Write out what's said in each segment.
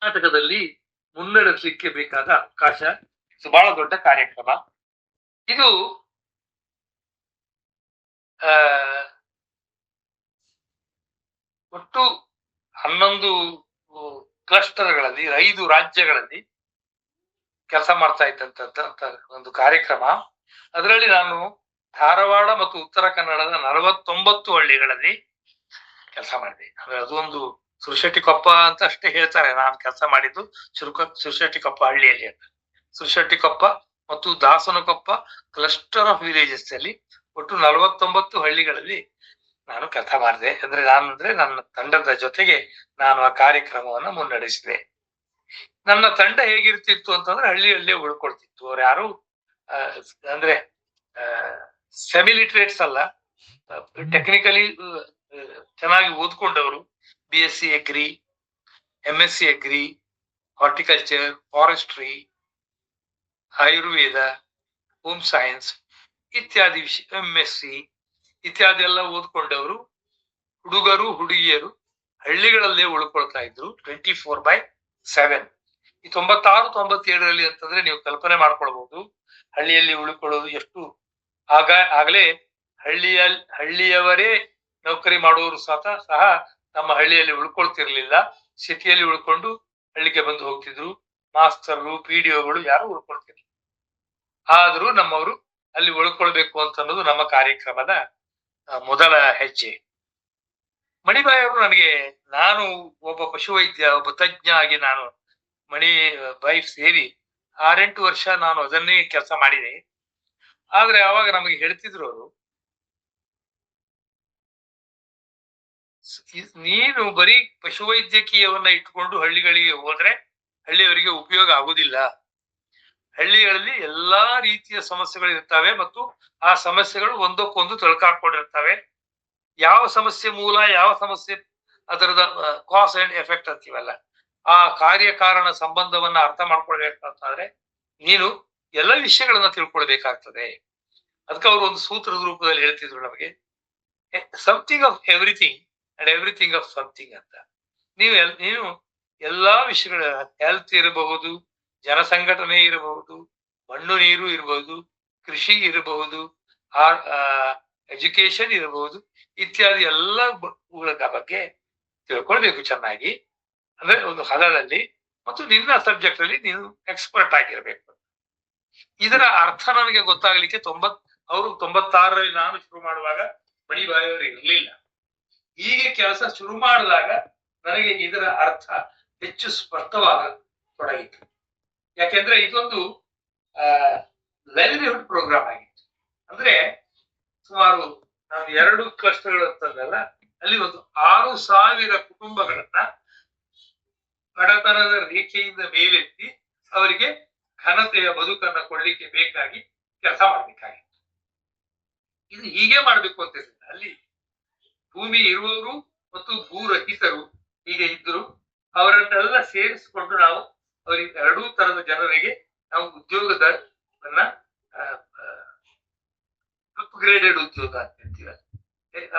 ಕರ್ನಾಟಕದಲ್ಲಿ ಮುನ್ನಡೆಸಲಿಕ್ಕೆ ಬೇಕಾದ ಅವಕಾಶ. ಇದು ಬಹಳ ದೊಡ್ಡ ಕಾರ್ಯಕ್ರಮ. ಇದು ಒಟ್ಟು 11 ಕ್ಲಸ್ಟರ್ಗಳಲ್ಲಿ 5 ರಾಜ್ಯಗಳಲ್ಲಿ ಕೆಲಸ ಮಾಡ್ತಾ ಇದ್ದಂತ ಒಂದು ಕಾರ್ಯಕ್ರಮ. ಅದರಲ್ಲಿ ನಾನು ಧಾರವಾಡ ಮತ್ತು ಉತ್ತರ ಕನ್ನಡದ 49 ಹಳ್ಳಿಗಳಲ್ಲಿ ಕೆಲಸ ಮಾಡಿದೆ. ಅಂದ್ರೆ ಅದೊಂದು ಸುರಶೆಟ್ಟಿಕೊಪ್ಪ ಅಂತ ಅಷ್ಟೇ ಹೇಳ್ತಾರೆ. ನಾನು ಕೆಲಸ ಮಾಡಿದ್ದು ಸುರಶೆಟ್ಟಿಕೊಪ್ಪ ಹಳ್ಳಿಯಲ್ಲಿ ಅಂತ. ಸುರಶೆಟ್ಟಿಕೊಪ್ಪ ಮತ್ತು ದಾಸನಕೊಪ್ಪ ಕ್ಲಸ್ಟರ್ ಆಫ್ ವಿಲೇಜಸ್ ಅಲ್ಲಿ ಒಟ್ಟು 49 ಹಳ್ಳಿಗಳಲ್ಲಿ ನಾನು ಕೆಲಸ ಮಾಡಿದೆ. ಅಂದ್ರೆ ನನ್ನ ತಂಡದ ಜೊತೆಗೆ ನಾನು ಆ ಕಾರ್ಯಕ್ರಮವನ್ನು ಮುನ್ನಡೆಸಿದೆ. ನನ್ನ ತಂಡ ಹೇಗಿರ್ತಿತ್ತು ಅಂತಂದ್ರೆ ಹಳ್ಳಿಯಲ್ಲೇ ಉಳ್ಕೊಳ್ತಿತ್ತು. ಅವ್ರು ಯಾರು ಅಂದ್ರೆ ಸೆಮಿಲಿಟ್ರೇಟ್ಸ್ ಅಲ್ಲ, ಟೆಕ್ನಿಕಲಿ ಚೆನ್ನಾಗಿ ಓದ್ಕೊಂಡವರು. BSc agri, MSc agri, horticulture, forestry, Ayurveda, home science ಇತ್ಯಾದಿ ವಿಷಯ, MSc ಇತ್ಯಾದಿ ಎಲ್ಲ ಓದ್ಕೊಂಡವರು ಹುಡುಗರು ಹುಡುಗಿಯರು ಹಳ್ಳಿಗಳಲ್ಲೇ ಉಳ್ಕೊಳ್ತಾ ಇದ್ರು 24/7. ಈ 96-97ರಲ್ಲಿ ಅಂತಂದ್ರೆ ನೀವು ಕಲ್ಪನೆ ಮಾಡ್ಕೊಳ್ಬಹುದು ಹಳ್ಳಿಯಲ್ಲಿ ಉಳ್ಕೊಳ್ಳೋದು ಎಷ್ಟು. ಆಗಲೇ ಹಳ್ಳಿಯವರೇ ನೌಕರಿ ಮಾಡುವವರು ಸಹ ನಮ್ಮ ಹಳ್ಳಿಯಲ್ಲಿ ಉಳ್ಕೊಳ್ತಿರ್ಲಿಲ್ಲ. ಸಿಟಿಯಲ್ಲಿ ಉಳ್ಕೊಂಡು ಹಳ್ಳಿಗೆ ಬಂದು ಹೋಗ್ತಿದ್ರು. ಮಾಸ್ತರ್ರು, PDOಗಳು ಯಾರು ಉಳ್ಕೊಳ್ತಿರ್ಲಿಲ್ಲ. ಆದ್ರೂ ನಮ್ಮವರು ಅಲ್ಲಿ ಉಳ್ಕೊಳ್ಬೇಕು ಅಂತ ಅನ್ನೋದು ನಮ್ಮ ಕಾರ್ಯಕ್ರಮದ ಮೊದಲ ಹೆಜ್ಜೆ. ಮಣಿಬಾಯಿ ಅವರು ನಾನು ಒಬ್ಬ ಪಶುವೈದ್ಯ, ಒಬ್ಬ ತಜ್ಞ ಆಗಿ ನಾನು ಮಣಿಬಾಯಿ ಸೇರಿ 6-8 ವರ್ಷ ನಾನು ಅದನ್ನೇ ಕೆಲಸ ಮಾಡಿದೆ. ಆದ್ರೆ ಅವಾಗ ನಮಗೆ ಹೇಳ್ತಿದ್ರು ಅವರು, ನೀನು ಬರೀ ಪಶುವೈದ್ಯಕೀಯವನ್ನ ಇಟ್ಕೊಂಡು ಹಳ್ಳಿಗಳಿಗೆ ಹೋದ್ರೆ ಹಳ್ಳಿಯವರಿಗೆ ಉಪಯೋಗ ಆಗುದಿಲ್ಲ. ಹಳ್ಳಿಗಳಲ್ಲಿ ಎಲ್ಲಾ ರೀತಿಯ ಸಮಸ್ಯೆಗಳು ಇರ್ತವೆ ಮತ್ತು ಆ ಸಮಸ್ಯೆಗಳು ಒಂದಕ್ಕೊಂದು ತೊಳಕಾಕೊಂಡಿರ್ತವೆ. ಯಾವ ಸಮಸ್ಯೆ ಮೂಲ, ಯಾವ ಸಮಸ್ಯೆ ಅದರದ ಕಾಸ್ ಅಂಡ್ ಎಫೆಕ್ಟ್ ಅಂತೀವಲ್ಲ, ಆ ಕಾರ್ಯಕಾರಣ ಸಂಬಂಧವನ್ನ ಅರ್ಥ ಮಾಡ್ಕೊಳ್ಬೇಕಂತಾದ್ರೆ ನೀನು ಎಲ್ಲ ವಿಷಯಗಳನ್ನ ತಿಳ್ಕೊಳ್ಬೇಕಾಗ್ತದೆ. ಅದಕ್ಕೆ ಅವರು ಒಂದು ಸೂತ್ರದ ರೂಪದಲ್ಲಿ ಹೇಳ್ತಿದ್ರು ನಮಗೆ, something of everything and everything of something ಅಂತ. ನೀನು ಎಲ್ಲಾ ವಿಷಯಗಳ, ಹೆಲ್ತ್ ಇರಬಹುದು, ಜನಸಂಘಟನೆ ಇರಬಹುದು, ಮಣ್ಣು ನೀರು ಇರಬಹುದು, ಕೃಷಿ ಇರಬಹುದು, ಎಜುಕೇಶನ್ ಇರಬಹುದು, ಇತ್ಯಾದಿ ಎಲ್ಲ ಬಗ್ಗೆ ತಿಳ್ಕೊಳ್ಬೇಕು ಚೆನ್ನಾಗಿ. ಅಂದ್ರೆ ಒಂದು ಹದದಲ್ಲಿ ಮತ್ತು ನಿನ್ನ ಸಬ್ಜೆಕ್ಟ್ ಅಲ್ಲಿ ನೀನು ಎಕ್ಸ್ಪರ್ಟ್ ಆಗಿರ್ಬೇಕು. ಇದರ ಅರ್ಥ ನನಗೆ ಗೊತ್ತಾಗ್ಲಿಕ್ಕೆ ಅವರು 96ರಲ್ಲಿ ನಾನು ಶುರು ಮಾಡುವಾಗ ಮಣಿಬಾಯಿ ಅವರು ಇರಲಿಲ್ಲ. ಹೀಗೆ ಕೆಲಸ ಶುರು ಮಾಡಿದಾಗ ನನಗೆ ಇದರ ಅರ್ಥ ಹೆಚ್ಚು ಸ್ಪಷ್ಟವಾಗ ತೊಡಗಿತು. ಯಾಕೆಂದ್ರೆ ಇದೊಂದು ಲೈವ್ಲಿಹುಡ್ ಪ್ರೋಗ್ರಾಮ್ ಆಗಿತ್ತು. ಅಂದ್ರೆ ಸುಮಾರು ನಾವು 2 ಕ್ಲಸ್ಟರ್ಗಳು ಅಂತಂದಲ್ಲ, ಅಲ್ಲಿ ಒಂದು 6,000 ಕುಟುಂಬಗಳನ್ನ ಬಡತನದ ರೇಖೆಯಿಂದ ಮೇಲೆತ್ತಿ ಅವರಿಗೆ ಘನತೆಯ ಬದುಕನ್ನ ಕೊಡ್ಲಿಕ್ಕೆ ಬೇಕಾಗಿ ಕೆಲಸ ಮಾಡ್ಬೇಕಾಗಿತ್ತು. ಇದು ಹೀಗೆ ಮಾಡ್ಬೇಕು ಅಂತ ಇರಲಿಲ್ಲ. ಅಲ್ಲಿ ಭೂಮಿ ಇರುವವರು ಮತ್ತು ಭೂರಹಿತರು ಹೀಗೆ ಇದ್ರು. ಅವರನ್ನೆಲ್ಲ ಸೇರಿಸಿಕೊಂಡು ನಾವು ಅವರಿಗೆ 2 ತರದ ಜನರಿಗೆ ನಾವು ಉದ್ಯೋಗದನ್ನ ಅಪ್ಗ್ರೇಡೆಡ್ ಉದ್ಯೋಗ ಅಂತೀವಿ,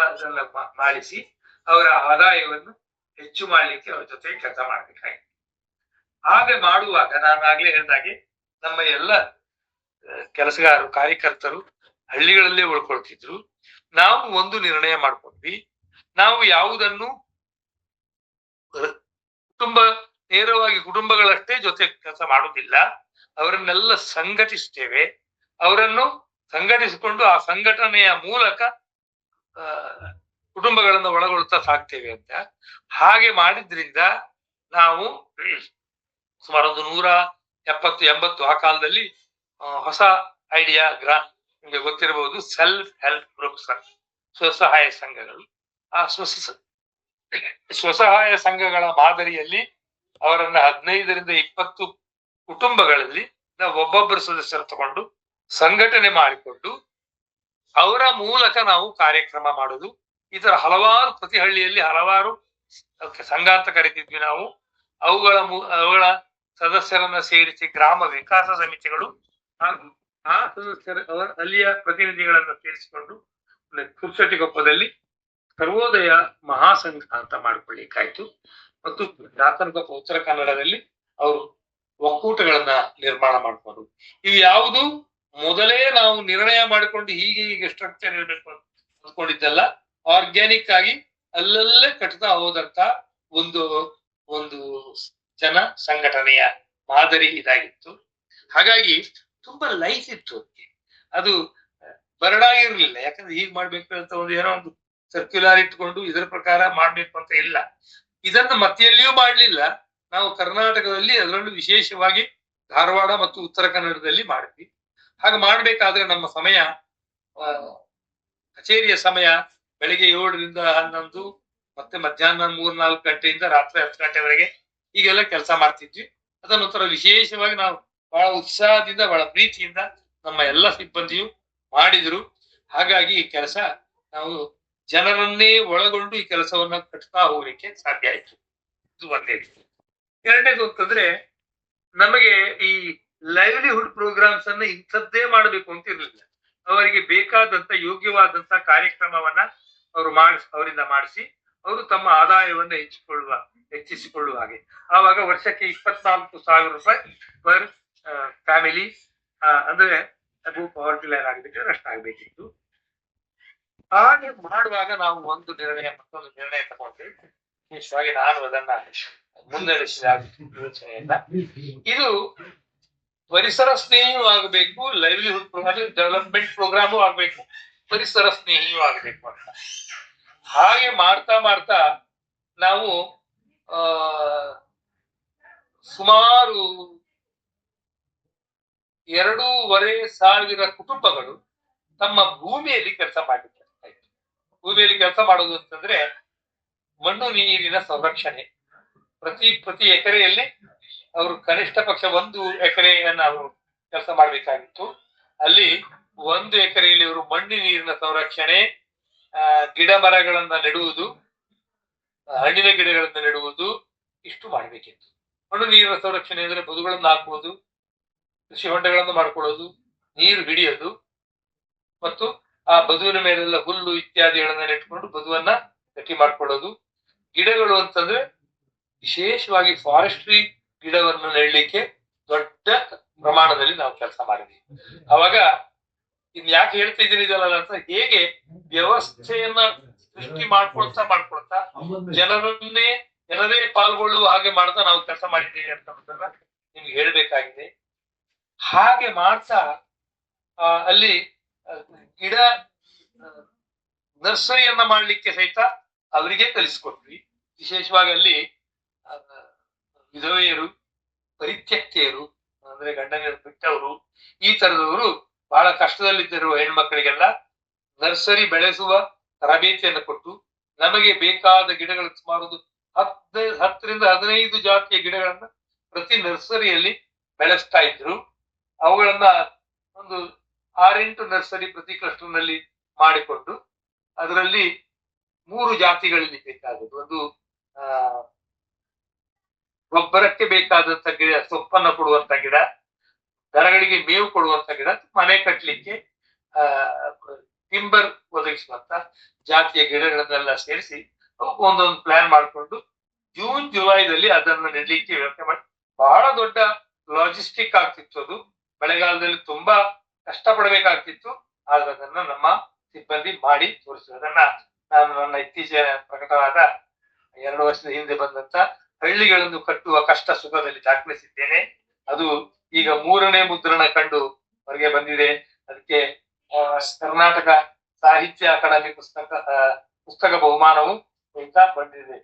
ಅದನ್ನ ಮಾಡಿಸಿ ಅವರ ಆದಾಯವನ್ನು ಹೆಚ್ಚು ಮಾಡ್ಲಿಕ್ಕೆ ಅವ್ರ ಜೊತೆಗೆ ಕೆಲಸ ಮಾಡ್ಬೇಕಾಗಿತ್ತು. ಹಾಗೆ ಮಾಡುವಾಗ ನಾನು ಆಗ್ಲೇ ಹೇಳಿದಾಗೆ ನಮ್ಮ ಎಲ್ಲ ಕೆಲಸಗಾರರು, ಕಾರ್ಯಕರ್ತರು ಹಳ್ಳಿಗಳಲ್ಲೇ ಉಳ್ಕೊಳ್ತಿದ್ರು. ನಾವು ಒಂದು ನಿರ್ಣಯ ಮಾಡ್ಕೊಂಡ್ವಿ, ನಾವು ಯಾವುದನ್ನು ನೇರವಾಗಿ ಕುಟುಂಬಗಳಷ್ಟೇ ಜೊತೆ ಕೆಲಸ ಮಾಡುವುದಿಲ್ಲ, ಅವರನ್ನೆಲ್ಲ ಸಂಘಟಿಸ್ತೇವೆ. ಅವರನ್ನು ಸಂಘಟಿಸಿಕೊಂಡು ಆ ಸಂಘಟನೆಯ ಮೂಲಕ ಕುಟುಂಬಗಳನ್ನು ಒಳಗೊಳ್ತಾ ಸಾಕ್ತೇವೆ ಅಂತ. ಹಾಗೆ ಮಾಡಿದ್ರಿಂದ ನಾವು ಸುಮಾರು 170-80 ಆ ಕಾಲದಲ್ಲಿ ಹೊಸ ಐಡಿಯಾ ನಿಮ್ಗೆ ಗೊತ್ತಿರಬಹುದು, ಸೆಲ್ಫ್ ಹೆಲ್ಪ್ ಗ್ರೂಪ್ಸ್, ಸ್ವಸಹಾಯ ಸಂಘಗಳು. ಆ ಸ್ವಸಹಾಯ ಸಂಘಗಳ ಮಾದರಿಯಲ್ಲಿ ಅವರನ್ನ 15-20 ಕುಟುಂಬಗಳಲ್ಲಿ ನಾವು ಒಬ್ಬೊಬ್ಬರು ಸದಸ್ಯರು ತಗೊಂಡು ಸಂಘಟನೆ ಮಾಡಿಕೊಂಡು ಅವರ ಮೂಲಕ ನಾವು ಕಾರ್ಯಕ್ರಮ ಮಾಡುದು. ಈ ತರ ಹಲವಾರು, ಪ್ರತಿ ಹಳ್ಳಿಯಲ್ಲಿ ಹಲವಾರು ಸಂಘ ಅಂತ ಕರಿತಿದ್ವಿ ನಾವು. ಅವುಗಳ ಸದಸ್ಯರನ್ನ ಸೇರಿಸಿ ಗ್ರಾಮ ವಿಕಾಸ ಸಮಿತಿಗಳು ಹಾಗೂ ಆ ಸದಸ್ಯರ ಅಲ್ಲಿಯ ಪ್ರತಿನಿಧಿಗಳನ್ನ ಸೇರಿಸಿಕೊಂಡು ಸುರಶೆಟ್ಟಿಕೊಪ್ಪದಲ್ಲಿ ಸರ್ವೋದಯ ಮಹಾಸಂಘ ಅಂತ ಮಾಡ್ಕೊಳ್ಳಿಕ್ಕಾಯ್ತು. ಮತ್ತು ಪ್ರಾಥಮಿಕ ಉತ್ತರ ಕನ್ನಡದಲ್ಲಿ ಅವರು ಒಕ್ಕೂಟಗಳನ್ನ ನಿರ್ಮಾಣ ಮಾಡ್ಕೊಂಡು, ಇವು ಯಾವುದು ಮೊದಲೇ ನಾವು ನಿರ್ಣಯ ಮಾಡಿಕೊಂಡು ಹೀಗೆ ಸ್ಟ್ರಕ್ಚರ್ ಇರಬೇಕು ಅಂತ ಅಂದ್ಕೊಂಡಿದ್ದೆಲ್ಲ ಆರ್ಗ್ಯಾನಿಕ್ ಆಗಿ ಅಲ್ಲಲ್ಲೇ ಕಟ್ತಾ ಹೋದಂತ ಒಂದು ಒಂದು ಜನ ಸಂಘಟನೆಯ ಮಾದರಿ ಇದಾಗಿತ್ತು. ಹಾಗಾಗಿ ತುಂಬಾ ಲೈಫ್ ಇತ್ತು ಅದಕ್ಕೆ. ಅದು ಬರಡಾಗಿರ್ಲಿಲ್ಲ. ಯಾಕಂದ್ರೆ ಹೀಗ್ ಮಾಡ್ಬೇಕು ಅಂತ ಒಂದು ಏನೋ ಒಂದು ಸರ್ಕ್ಯುಲರ್ ಇಟ್ಕೊಂಡು ಇದರ ಪ್ರಕಾರ ಮಾಡ್ಬೇಕು ಅಂತ ಇಲ್ಲ. ಇದನ್ನ ಮತ್ತೆಲ್ಲಿಯೂ ಮಾಡ್ಲಿಲ್ಲ. ನಾವು ಕರ್ನಾಟಕದಲ್ಲಿ ಅದರಲ್ಲೂ ವಿಶೇಷವಾಗಿ ಧಾರವಾಡ ಮತ್ತು ಉತ್ತರ ಕನ್ನಡದಲ್ಲಿ ಮಾಡಿದ್ವಿ. ಹಾಗೆ ಮಾಡ್ಬೇಕಾದ್ರೆ ನಮ್ಮ ಸಮಯ, ಕಚೇರಿಯ ಸಮಯ ಬೆಳಿಗ್ಗೆ 7ರಿಂದ 11, ಮತ್ತೆ ಮಧ್ಯಾಹ್ನ 3-4 ಗಂಟೆಯಿಂದ ರಾತ್ರಿ 10 ಗಂಟೆವರೆಗೆ ಹೀಗೆಲ್ಲ ಕೆಲಸ ಮಾಡ್ತಿದ್ವಿ. ಅದನ್ನೊಂಥರ ವಿಶೇಷವಾಗಿ ನಾವು ಬಹಳ ಉತ್ಸಾಹದಿಂದ, ಬಹಳ ಪ್ರೀತಿಯಿಂದ ನಮ್ಮ ಎಲ್ಲ ಸಿಬ್ಬಂದಿಯು ಮಾಡಿದ್ರು. ಹಾಗಾಗಿ ಈ ಕೆಲಸ ನಾವು ಜನರನ್ನೇ ಒಳಗೊಂಡು ಈ ಕೆಲಸವನ್ನ ಕಟ್ತಾ ಹೋಗ್ಲಿಕ್ಕೆ ಸಾಧ್ಯ ಆಯ್ತು. ಇದು ಒಂದೇದು. ಎರಡನೇದು ಅಂತಂದ್ರೆ, ನಮಗೆ ಈ ಲೈವ್ಲಿಹುಡ್ ಪ್ರೋಗ್ರಾಮ್ಸ್ ಅನ್ನ ಇಂಥದ್ದೇ ಮಾಡಬೇಕು ಅಂತ ಇರ್ಲಿಲ್ಲ. ಅವರಿಗೆ ಬೇಕಾದಂತ ಯೋಗ್ಯವಾದಂತ ಕಾರ್ಯಕ್ರಮವನ್ನ ಅವರಿಂದ ಮಾಡಿಸಿ ಅವರು ತಮ್ಮ ಆದಾಯವನ್ನ ಹೆಚ್ಚಿಸಿಕೊಳ್ಳುವ ಹಾಗೆ. ಆವಾಗ ವರ್ಷಕ್ಕೆ 24,000 ರೂಪಾಯಿ ಪರ್ ಫ್ಯಾಮಿಲಿ, ಅಂದ್ರೆ ಅದು ಪವರ್ಟಿ ಲೈನ್ ಆಗಬೇಕಿದ್ರೆ ನಷ್ಟ ಆಗ್ಬೇಕಿತ್ತು. ಹಾಗೆ ಮಾಡುವಾಗ ನಾವು ಮತ್ತೊಂದು ನಿರ್ಣಯ ತಗೊಂಡ್ವಿ. ವಿಶೇಷವಾಗಿ ನಾನು ಅದನ್ನ ಮುಂದಡಿಸಿದ ಯೋಚನೆಯನ್ನ, ಇದು ಪರಿಸರ ಸ್ನೇಹಿಯೂ ಆಗಬೇಕು, ಲೈವ್ಲಿಹುಡ್ ಡೆವಲಪ್ಮೆಂಟ್ ಪ್ರೋಗ್ರಾಮು ಆಗ್ಬೇಕು, ಪರಿಸರ ಸ್ನೇಹಿಯೂ ಆಗ್ಬೇಕು ಅಂತ. ಹಾಗೆ ಮಾಡ್ತಾ ಮಾಡ್ತಾ ನಾವು ಸುಮಾರು 2,500 ಕುಟುಂಬಗಳು ತಮ್ಮ ಭೂಮಿಯಲ್ಲಿ ಕೆಲಸ ಮಾಡಿದ್ದಾರೆ. ಭೂಮಿಯಲ್ಲಿ ಕೆಲಸ ಮಾಡೋದು ಅಂತಂದ್ರೆ ಮಣ್ಣು ನೀರಿನ ಸಂರಕ್ಷಣೆ. ಪ್ರತಿ ಎಕರೆಯಲ್ಲಿ ಅವರು ಕನಿಷ್ಠ ಪಕ್ಷ 1 ಎಕರೆಯನ್ನ ಅವರು ಕೆಲಸ ಮಾಡ್ಬೇಕಾಗಿತ್ತು. ಅಲ್ಲಿ 1 ಎಕರೆಯಲ್ಲಿ ಅವರು ಮಣ್ಣು ನೀರಿನ ಸಂರಕ್ಷಣೆ, ಗಿಡ ಮರಗಳನ್ನ ನೆಡುವುದು, ಹಣ್ಣಿನ ಗಿಡಗಳನ್ನ ನೆಡುವುದು, ಇಷ್ಟು ಮಾಡ್ಬೇಕಿತ್ತು. ಮಣ್ಣು ನೀರಿನ ಸಂರಕ್ಷಣೆ ಅಂದ್ರೆ ಬದುಗಳನ್ನು ಹಾಕುವುದು, ಕೃಷಿ ಹೊಂಡಗಳನ್ನು ಮಾಡ್ಕೊಳ್ಳೋದು, ನೀರು ಹಿಡಿಯೋದು, ಮತ್ತು ಆ ಬದುವಿನ ಮೇಲೆಲ್ಲ ಹುಲ್ಲು ಇತ್ಯಾದಿಗಳನ್ನ ನೆಟ್ಕೊಂಡು ಬದುವನ್ನ ಗಟ್ಟಿ ಮಾಡ್ಕೊಳ್ಳೋದು. ಗಿಡಗಳು ಅಂತಂದ್ರೆ ವಿಶೇಷವಾಗಿ ಫಾರೆಸ್ಟ್ರಿ ಗಿಡವನ್ನು ನೆಡಲಿಕ್ಕೆ ದೊಡ್ಡ ಪ್ರಮಾಣದಲ್ಲಿ ನಾವು ಕೆಲಸ ಮಾಡಿದ್ವಿ. ಅವಾಗ ಇನ್ ಯಾಕೆ ಹೇಳ್ತಾ ಇದ್ದೀನಿ ಇದಲ್ಲ ಅಂತ, ಹೇಗೆ ವ್ಯವಸ್ಥೆಯನ್ನ ಸೃಷ್ಟಿ ಮಾಡ್ಕೊಳ್ತಾ ಜನರೇ ಪಾಲ್ಗೊಳ್ಳುವ ಹಾಗೆ ಮಾಡ್ತಾ ನಾವು ಕೆಲಸ ಮಾಡಿದ್ದೀವಿ ಅಂತ ನಿಮ್ಗೆ ಹೇಳ್ಬೇಕಾಗಿದೆ. ಹಾಗೆ ಮಾಡ್ತಾ ಅಲ್ಲಿ ಗಿಡ ನರ್ಸರಿಯನ್ನ ಮಾಡ್ಲಿಕ್ಕೆ ಸಹಿತ ಅವರಿಗೆ ಕಲಿಸ್ಕೊಟ್ವಿ. ವಿಶೇಷವಾಗಿ ಅಲ್ಲಿ ವಿಧವೆಯರು, ಪರಿತ್ಯಕ್ತೆಯರು ಅಂದ್ರೆ ಗಂಡನ ಬಿಟ್ಟವರು, ಈ ತರದವರು ಬಹಳ ಕಷ್ಟದಲ್ಲಿದ್ದಿರುವ ಹೆಣ್ಮಕ್ಳಿಗೆಲ್ಲ ನರ್ಸರಿ ಬೆಳೆಸುವ ತರಬೇತಿಯನ್ನು ಕೊಟ್ಟು ನಮಗೆ ಬೇಕಾದ ಗಿಡಗಳು ಸುಮಾರು 10ರಿಂದ 15 ಜಾತಿಯ ಗಿಡಗಳನ್ನ ಪ್ರತಿ ನರ್ಸರಿಯಲ್ಲಿ ಬೆಳೆಸ್ತಾ ಇದ್ರು. ಅವುಗಳನ್ನ ಒಂದು 6-8 ನರ್ಸರಿ ಪ್ರತಿ ಕ್ಲಸ್ಟರ್ ನಲ್ಲಿ ಮಾಡಿಕೊಂಡು ಅದರಲ್ಲಿ 3 ಜಾತಿಗಳಲ್ಲಿ ಬೇಕಾದದ್ದು, ಒಂದು ಗೊಬ್ಬರಕ್ಕೆ ಬೇಕಾದಂತ ಗಿಡ, ಸೊಪ್ಪನ್ನ ಕೊಡುವಂತ ಗಿಡ, ದನಗಳಿಗೆ ಮೇವು ಕೊಡುವಂತ ಗಿಡ, ಮನೆ ಕಟ್ಟಲಿಕ್ಕೆ ಟಿಂಬರ್ ಒದಗಿಸುವಂತ ಜಾತಿಯ ಗಿಡಗಳನ್ನೆಲ್ಲ ಸೇರಿಸಿ ಒಂದೊಂದು ಪ್ಲಾನ್ ಮಾಡಿಕೊಂಡು ಜೂನ್ ಜುಲೈದಲ್ಲಿ ಅದನ್ನ ನೆಡಲಿಕ್ಕೆ ವ್ಯವಸ್ಥೆ ಮಾಡಿ, ಬಹಳ ದೊಡ್ಡ ಲಾಜಿಸ್ಟಿಕ್ ಆಗ್ತಿತ್ತು. ಅದು ಮಳೆಗಾಲದಲ್ಲಿ ತುಂಬಾ ಕಷ್ಟ ಪಡಬೇಕಾಗ್ತಿತ್ತು. ಆದ್ರೆ ಅದನ್ನ ನಮ್ಮ ಸಿಬ್ಬಂದಿ ಮಾಡಿ ತೋರಿಸಿರೋದನ್ನ ನಾನು ನನ್ನ ಇತ್ತೀಚೆಗೆ ಪ್ರಕಟವಾದ 2 ವರ್ಷದ ಹಿಂದೆ ಬಂದಂತ ಹಳ್ಳಿಗಳನ್ನು ಕಟ್ಟುವ ಕಷ್ಟ ಸುಖದಲ್ಲಿ ದಾಖಲಿಸಿದ್ದೇನೆ. ಅದು ಈಗ 3ನೇ ಮುದ್ರಣ ಕಂಡು ಹೊರಗೆ ಬಂದಿದೆ. ಅದಕ್ಕೆ ಕರ್ನಾಟಕ ಸಾಹಿತ್ಯ ಅಕಾಡೆಮಿ ಪುಸ್ತಕ ಬಹುಮಾನವು ಸಹಿತ ಬಂದಿದೆ.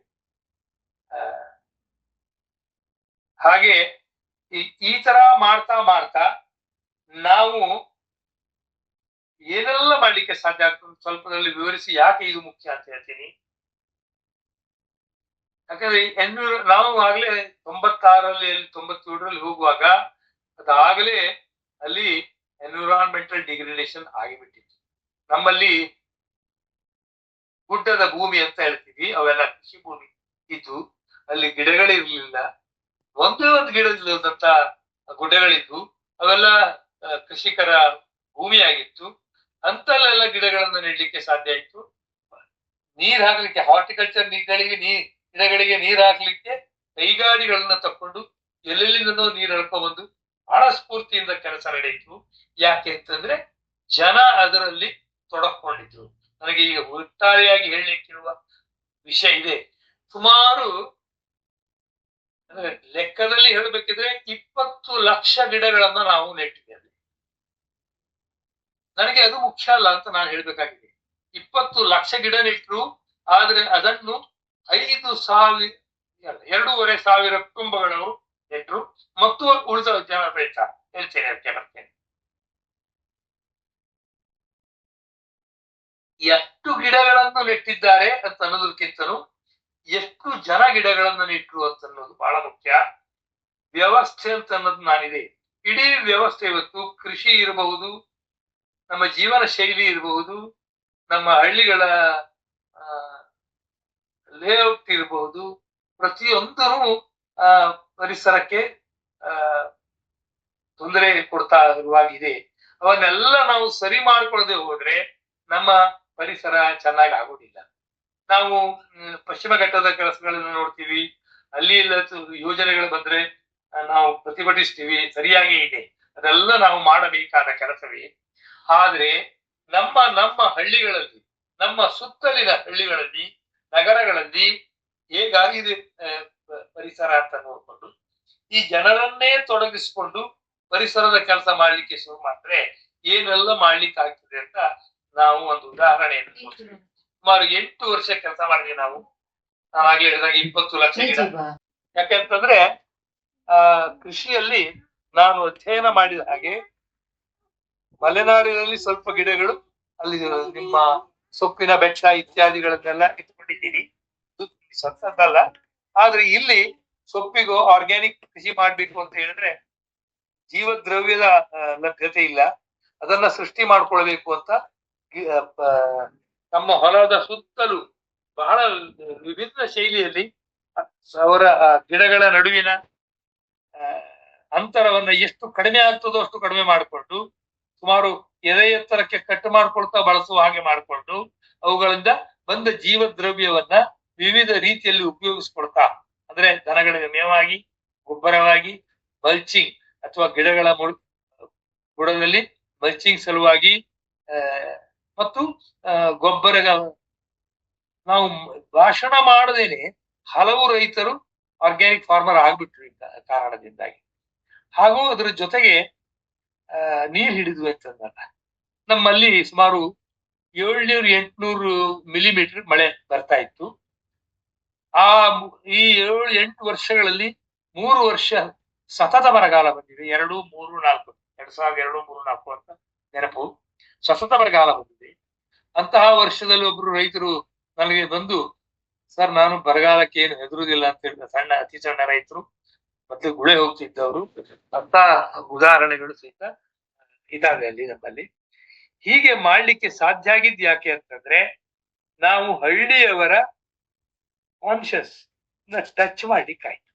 ಹಾಗೆ ಈ ತರ ಮಾಡ್ತಾ ನಾವು ಏನೆಲ್ಲ ಮಾಡ್ಲಿಕ್ಕೆ ಸಾಧ್ಯ ಆಗ್ತದೆ ಸ್ವಲ್ಪದಲ್ಲಿ ವಿವರಿಸಿ ಯಾಕೆ ಇದು ಮುಖ್ಯ ಅಂತ ಹೇಳ್ತೀನಿ. ಯಾಕಂದ್ರೆ ನಾವು ಆಗ್ಲೇ 96ರಲ್ಲಿ 97ರಲ್ಲಿ ಹೋಗುವಾಗ ಅದಾಗಲೇ ಅಲ್ಲಿ ಎನ್ವಿರಾನ್ಮೆಂಟಲ್ ಡಿಗ್ರೇಡೇಷನ್ ಆಗಿಬಿಟ್ಟಿತ್ತು. ನಮ್ಮಲ್ಲಿ ಗುಡ್ಡದ ಭೂಮಿ ಅಂತ ಹೇಳ್ತೀವಿ, ಅವೆಲ್ಲ ಕೃಷಿ ಭೂಮಿ ಇದ್ದು ಅಲ್ಲಿ ಗಿಡಗಳಿರ್ಲಿಲ್ಲ. ಒಂದೇ ಒಂದು ಗಿಡದಂತ ಗುಡ್ಡಗಳಿದ್ದು ಅವೆಲ್ಲ ಕೃಷಿಕರ ಭೂಮಿಯಾಗಿತ್ತು. ಅಂತಲ್ಲೆಲ್ಲ ಗಿಡಗಳನ್ನ ನೆಡ್ಲಿಕ್ಕೆ ಸಾಧ್ಯ ಆಯ್ತು. ನೀರ್ ಹಾಕ್ಲಿಕ್ಕೆ ಹಾರ್ಟಿಕಲ್ಚರ್ ಗಳಿಗೆ ಗಿಡಗಳಿಗೆ ನೀರ್ ಹಾಕ್ಲಿಕ್ಕೆ ಕೈಗಾಡಿಗಳನ್ನ ತಕೊಂಡು ಎಲ್ಲೆಲ್ಲಿಂದನೋ ನೀರ್ ಎಳ್ಕೊಂಡ್ಬಂದು ಬಹಳ ಸ್ಫೂರ್ತಿಯಿಂದ ಕೆಲಸ ನಡೆಯಿತು. ಯಾಕೆ ಅಂತಂದ್ರೆ ಜನ ಅದರಲ್ಲಿ ತೊಡಕೊಂಡಿದ್ರು. ನನಗೆ ಈಗ ಒಟ್ಟಾರೆಯಾಗಿ ಹೇಳಲಿಕ್ಕಿರುವ ವಿಷಯ ಇದೆ. ಸುಮಾರು ಲೆಕ್ಕದಲ್ಲಿ ಹೇಳ್ಬೇಕಿದ್ರೆ 20 ಲಕ್ಷ ಗಿಡಗಳನ್ನ ನಾವು ನೆಟ್ಟಿದ್ದೇವೆ. ನನಗೆ ಅದು ಮುಖ್ಯ ಅಲ್ಲ ಅಂತ ನಾನು ಹೇಳ್ಬೇಕಾಗಿದೆ. 20 ಲಕ್ಷ ಗಿಡ ನೆಟ್ಟರು, ಆದ್ರೆ ಅದನ್ನು 5,000 2,500 ಕುಟುಂಬಗಳವರು ನೆಟ್ಟರು ಮತ್ತು ಉಳಿದ ಜನ ಬೆಳೀತಾರೆ. ಹೇಳ್ತೇನೆ ಅದಕ್ಕೆ ಬರ್ತೇನೆ. ಎಷ್ಟು ಗಿಡಗಳನ್ನು ನೆಟ್ಟಿದ್ದಾರೆ ಅಂತ ಅನ್ನೋದಕ್ಕಿಂತಲೂ ಎಷ್ಟು ಜನ ಗಿಡಗಳನ್ನು ನೆಟ್ಟರು ಅಂತ ಅನ್ನೋದು ಬಹಳ ಮುಖ್ಯ. ವ್ಯವಸ್ಥೆ ಅಂತ ಅನ್ನೋದು ನಾನಿದೆ. ಇಡೀ ವ್ಯವಸ್ಥೆ ಇವತ್ತು ಕೃಷಿ ಇರಬಹುದು, ನಮ್ಮ ಜೀವನ ಶೈಲಿ ಇರಬಹುದು, ನಮ್ಮ ಹಳ್ಳಿಗಳ ಲೇಔಟ್ ಇರಬಹುದು, ಪ್ರತಿಯೊಂದೂ ಪರಿಸರಕ್ಕೆ ತೊಂದರೆ ಕೊಡ್ತಾ ಇರುವಾಗಿದೆ. ಅವನ್ನೆಲ್ಲ ನಾವು ಸರಿ ಮಾಡ್ಕೊಳ್ಳದೆ ಹೋದ್ರೆ ನಮ್ಮ ಪರಿಸರ ಚೆನ್ನಾಗಿ ಆಗೋದಿಲ್ಲ. ನಾವು ಪಶ್ಚಿಮ ಘಟ್ಟದ ಕೆಲಸಗಳನ್ನ ನೋಡ್ತೀವಿ, ಅಲ್ಲಿ ಎಲ್ಲ ಯೋಜನೆಗಳು ಬಂದ್ರೆ ನಾವು ಪ್ರತಿಭಟಿಸ್ತೀವಿ, ಸರಿಯಾಗಿ ಇದೆ, ಅದೆಲ್ಲ ನಾವು ಮಾಡಬೇಕಾದ ಕೆಲಸವೇ. ಆದ್ರೆ ನಮ್ಮ ನಮ್ಮ ಹಳ್ಳಿಗಳಲ್ಲಿ, ನಮ್ಮ ಸುತ್ತಲಿನ ಹಳ್ಳಿಗಳಲ್ಲಿ, ನಗರಗಳಲ್ಲಿ ಹೇಗಾಗಿದೆ ಪರಿಸರ ಅಂತ ನೋಡ್ಕೊಂಡು ಈ ಜನರನ್ನೇ ತೊಡಗಿಸ್ಕೊಂಡು ಪರಿಸರದ ಕೆಲಸ ಮಾಡ್ಲಿಕ್ಕೆ ಶುರು ಮಾಡಿದ್ರೆ ಏನೆಲ್ಲ ಮಾಡ್ಲಿಕ್ಕೆ ಆಗ್ತದೆ ಅಂತ ನಾವು ಒಂದು ಉದಾಹರಣೆಯನ್ನು ನೋಡ್ತೀವಿ. ಸುಮಾರು 8 ವರ್ಷ ಕೆಲಸ ಮಾಡಿದ್ವಿ ನಾವು. ನಾನು ಆಗ್ಲೇ ಹೇಳಿದಾಗ 20 ಲಕ್ಷ ಗಿಡ. ಯಾಕೆಂತಂದ್ರೆ ಕೃಷಿಯಲ್ಲಿ ನಾನು ಅಧ್ಯಯನ ಮಾಡಿದ ಹಾಗೆ ಮಲೆನಾಡಿನಲ್ಲಿ ಸ್ವಲ್ಪ ಗಿಡಗಳು, ಅಲ್ಲಿ ನಿಮ್ಮ ಸೊಪ್ಪಿನ ಬೆಚ್ಚ ಇತ್ಯಾದಿಗಳನ್ನೆಲ್ಲ ಇಟ್ಕೊಂಡಿದ್ದೀನಿ, ಸ್ವಂತದ್ದಲ್ಲ. ಆದ್ರೆ ಇಲ್ಲಿ ಸೊಪ್ಪಿಗೂ ಆರ್ಗ್ಯಾನಿಕ್ ಕೃಷಿ ಮಾಡ್ಬೇಕು ಅಂತ ಹೇಳಿದ್ರೆ ಜೀವದ್ರವ್ಯದ ಲಭ್ಯತೆ ಇಲ್ಲ. ಅದನ್ನ ಸೃಷ್ಟಿ ಮಾಡ್ಕೊಳ್ಬೇಕು ಅಂತ ನಮ್ಮ ಹೊಲದ ಸುತ್ತಲೂ ಬಹಳ ವಿಭಿನ್ನ ಶೈಲಿಯಲ್ಲಿ ಅವರ ಗಿಡಗಳ ನಡುವಿನ ಅಂತರವನ್ನ ಎಷ್ಟು ಕಡಿಮೆ ಆಗ್ತದೋ ಅಷ್ಟು ಕಡಿಮೆ ಮಾಡಿಕೊಂಡು ಸುಮಾರು ಎದೆ ಎತ್ತರಕ್ಕೆ ಕಟ್ ಮಾಡ್ಕೊಳ್ತಾ ಬಳಸುವ ಹಾಗೆ ಮಾಡಿಕೊಂಡು ಅವುಗಳಿಂದ ಬಂದ ಜೀವದ್ರವ್ಯವನ್ನ ವಿವಿಧ ರೀತಿಯಲ್ಲಿ ಉಪಯೋಗಿಸ್ಕೊಳ್ತಾ, ಅಂದ್ರೆ ದನಗಳಿಗೆ ಮೇವಾಗಿ, ಗೊಬ್ಬರವಾಗಿ, ಮಲ್ಚಿಂಗ್ ಅಥವಾ ಗಿಡಗಳ ಬುಡದಲ್ಲಿ ಮಲ್ಚಿಂಗ್ ಸಲುವಾಗಿ ಮತ್ತು ಗೊಬ್ಬರ. ನಾವು ಭಾಷಣ ಮಾಡದೇನೆ ಹಲವು ರೈತರು ಆರ್ಗ್ಯಾನಿಕ್ ಫಾರ್ಮರ್ ಆಗ್ಬಿಟ್ರು ಈ ಕಾರಣದಿಂದಾಗಿ. ಹಾಗೂ ಅದ್ರ ಜೊತೆಗೆ ನೀರ್ ಹಿಡಿದ್ವು ಅಂತಂದಲ್ಲ, ನಮ್ಮಲ್ಲಿ ಸುಮಾರು 700-800 ಮಿಲಿಮೀಟರ್ ಮಳೆ ಬರ್ತಾ ಇತ್ತು. ಈ 7-8 ವರ್ಷಗಳಲ್ಲಿ 3 ವರ್ಷ ಸತತ ಬರಗಾಲ ಬಂದಿದೆ. 2, 3, 4 2002, 3, 4 ಅಂತ ನೆನಪು. ಸತತ ಬರಗಾಲ ಬಂದಿದೆ. ಅಂತಹ ವರ್ಷದಲ್ಲಿ ಒಬ್ರು ರೈತರು ನನಗೆ ಬಂದು, ಸರ್ ನಾನು ಬರಗಾಲಕ್ಕೆ ಏನು ಹೆದರುದಿಲ್ಲ ಅಂತ ಹೇಳಿದ ಅತಿ ಸಣ್ಣ ರೈತರು, ಮೊದಲು ಗುಳೆ ಹೋಗ್ತಿದ್ದವರು ಅಂತ ಉದಾಹರಣೆಗಳು ಸಹಿತ ಇದಾವೆ ಅಲ್ಲಿ ನಮ್ಮಲ್ಲಿ. ಹೀಗೆ ಮಾಡ್ಲಿಕ್ಕೆ ಸಾಧ್ಯ ಆಗಿದ್ ಯಾಕೆ ಅಂತಂದ್ರೆ ನಾವು ಹಳ್ಳಿಯವರ ಕಾನ್ಶಿಯಸ್ ಟಚ್ ಮಾಡ್ಲಿಕ್ಕಾಯ್ತು.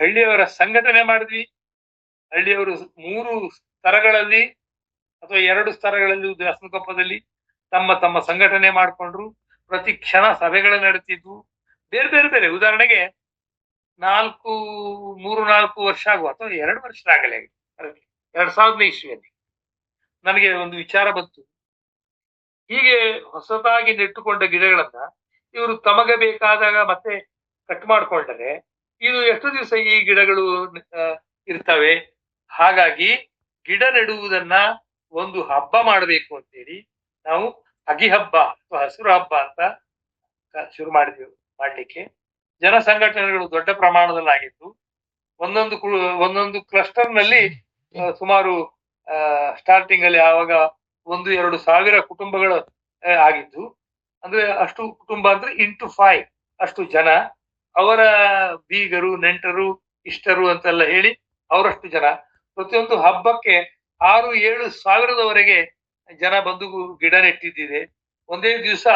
ಹಳ್ಳಿಯವರ ಸಂಘಟನೆ ಮಾಡಿದ್ವಿ. ಹಳ್ಳಿಯವರು 3 ಸ್ತರಗಳಲ್ಲಿ ಅಥವಾ 2 ಸ್ತರಗಳಲ್ಲಿ ದಾಸನಕೊಪ್ಪದಲ್ಲಿ ತಮ್ಮ ತಮ್ಮ ಸಂಘಟನೆ ಮಾಡ್ಕೊಂಡ್ರು. ಪ್ರತಿ ಕ್ಷಣ ಸಭೆಗಳು ನಡೆತಿದ್ವು. ಬೇರೆ ಬೇರೆ ಬೇರೆ ಉದಾಹರಣೆಗೆ 3-4 ವರ್ಷ ಆಗುವ ಅಥವಾ 2 ವರ್ಷ ಆಗಲೇ 2000 ಇಸ್ವಿಯಲ್ಲಿ ನನಗೆ ಒಂದು ವಿಚಾರ ಬಂತು. ಹೀಗೆ ಹೊಸದಾಗಿ ನೆಟ್ಟುಕೊಂಡ ಗಿಡಗಳನ್ನ ಇವರು ತಮಗೆ ಬೇಕಾದಾಗ ಮತ್ತೆ ಕಟ್ ಮಾಡ್ಕೊಂಡ್ರೆ ಇದು ಎಷ್ಟು ದಿವಸ ಈ ಗಿಡಗಳು ಇರ್ತವೆ. ಹಾಗಾಗಿ ಗಿಡ ನೆಡುವುದನ್ನ ಒಂದು ಹಬ್ಬ ಮಾಡಬೇಕು ಅಂತೇಳಿ ನಾವು ಅಗಿ ಹಬ್ಬ ಅಥವಾ ಹಸಿರು ಹಬ್ಬ ಅಂತ ಶುರು ಮಾಡ್ಲಿಕ್ಕೆ ಜನ ಸಂಘಟನೆಗಳು ದೊಡ್ಡ ಪ್ರಮಾಣದಲ್ಲಿ ಆಗಿದ್ದು. ಒಂದೊಂದು ಕ್ಲಸ್ಟರ್ ನಲ್ಲಿ ಸುಮಾರು ಸ್ಟಾರ್ಟಿಂಗ್ ಅಲ್ಲಿ ಆವಾಗ 1-2 ಸಾವಿರ ಕುಟುಂಬಗಳು ಆಗಿದ್ದು. ಅಂದ್ರೆ ಅಷ್ಟು ಕುಟುಂಬ ಅಂದ್ರೆ ಇಂಟು 5 ಅಷ್ಟು ಜನ, ಅವರ ಬೀಗರು, ನೆಂಟರು, ಇಷ್ಟರು ಅಂತೆಲ್ಲ ಹೇಳಿ ಅವರಷ್ಟು ಜನ. ಪ್ರತಿಯೊಂದು ಹಬ್ಬಕ್ಕೆ 6-7 ಸಾವಿರದವರೆಗೆ ಜನ ಬಂದು ಗಿಡ ನೆಟ್ಟಿದ್ದಿದೆ. ಒಂದೇ ದಿವಸ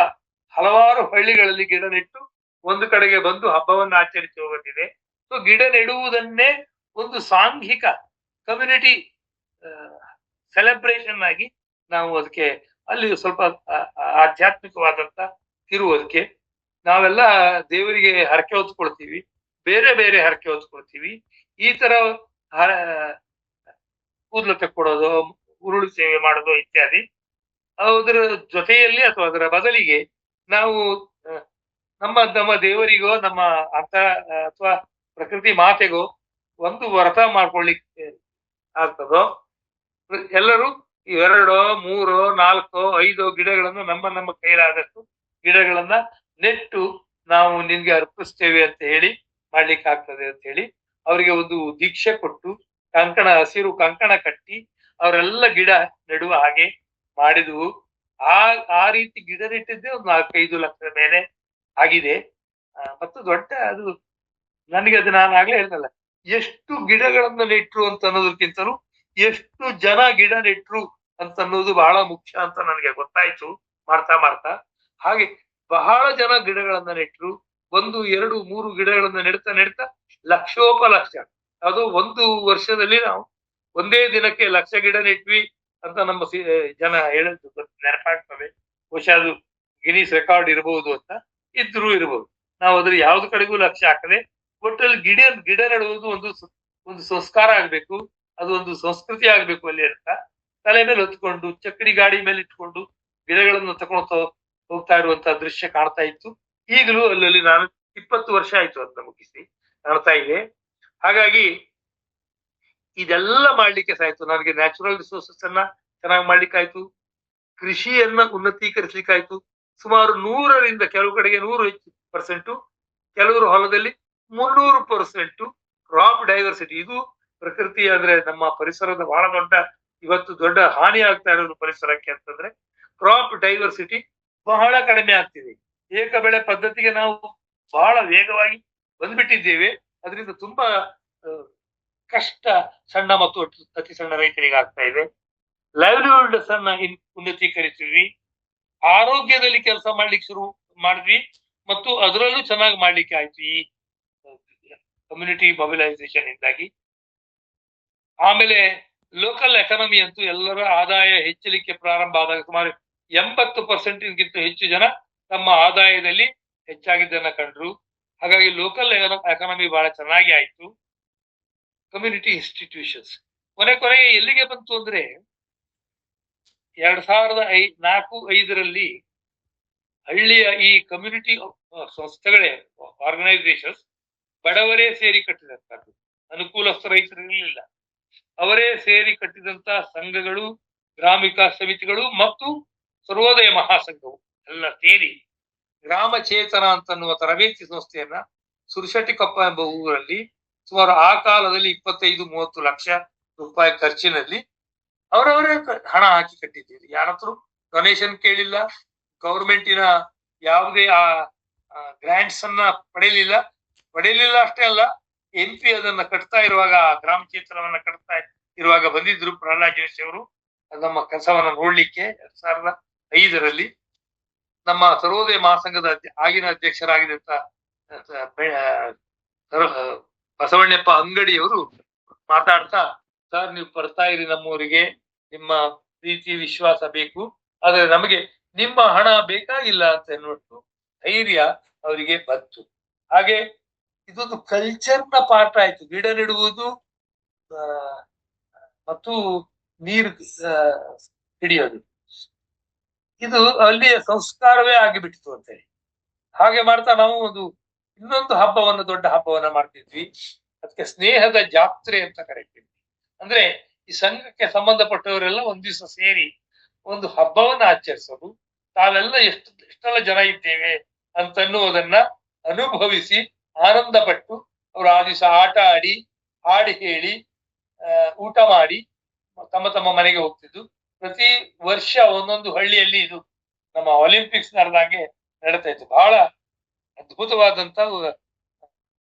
ಹಲವಾರು ಹಳ್ಳಿಗಳಲ್ಲಿ ಗಿಡ ನೆಟ್ಟು ಒಂದು ಕಡೆಗೆ ಬಂದು ಹಬ್ಬವನ್ನು ಆಚರಿಸಿ ಹೋಗುತ್ತಿದೆ. ಸೊ ಗಿಡ ನೆಡುವುದನ್ನೇ ಒಂದು ಸಾಂಘಿಕ ಕಮ್ಯುನಿಟಿ ಸೆಲೆಬ್ರೇಷನ್ ಆಗಿ ನಾವು ಅದಕ್ಕೆ ಅಲ್ಲಿ ಸ್ವಲ್ಪ ಆಧ್ಯಾತ್ಮಿಕವಾದಂತ ತಿರುವು ಅದಕ್ಕೆ ನಾವೆಲ್ಲ ದೇವರಿಗೆ ಹರಕೆ ಹೊತ್ಕೊಳ್ತೀವಿ, ಬೇರೆ ಬೇರೆ ಹರಕೆ ಹೊತ್ಕೊಳ್ತೀವಿ. ಈ ತರ ಕೂದಲು ತೆಕ್ಕೊಡೋದು, ಉರುಳು ಸೇವೆ ಮಾಡೋದು ಇತ್ಯಾದಿ. ಅದರ ಜೊತೆಯಲ್ಲಿ ಅಥವಾ ಅದರ ಬದಲಿಗೆ ನಾವು ನಮ್ಮ ನಮ್ಮ ದೇವರಿಗೋ ನಮ್ಮ ಅಂತ ಅಥವಾ ಪ್ರಕೃತಿ ಮಾತೆಗೋ ಒಂದು ವ್ರತ ಮಾಡ್ಕೊಳ್ಳಿಕ್ಕೆ ಆಗ್ತದೋ, ಎಲ್ಲರೂ 2, 3, 4, 5 ಗಿಡಗಳನ್ನು ನಮ್ಮ ನಮ್ಮ ಕೈಲಾದಷ್ಟು ಗಿಡಗಳನ್ನ ನೆಟ್ಟು ನಾವು ನಿನ್ಗೆ ಅರ್ಪಿಸ್ತೇವೆ ಅಂತ ಹೇಳಿ ಮಾಡ್ಲಿಕ್ಕೆ ಆಗ್ತದೆ ಅಂತ ಹೇಳಿ ಅವರಿಗೆ ಒಂದು ದೀಕ್ಷೆ ಕೊಟ್ಟು ಹಸಿರು ಕಂಕಣ ಕಟ್ಟಿ ಅವರೆಲ್ಲ ಗಿಡ ನೆಡುವ ಹಾಗೆ ಮಾಡಿದ್ವು. ಆ ರೀತಿ ಗಿಡ ನೆಟ್ಟಿದ್ದೇ ಒಂದು 4-5 ಲಕ್ಷದ ಮೇಲೆ ಆಗಿದೆ. ಮತ್ತು ದೊಡ್ಡ ಅದು ನನಗೆ ಅದು ನಾನು ಆಗ್ಲೇ ಹೇಳ್ತಲ್ಲ, ಎಷ್ಟು ಗಿಡಗಳನ್ನ ನೆಟ್ರು ಅಂತ ಅನ್ನೋದಕ್ಕಿಂತಲೂ ಎಷ್ಟು ಜನ ಗಿಡ ನೆಟ್ರು ಅಂತ ಅನ್ನೋದು ಬಹಳ ಮುಖ್ಯ ಅಂತ ನನಗೆ ಗೊತ್ತಾಯ್ತು ಮಾಡ್ತಾ ಮಾಡ್ತಾ. ಹಾಗೆ ಬಹಳ ಜನ ಗಿಡಗಳನ್ನ ನೆಟ್ರು. 1, 2, 3 ಗಿಡಗಳನ್ನ ನೆಡ್ತಾ ಲಕ್ಷೋಪಲಕ್ಷ. ಅದು ಒಂದು ವರ್ಷದಲ್ಲಿ ನಾವು ಒಂದೇ ದಿನಕ್ಕೆ 1,00,000 ಗಿಡ ನೆಟ್ವಿ ಅಂತ ನಮ್ಮ ಜನ ಹೇಳಿದ್ದು ನೆನಪಾಗ್ತದೆ. ಬಹುಶಃ ಅದು ಗಿನೀಸ್ ರೆಕಾರ್ಡ್ ಇರಬಹುದು ಅಂತ ಇರಬಹುದು. ನಾವು ಅದ್ರ ಯಾವ್ದು ಕಡೆಗೂ ಲಕ್ಷ್ಯ ಹಾಕದೆ ಒಟ್ಟಲ್ಲಿ ಗಿಡ ನೆಡುವುದು ಒಂದು ಸಂಸ್ಕಾರ ಆಗ್ಬೇಕು, ಅದು ಒಂದು ಸಂಸ್ಕೃತಿ ಆಗ್ಬೇಕು ಅಲ್ಲಿ ಅಂತ ತಲೆ ಮೇಲೆ ಹೊತ್ಕೊಂಡು ಚಕ್ಕಡಿ ಗಾಡಿ ಮೇಲೆ ಇಟ್ಕೊಂಡು ಗಿಡಗಳನ್ನು ತಗೊಂಡು ಹೋಗ್ತಾ ಇರುವಂತ ದೃಶ್ಯ ಕಾಣ್ತಾ ಇತ್ತು. ಈಗಲೂ ಅಲ್ಲಲ್ಲಿ ನಾನು 20 ವರ್ಷ ಆಯ್ತು ಅಂತ ಮುಗಿಸಿ ಕಾಣ್ತಾ ಇದೆ. ಹಾಗಾಗಿ ಇದೆಲ್ಲ ಮಾಡ್ಲಿಕ್ಕೆ ಸಾಯ್ತು. ನನಗೆ ನ್ಯಾಚುರಲ್ ರಿಸೋರ್ಸಸ್ ಅನ್ನ ಚೆನ್ನಾಗಿ ಮಾಡ್ಲಿಕ್ಕಾಯ್ತು, ಕೃಷಿಯನ್ನ ಉನ್ನತೀಕರಿಸ್ಲಿಕ್ಕಾಯ್ತು. ಸುಮಾರು 100ರಿಂದ ಕೆಲವು ಕಡೆಗೆ 100% ಕೆಲವರು ಹೊಲದಲ್ಲಿ 300% ಕ್ರಾಪ್ ಡೈವರ್ಸಿಟಿ. ಇದು ಪ್ರಕೃತಿ ಅಂದ್ರೆ ನಮ್ಮ ಪರಿಸರದ ಬಹಳ ದೊಡ್ಡ ಹಾನಿ ಆಗ್ತಾ ಇರೋದು ಪರಿಸರಕ್ಕೆ ಅಂತಂದ್ರೆ ಕ್ರಾಪ್ ಡೈವರ್ಸಿಟಿ ಬಹಳ ಕಡಿಮೆ ಆಗ್ತಿದೆ. ಏಕ ಬೆಳೆ ಪದ್ಧತಿಗೆ ನಾವು ಬಹಳ ವೇಗವಾಗಿ ಬಂದ್ಬಿಟ್ಟಿದ್ದೇವೆ. ಅದರಿಂದ ತುಂಬಾ ಕಷ್ಟ ಸಣ್ಣ ಮತ್ತು ಅತಿ ಸಣ್ಣ ರೈತರಿಗೆ ಆಗ್ತಾ ಇದೆ. ಲೈವ್ಲಿಹುಡ್ಸ್ ಅನ್ನ ಉನ್ನತೀಕರಿಸಿದ್ವಿ, ಆರೋಗ್ಯದಲ್ಲಿ ಕೆಲಸ ಮಾಡ್ಲಿಕ್ಕೆ ಶುರು ಮಾಡಿದ್ವಿ ಮತ್ತು ಅದರಲ್ಲೂ ಚೆನ್ನಾಗಿ ಮಾಡ್ಲಿಕ್ಕೆ ಆಯ್ತು ಈ ಕಮ್ಯುನಿಟಿ ಮೊಬಿಲೈಸೇಷನ್ ಇಂದಾಗಿ. ಆಮೇಲೆ ಲೋಕಲ್ ಎಕಾನಮಿ ಅಂತೂ ಎಲ್ಲರ ಆದಾಯ ಹೆಚ್ಚಲಿಕ್ಕೆ ಪ್ರಾರಂಭ ಆದಾಗ ಸುಮಾರು 80%ಗಿಂತ ಹೆಚ್ಚು ಜನ ತಮ್ಮ ಆದಾಯದಲ್ಲಿ ಹೆಚ್ಚಾಗಿದ್ದನ್ನ ಕಂಡ್ರು. ಹಾಗಾಗಿ ಲೋಕಲ್ ಎಕಾನಮಿ ಬಹಳ ಚೆನ್ನಾಗಿ ಆಯ್ತು. ಕಮ್ಯುನಿಟಿ ಇನ್ಸ್ಟಿಟ್ಯೂಷನ್ಸ್ ಕೊನೆಗೆ ಎಲ್ಲಿಗೆ ಬಂತು ಅಂದ್ರೆ 2004-5ರಲ್ಲಿ ಹಳ್ಳಿಯ ಈ ಕಮ್ಯುನಿಟಿ ಸಂಸ್ಥೆಗಳೇ ಆರ್ಗನೈಸೇಷನ್ಸ್ ಬಡವರೇ ಸೇರಿ ಕಟ್ಟಿದಂತದ್ದು, ಅನುಕೂಲಸ್ಥ ರೈತರಿರಲಿಲ್ಲ. ಅವರೇ ಸೇರಿ ಕಟ್ಟಿದಂತ ಸಂಘಗಳು, ಗ್ರಾಮಿಕ ಸಮಿತಿಗಳು ಮತ್ತು ಸರ್ವೋದಯ ಮಹಾಸಂಘವು ಎಲ್ಲ ಸೇರಿ ಗ್ರಾಮ ಚೇತನ ಅಂತನ್ನುವ ತರಬೇತಿ ಸಂಸ್ಥೆಯನ್ನ ಸುರಶೆಟ್ಟಿಕೊಪ್ಪ ಎಂಬ ಊರಲ್ಲಿ ಸುಮಾರು ಆ ಕಾಲದಲ್ಲಿ 25-30 ಲಕ್ಷ ರೂಪಾಯಿ ಖರ್ಚಿನಲ್ಲಿ ಅವರವರೇ ಹಣ ಹಾಕಿ ಕಟ್ಟಿದ್ದೀರಿ. ಯಾರತ್ರ ಡೊನೇಷನ್ ಕೇಳಿಲ್ಲ, ಗೌರ್ಮೆಂಟಿನ ಯಾವುದೇ ಗ್ರಾಂಟ್ಸ್ ಅನ್ನ ಪಡೆಯಲಿಲ್ಲ ಅಷ್ಟೇ ಅಲ್ಲ, MP ಅದನ್ನ ಕಟ್ತಾ ಇರುವಾಗ, ಗ್ರಾಮ ಚೇತನವನ್ನ ಕಟ್ತಾ ಇರುವಾಗ ಬಂದಿದ್ರು ಪ್ರಹ್ಲಾದ್ ಜೋಶಿ ಅವರು ನಮ್ಮ ಕೆಲಸವನ್ನ ನೋಡ್ಲಿಕ್ಕೆ 2005ರಲ್ಲಿ. ನಮ್ಮ ಸರ್ವೋದಯ ಮಹಾಸಂಘದ ಆಗಿನ ಅಧ್ಯಕ್ಷರಾಗಿದ್ದಂತ ಬಸವಣ್ಣಪ್ಪ ಅಂಗಡಿಯವರು ಮಾತಾಡ್ತಾ, ಸರ್ ನೀವು ಬರ್ತಾ ಇರಿ ನಮ್ಮೂರಿಗೆ, ನಿಮ್ಮ ಪ್ರೀತಿ ವಿಶ್ವಾಸ ಬೇಕು, ಆದ್ರೆ ನಮಗೆ ನಿಮ್ಮ ಹಣ ಬೇಕಾಗಿಲ್ಲ ಅಂತ ಅನ್ನೋಷ್ಟು ಧೈರ್ಯ ಅವರಿಗೆ ಬಂತು. ಹಾಗೆ ಇದೊಂದು ಕಲ್ಚರ್ನ ಪಾಠ ಆಯ್ತು. ಗಿಡ ನೆಡುವುದು ಮತ್ತು ನೀರು ಹಿಡಿಯೋದು, ಇದು ಅಲ್ಲಿಯ ಸಂಸ್ಕಾರವೇ ಆಗಿಬಿಟ್ಟಿತು ಅಂತ ಹೇಳಿ. ಹಾಗೆ ಮಾಡ್ತಾ ನಾವು ಇನ್ನೊಂದು ದೊಡ್ಡ ಹಬ್ಬವನ್ನ ಮಾಡ್ತಿದ್ವಿ. ಅದಕ್ಕೆ ಸ್ನೇಹದ ಜಾತ್ರೆ ಅಂತ ಕರೀತೀವಿ. ಅಂದ್ರೆ ಈ ಸಂಘಕ್ಕೆ ಸಂಬಂಧಪಟ್ಟವರೆಲ್ಲ ಒಂದ್ ದಿವಸ ಸೇರಿ ಒಂದು ಹಬ್ಬವನ್ನ ಆಚರಿಸೋದು, ತಾವೆಲ್ಲ ಎಷ್ಟೆಲ್ಲ ಜನ ಇದ್ದೇವೆ ಅಂತನ್ನುವುದನ್ನ ಅನುಭವಿಸಿ ಆನಂದ ಪಟ್ಟು ಅವರು ಆ ದಿವಸ ಆಟ ಆಡಿ, ಹಾಡಿ ಹೇಳಿ, ಊಟ ಮಾಡಿ ತಮ್ಮ ಮನೆಗೆ ಹೋಗ್ತಿದ್ದು. ಪ್ರತಿ ವರ್ಷ ಒಂದೊಂದು ಹಳ್ಳಿಯಲ್ಲಿ ಇದು ನಮ್ಮ ಒಲಿಂಪಿಕ್ಸ್ ನಡೆದಾಗೆ ನಡೀತಾ ಇತ್ತು. ಬಹಳ ಅದ್ಭುತವಾದಂತ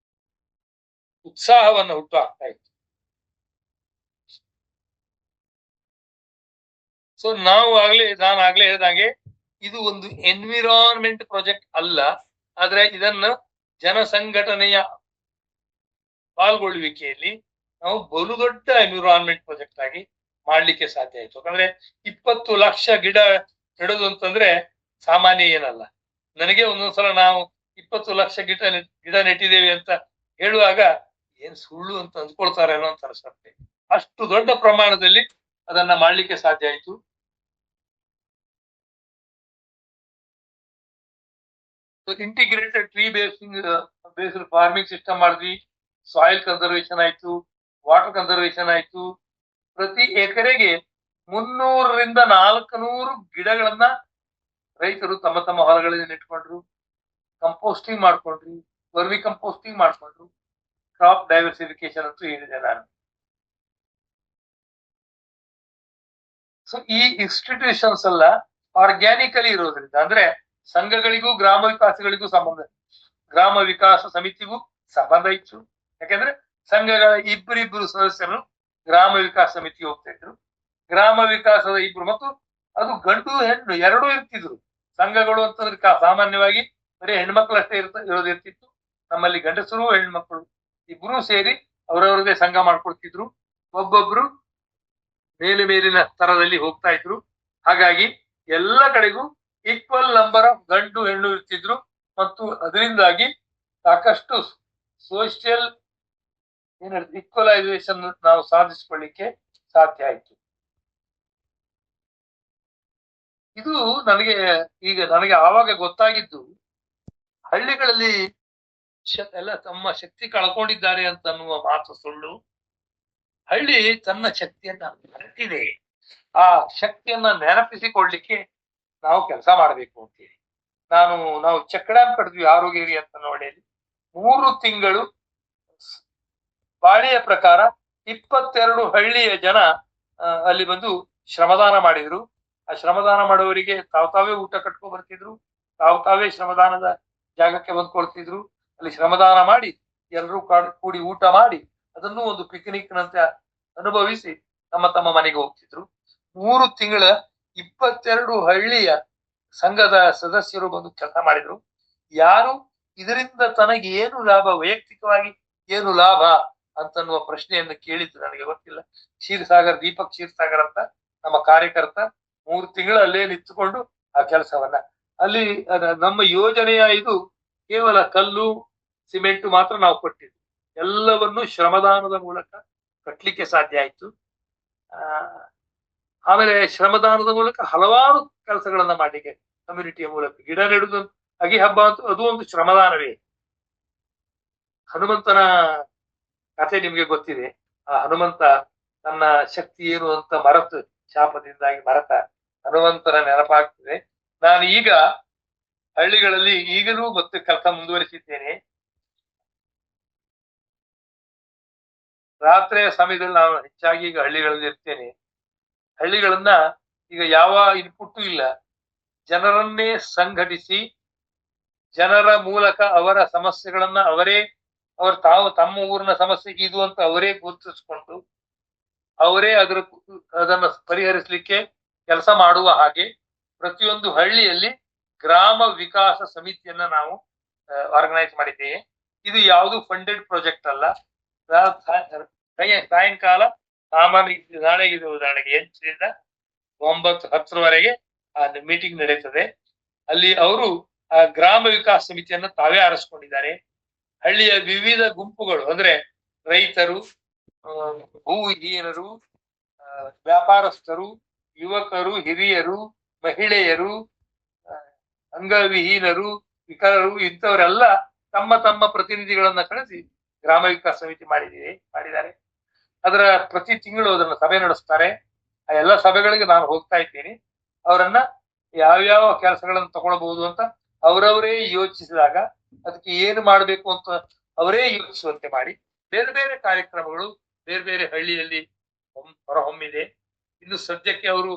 ಉತ್ಸಾಹವನ್ನು ಹುಟ್ಟು ಹಾಕ್ತಾ ಇತ್ತು. ಸೊ ನಾನು ಆಗ್ಲೇ ಹೇಳಿದಾಗೆ ಇದು ಒಂದು ಎನ್ವಿರಾನ್ಮೆಂಟ್ ಪ್ರಾಜೆಕ್ಟ್ ಅಲ್ಲ, ಆದ್ರೆ ಇದನ್ನ ಜನಸಂಘಟನೆಯ ಪಾಲ್ಗೊಳ್ಳುವಿಕೆಯಲ್ಲಿ ನಾವು ಬಲು ದೊಡ್ಡ ಎನ್ವಿರಾನ್ಮೆಂಟ್ ಪ್ರಾಜೆಕ್ಟ್ ಆಗಿ ಮಾಡ್ಲಿಕ್ಕೆ ಸಾಧ್ಯ ಆಯ್ತು. ಯಾಕಂದ್ರೆ 20 ಲಕ್ಷ ಗಿಡ ನೆಡೋದು ಅಂತಂದ್ರೆ ಸಾಮಾನ್ಯ ಏನಲ್ಲ. ನನಗೆ ಒಂದೊಂದ್ಸಲ ನಾವು 20 ಲಕ್ಷ ಗಿಡ ನೆಟ್ಟಿದ್ದೇವೆ ಅಂತ ಹೇಳುವಾಗ ಏನ್ ಸುಳ್ಳು ಅಂತ ಅಂದ್ಕೊಳ್ತಾರೇನೋ ಅಂತ ಅನ್ಸುತ್ತೆ. ಅಷ್ಟು ದೊಡ್ಡ ಪ್ರಮಾಣದಲ್ಲಿ ಅದನ್ನ ಮಾಡ್ಲಿಕ್ಕೆ ಸಾಧ್ಯ ಆಯ್ತು. Integrated tree based farming system ಮಾಡಿದ್ವಿ. ಸಾಯಿಲ್ ಕನ್ಸರ್ವೇಶನ್ ಆಯ್ತು, ವಾಟರ್ ಕನ್ಸರ್ವೇಶನ್ ಆಯ್ತು. ಪ್ರತಿ ಎಕರೆಗೆ 300ರಿಂದ 400 ಗಿಡಗಳನ್ನ ರೈತರು ತಮ್ಮ ತಮ್ಮ ಹೊಲಗಳಲ್ಲಿ ನೆಟ್ಕೊಂಡ್ರು. ಕಂಪೋಸ್ಟಿಂಗ್ ಮಾಡ್ಕೊಂಡ್ರು, ವರ್ಮಿ ಕಂಪೋಸ್ಟಿಂಗ್ ಮಾಡ್ಕೊಂಡ್ರು. ಕ್ರಾಪ್ ಡೈವರ್ಸಿಫಿಕೇಶನ್ ಅಂತೂ ಹೇಳಿದೆ ನಾನು. ಸೊ ಈ ಇನ್ಸ್ಟಿಟ್ಯೂಷನ್ಸ್ ಎಲ್ಲ ಆರ್ಗ್ಯಾನಿಕಲಿ ಇರೋದ್ರಿಂದ, ಅಂದ್ರೆ ಸಂಘಗಳಿಗೂ ಗ್ರಾಮ ವಿಕಾಸಗಳಿಗೂ ಸಂಬಂಧ, ಗ್ರಾಮ ವಿಕಾಸ ಸಮಿತಿಗೂ ಸಂಬಂಧ ಇತ್ತು. ಯಾಕಂದ್ರೆ ಸಂಘಗಳ ಇಬ್ಬರಿಬ್ಬರು ಸದಸ್ಯರು ಗ್ರಾಮ ವಿಕಾಸ ಸಮಿತಿಗೆ ಹೋಗ್ತಾ ಇದ್ರು. ಗ್ರಾಮ ವಿಕಾಸದ ಇಬ್ರು, ಮತ್ತು ಅದು ಗಂಡು ಹೆಣ್ಣು ಎರಡೂ ಇರ್ತಿದ್ರು. ಸಂಘಗಳು ಅಂತಂದ್ರೆ ಸಾಮಾನ್ಯವಾಗಿ ಬರೀ ಹೆಣ್ಮಕ್ಳಷ್ಟೇ ಇರೋದಿರ್ತಿತ್ತು. ನಮ್ಮಲ್ಲಿ ಗಂಡಸರು ಹೆಣ್ಮಕ್ಳು ಇಬ್ರು ಸೇರಿ ಅವರವ್ರದೇ ಸಂಘ ಮಾಡ್ಕೊಳ್ತಿದ್ರು. ಒಬ್ಬೊಬ್ರು ಮೇಲಿನ ಸ್ತರದಲ್ಲಿ ಹೋಗ್ತಾ ಇದ್ರು. ಹಾಗಾಗಿ ಎಲ್ಲ ಕಡೆಗೂ ಈಕ್ವಲ್ ನಂಬರ್ ಆಫ್ ಗಂಡು ಹೆಣ್ಣು ಇರ್ತಿದ್ರು. ಮತ್ತು ಅದರಿಂದಾಗಿ ಸಾಕಷ್ಟು ಸೋಷಿಯಲ್ ಈಕ್ವಲೈಸೇಷನ್ ನಾವು ಸಾಧಿಸಿಕೊಳ್ಳಿಕ್ಕೆ ಸಾಧ್ಯ ಆಯ್ತು. ಇದು ನನಗೆ ಆವಾಗ ಗೊತ್ತಾಗಿದ್ದು, ಹಳ್ಳಿಗಳಲ್ಲಿ ಎಲ್ಲ ತಮ್ಮ ಶಕ್ತಿ ಕಳ್ಕೊಂಡಿದ್ದಾರೆ ಅಂತ ಅನ್ನುವ ಮಾತು ಸುಳ್ಳು. ಹಳ್ಳಿ ತನ್ನ ಶಕ್ತಿಯನ್ನ ನೆನಪಿದೆ. ಆ ಶಕ್ತಿಯನ್ನ ನೆನಪಿಸಿಕೊಳ್ಳಿಕ್ಕೆ ನಾವು ಕೆಲಸ ಮಾಡಬೇಕು ಅಂತೇಳಿ ನಾವು ಚೆಕ್ ಡ್ಯಾಮ್ ಕಟ್ಟಿದ್ವಿ ಆರೋಗ್ಯರಿ ಅಂತ ನೋಡಿ. 3 ತಿಂಗಳು ಬಾಡಿಯ ಪ್ರಕಾರ 22 ಹಳ್ಳಿಯ ಜನ ಅಲ್ಲಿ ಬಂದು ಶ್ರಮದಾನ ಮಾಡಿದ್ರು. ಆ ಶ್ರಮದಾನ ಮಾಡುವವರಿಗೆ ತಾವೇ ಊಟ ಕಟ್ಕೊ ಬರ್ತಿದ್ರು, ತಾವೇ ಶ್ರಮದಾನದ ಜಾಗಕ್ಕೆ ಬಂದ್ಕೊಳ್ತಿದ್ರು. ಅಲ್ಲಿ ಶ್ರಮದಾನ ಮಾಡಿ ಎಲ್ಲರೂ ಕೂಡಿ ಊಟ ಮಾಡಿ ಅದನ್ನು ಒಂದು ಪಿಕ್ನಿಕ್ ನಂತೆ ಅನುಭವಿಸಿ ತಮ್ಮ ಮನೆಗೆ ಹೋಗ್ತಿದ್ರು. 3 ತಿಂಗಳ 22 ಹಳ್ಳಿಯ ಸಂಘದ ಸದಸ್ಯರು ಬಂದು ಕೆಲಸ ಮಾಡಿದ್ರು. ಯಾರು ಇದರಿಂದ ತನಗೆ ಏನು ಲಾಭ, ವೈಯಕ್ತಿಕವಾಗಿ ಏನು ಲಾಭ ಅಂತನ್ನುವ ಪ್ರಶ್ನೆಯನ್ನು ಕೇಳಿದ್ದು ನನಗೆ ಗೊತ್ತಿಲ್ಲ. ದೀಪಕ್ ಕ್ಷೀರ್ಸಾಗರ್ ಅಂತ ನಮ್ಮ ಕಾರ್ಯಕರ್ತ 3 ತಿಂಗಳು ಅಲ್ಲೇ ನಿಂತುಕೊಂಡು ಆ ಕೆಲಸವನ್ನ ಅಲ್ಲಿ ನಮ್ಮ ಯೋಜನೆಯ ಇದು ಕೇವಲ ಕಲ್ಲು ಸಿಮೆಂಟ್ ಮಾತ್ರ ನಾವು ಕೊಟ್ಟಿದ್ವಿ. ಎಲ್ಲವನ್ನು ಶ್ರಮದಾನದ ಮೂಲಕ ಕಟ್ಲಿಕ್ಕೆ ಸಾಧ್ಯ ಆಯ್ತು. ಆಮೇಲೆ ಶ್ರಮದಾನದ ಮೂಲಕ ಹಲವಾರು ಕೆಲಸಗಳನ್ನ ಮಾಡ್ಲಿಕ್ಕೆ, ಕಮ್ಯುನಿಟಿಯ ಮೂಲಕ ಗಿಡ ನೆಡುದು, ಅಗಿ ಹಬ್ಬ ಅಂತೂ ಅದು ಒಂದು ಶ್ರಮದಾನವೇ. ಹನುಮಂತನ ಕಥೆ ನಿಮ್ಗೆ ಗೊತ್ತಿದೆ. ಆ ಹನುಮಂತ ತನ್ನ ಶಕ್ತಿ ಏನು ಅಂತ ಶಾಪದಿಂದಾಗಿ ಮರೆತ ಹನುಮಂತನ ನೆನಪಾಗ್ತದೆ. ನಾನು ಈಗ ಹಳ್ಳಿಗಳಲ್ಲಿ ಈಗಲೂ ಮತ್ತೆ ಕೆಲಸ ಮುಂದುವರಿಸಿದ್ದೇನೆ. ರಾತ್ರಿಯ ಸಮಯದಲ್ಲಿ ನಾನು ಹೆಚ್ಚಾಗಿ ಈಗ ಹಳ್ಳಿಗಳಲ್ಲಿ ಇರ್ತೇನೆ. ಹಳ್ಳಿಗಳನ್ನ ಈಗ ಯಾವ ಇನ್ಪುಟ್ಟು ಇಲ್ಲ, ಜನರನ್ನೇ ಸಂಘಟಿಸಿ ಜನರ ಮೂಲಕ ಅವರ ಸಮಸ್ಯೆಗಳನ್ನ ತಮ್ಮ ಊರಿನ ಸಮಸ್ಯೆ ಇದು ಅಂತ ಅವರೇ ಗುರುತಿಸ್ಕೊಂಡು ಅವರೇ ಅದನ್ನ ಪರಿಹರಿಸಲಿಕ್ಕೆ ಕೆಲಸ ಮಾಡುವ ಹಾಗೆ ಪ್ರತಿಯೊಂದು ಹಳ್ಳಿಯಲ್ಲಿ ಗ್ರಾಮ ವಿಕಾಸ ಸಮಿತಿಯನ್ನ ನಾವು ಆರ್ಗನೈಸ್ ಮಾಡಿದ್ದೇವೆ. ಇದು ಯಾವುದು ಫಂಡೆಡ್ ಪ್ರಾಜೆಕ್ಟ್ ಅಲ್ಲ. ಸಾಯಂಕಾಲ ನಾಳೆಗೆ ಉದಾಹರಣೆಗೆ 8ರಿಂದ 9-10ರವರೆಗೆ ಆ ಮೀಟಿಂಗ್ ನಡೀತದೆ. ಅಲ್ಲಿ ಅವರು ಆ ಗ್ರಾಮ ವಿಕಾಸ ಸಮಿತಿಯನ್ನ ತಾವೇ ಆರಿಸ್ಕೊಂಡಿದ್ದಾರೆ. ಹಳ್ಳಿಯ ವಿವಿಧ ಗುಂಪುಗಳು ಅಂದ್ರೆ ರೈತರು, ಭೂವಿಹೀನರು, ವ್ಯಾಪಾರಸ್ಥರು, ಯುವಕರು, ಹಿರಿಯರು, ಮಹಿಳೆಯರು, ಅಂಗವಿಹೀನರು, ವಿಕಲರು, ಇಂಥವರೆಲ್ಲ ತಮ್ಮ ಪ್ರತಿನಿಧಿಗಳನ್ನ ಕಳಿಸಿ ಗ್ರಾಮ ವಿಕಾಸ ಸಮಿತಿ ಮಾಡಿದ್ದಾರೆ. ಅದರ ಪ್ರತಿ ತಿಂಗಳು ಅದನ್ನ ಸಭೆ ನಡೆಸ್ತಾರೆ. ಆ ಎಲ್ಲ ಸಭೆಗಳಿಗೆ ನಾನು ಹೋಗ್ತಾ ಇದ್ದೀನಿ. ಅವರನ್ನ ಯಾವ್ಯಾವ ಕೆಲಸಗಳನ್ನು ತಗೊಳ್ಬಹುದು ಅಂತ ಅವರವರೇ ಯೋಚಿಸಿದಾಗ ಅದಕ್ಕೆ ಏನು ಮಾಡಬೇಕು ಅಂತ ಅವರೇ ಯೋಚಿಸುವಂತೆ ಮಾಡಿ ಬೇರೆ ಬೇರೆ ಕಾರ್ಯಕ್ರಮಗಳು ಬೇರೆ ಬೇರೆ ಹಳ್ಳಿಯಲ್ಲಿ ಹೊರಹೊಮ್ಮಿದೆ. ಇನ್ನು ಸದ್ಯಕ್ಕೆ ಅವರು